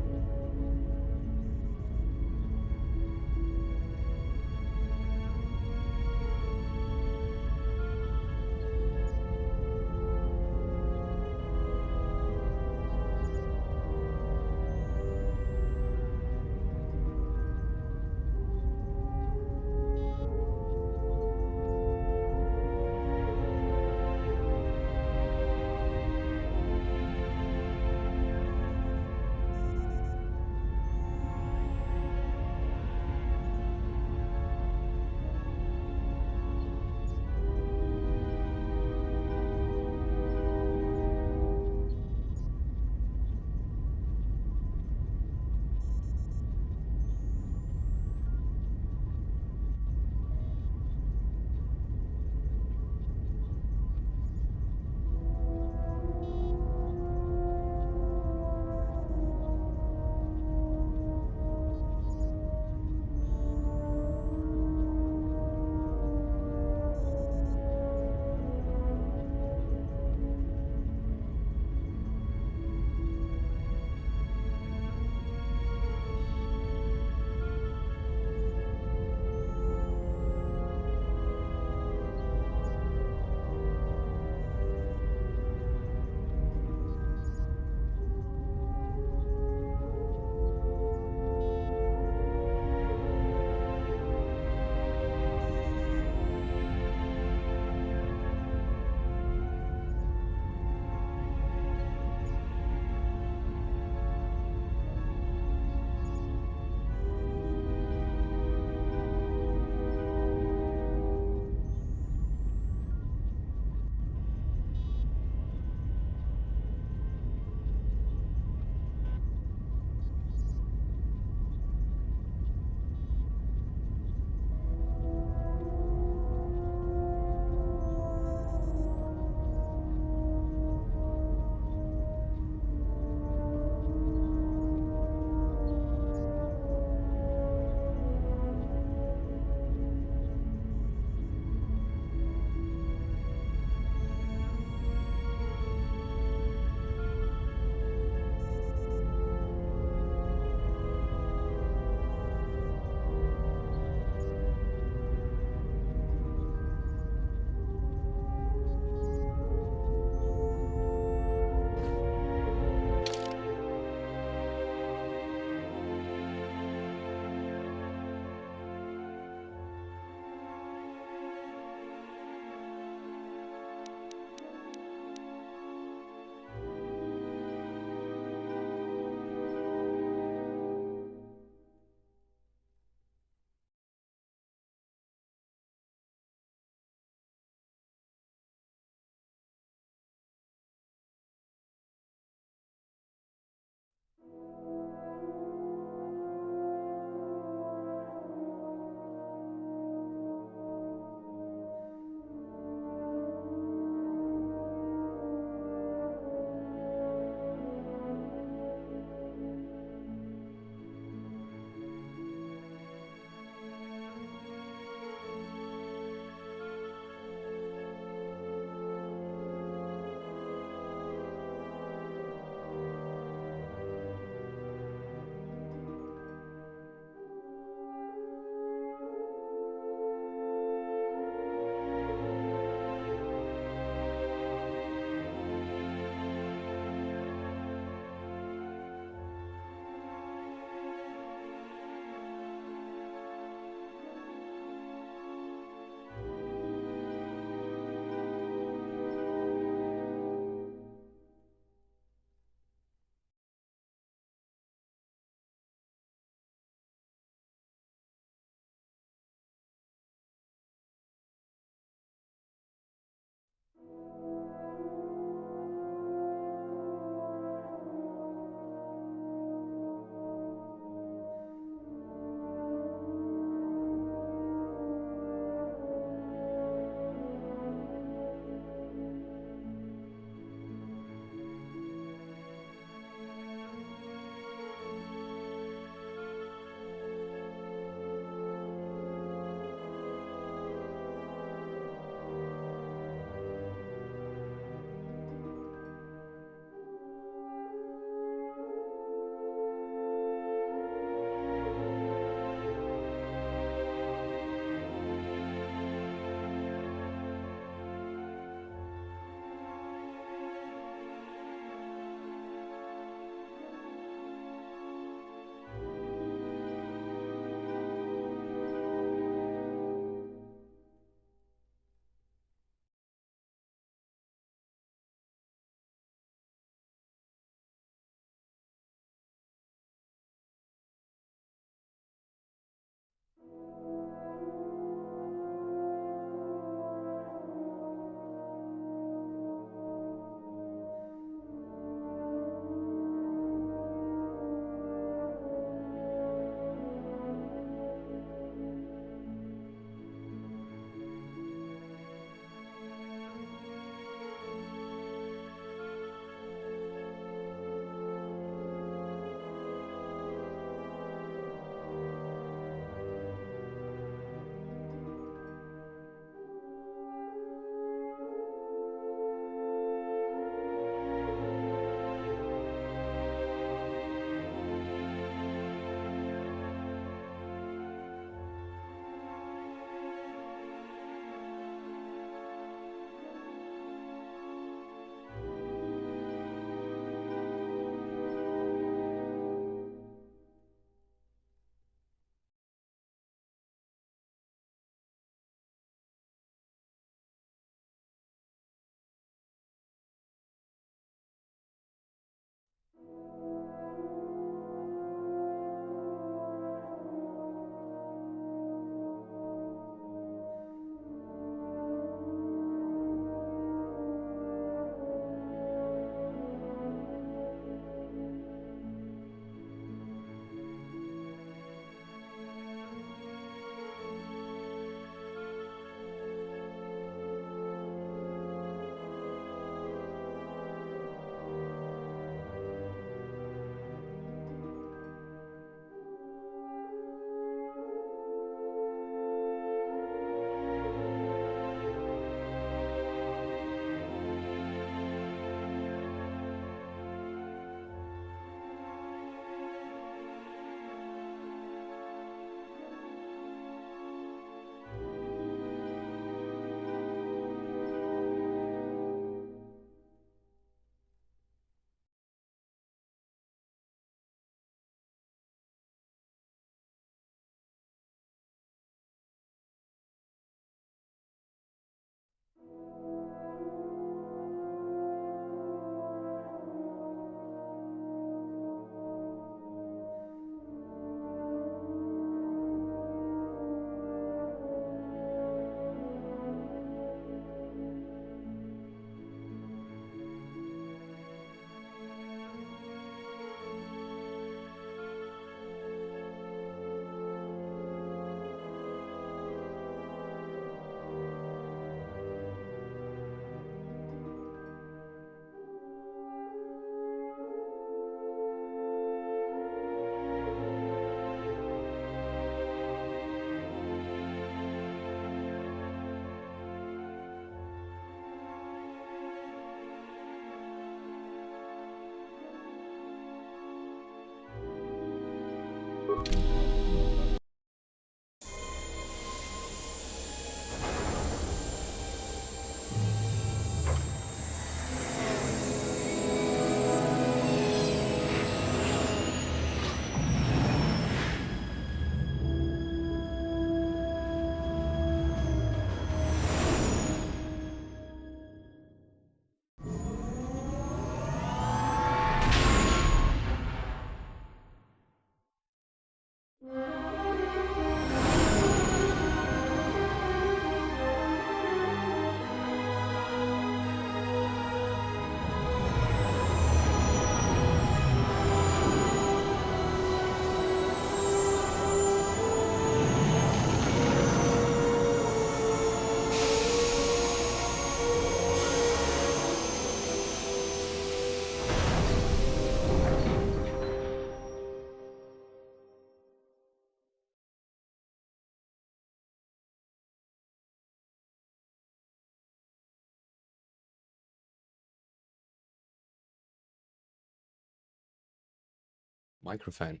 Microphone.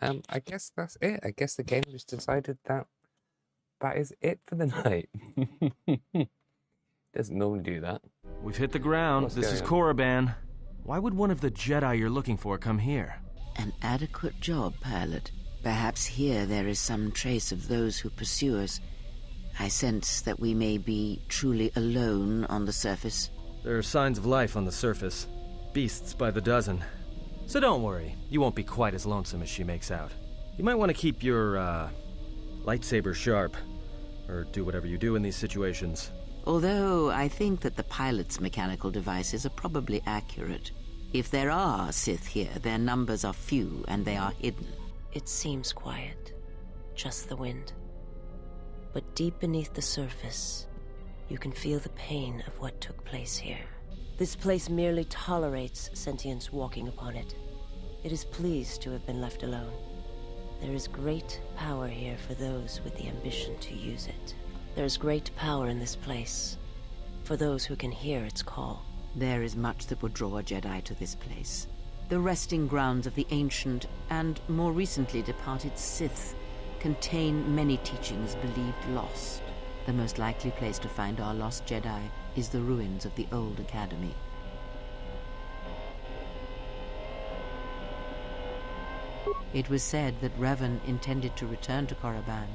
I guess that's it. I guess the game just decided that that is it for the night. Doesn't normally do that. We've hit the ground. This is Korriban. Why would one of the Jedi you're looking for come here? An adequate job, pilot. Perhaps here there is some trace of those who pursue us. I sense that we may be truly alone on the surface. There are signs of life on the surface. Beasts by the dozen. So don't worry, you won't be quite as lonesome as she makes out. You might want to keep your, lightsaber sharp. Or do whatever you do in these situations. Although I think that the pilot's mechanical devices are probably accurate. If there are Sith here, their numbers are few and they are hidden. It seems quiet. Just the wind. But deep beneath the surface, you can feel the pain of what took place here. This place merely tolerates sentience walking upon it. It is pleased to have been left alone. There is great power here for those with the ambition to use it. There is great power in this place for those who can hear its call. There is much that would draw a Jedi to this place. The resting grounds of the ancient and more recently departed Sith contain many teachings believed lost. The most likely place to find our lost Jedi is the ruins of the old academy. It was said that Revan intended to return to Korriban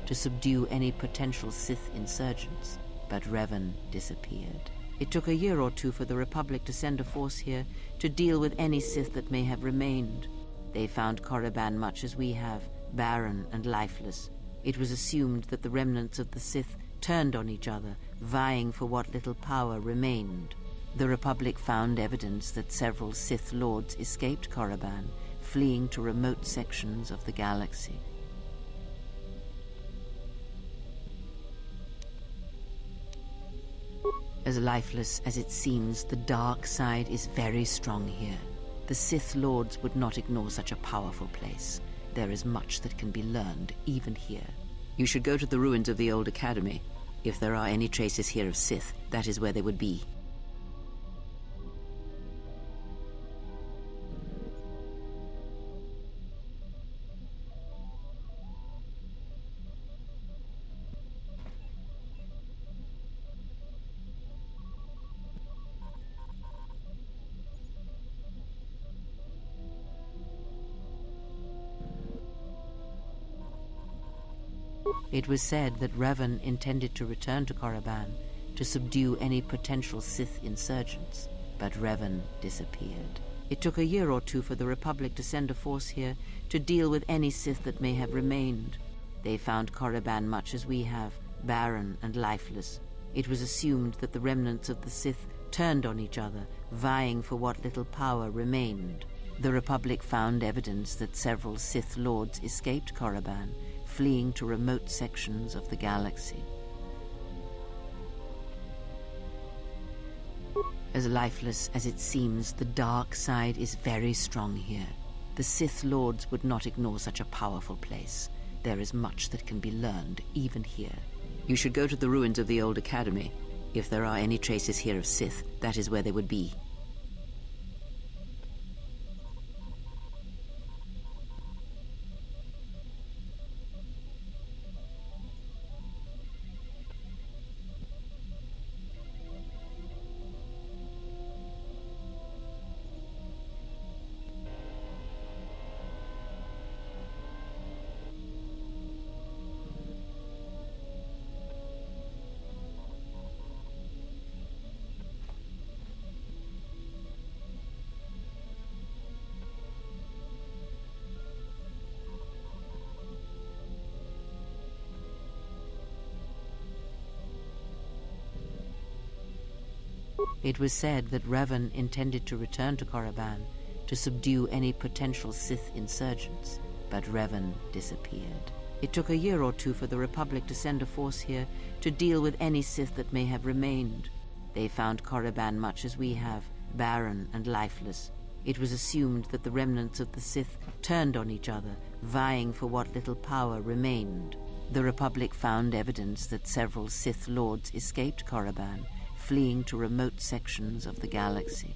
to subdue any potential Sith insurgents, but Revan disappeared. It took a year or two for the Republic to send a force here to deal with any Sith that may have remained. They found Korriban much as we have, barren and lifeless. It was assumed that the remnants of the Sith turned on each other, vying for what little power remained. The Republic found evidence that several Sith lords escaped Korriban, fleeing to remote sections of the galaxy. As lifeless as it seems, the dark side is very strong here. The Sith Lords would not ignore such a powerful place. There is much that can be learned, even here. You should go to the ruins of the old academy. If there are any traces here of Sith, that is where they would be. It was said that Revan intended to return to Korriban to subdue any potential Sith insurgents, but Revan disappeared. It took a year or two for the Republic to send a force here to deal with any Sith that may have remained. They found Korriban much as we have, barren and lifeless. It was assumed that the remnants of the Sith turned on each other, vying for what little power remained. The Republic found evidence that several Sith lords escaped Korriban, fleeing to remote sections of the galaxy. As lifeless as it seems, the dark side is very strong here. The Sith lords would not ignore such a powerful place. There is much that can be learned, even here. You should go to the ruins of the old academy. If there are any traces here of Sith, that is where they would be. It was said that Revan intended to return to Korriban to subdue any potential Sith insurgents, but Revan disappeared. It took a year or two for the Republic to send a force here to deal with any Sith that may have remained. They found Korriban much as we have, barren and lifeless. It was assumed that the remnants of the Sith turned on each other, vying for what little power remained. The Republic found evidence that several Sith lords escaped Korriban, fleeing to remote sections of the galaxy.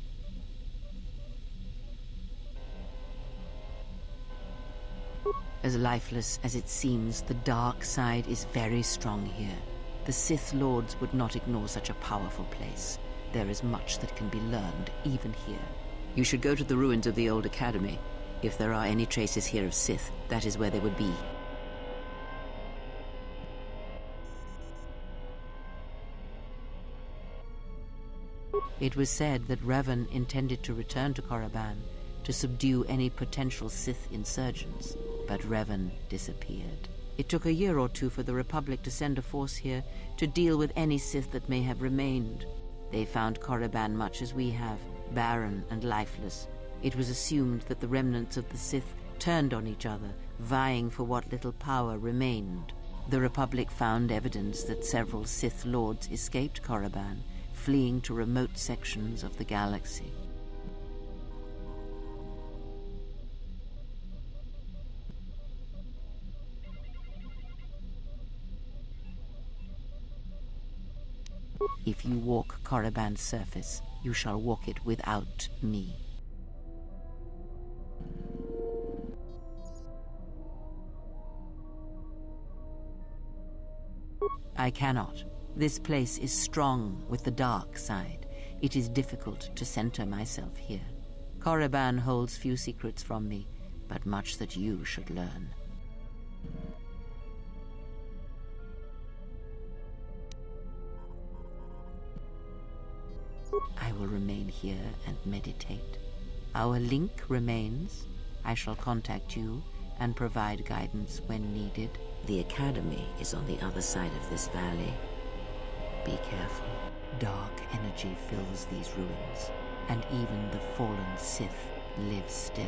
As lifeless as it seems, the dark side is very strong here. The Sith lords would not ignore such a powerful place. There is much that can be learned, even here. You should go to the ruins of the old academy. If there are any traces here of Sith, that is where they would be. It was said that Revan intended to return to Korriban to subdue any potential Sith insurgents, but Revan disappeared. It took a year or two for the Republic to send a force here to deal with any Sith that may have remained. They found Korriban much as we have, barren and lifeless. It was assumed that the remnants of the Sith turned on each other, vying for what little power remained. The Republic found evidence that several Sith lords escaped Korriban, fleeing to remote sections of the galaxy. If you walk Korriban's surface, you shall walk it without me. I cannot. This place is strong with the dark side. It is difficult to center myself here. Korriban holds few secrets from me, but much that you should learn. I will remain here and meditate. Our link remains. I shall contact you and provide guidance when needed. The Academy is on the other side of this valley. Be careful. Dark energy fills these ruins, and even the fallen Sith live still.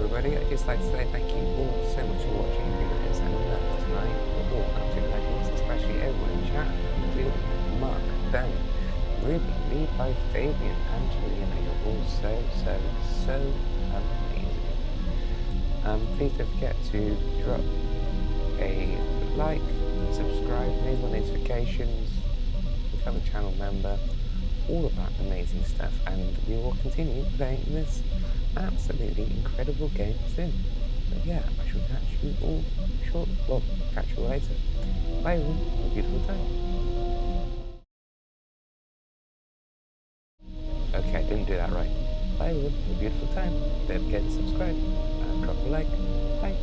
everybody. I'd just like to say thank you all so much for watching videos and love tonight for all absolute legends, especially everyone in chat, including Mark, Ben, Ruby, Lee, by Fabian, Angelina. You're all so amazing. Please don't forget to drop a like, subscribe, enable notifications, become a channel member, all of that amazing stuff, and we will continue playing this absolutely incredible game soon. But yeah, I shall catch you all catch you all later. Bye everyone, have a beautiful time. Okay, I didn't do that right. Bye everyone, have a beautiful time. Don't forget to subscribe and drop a like. Bye.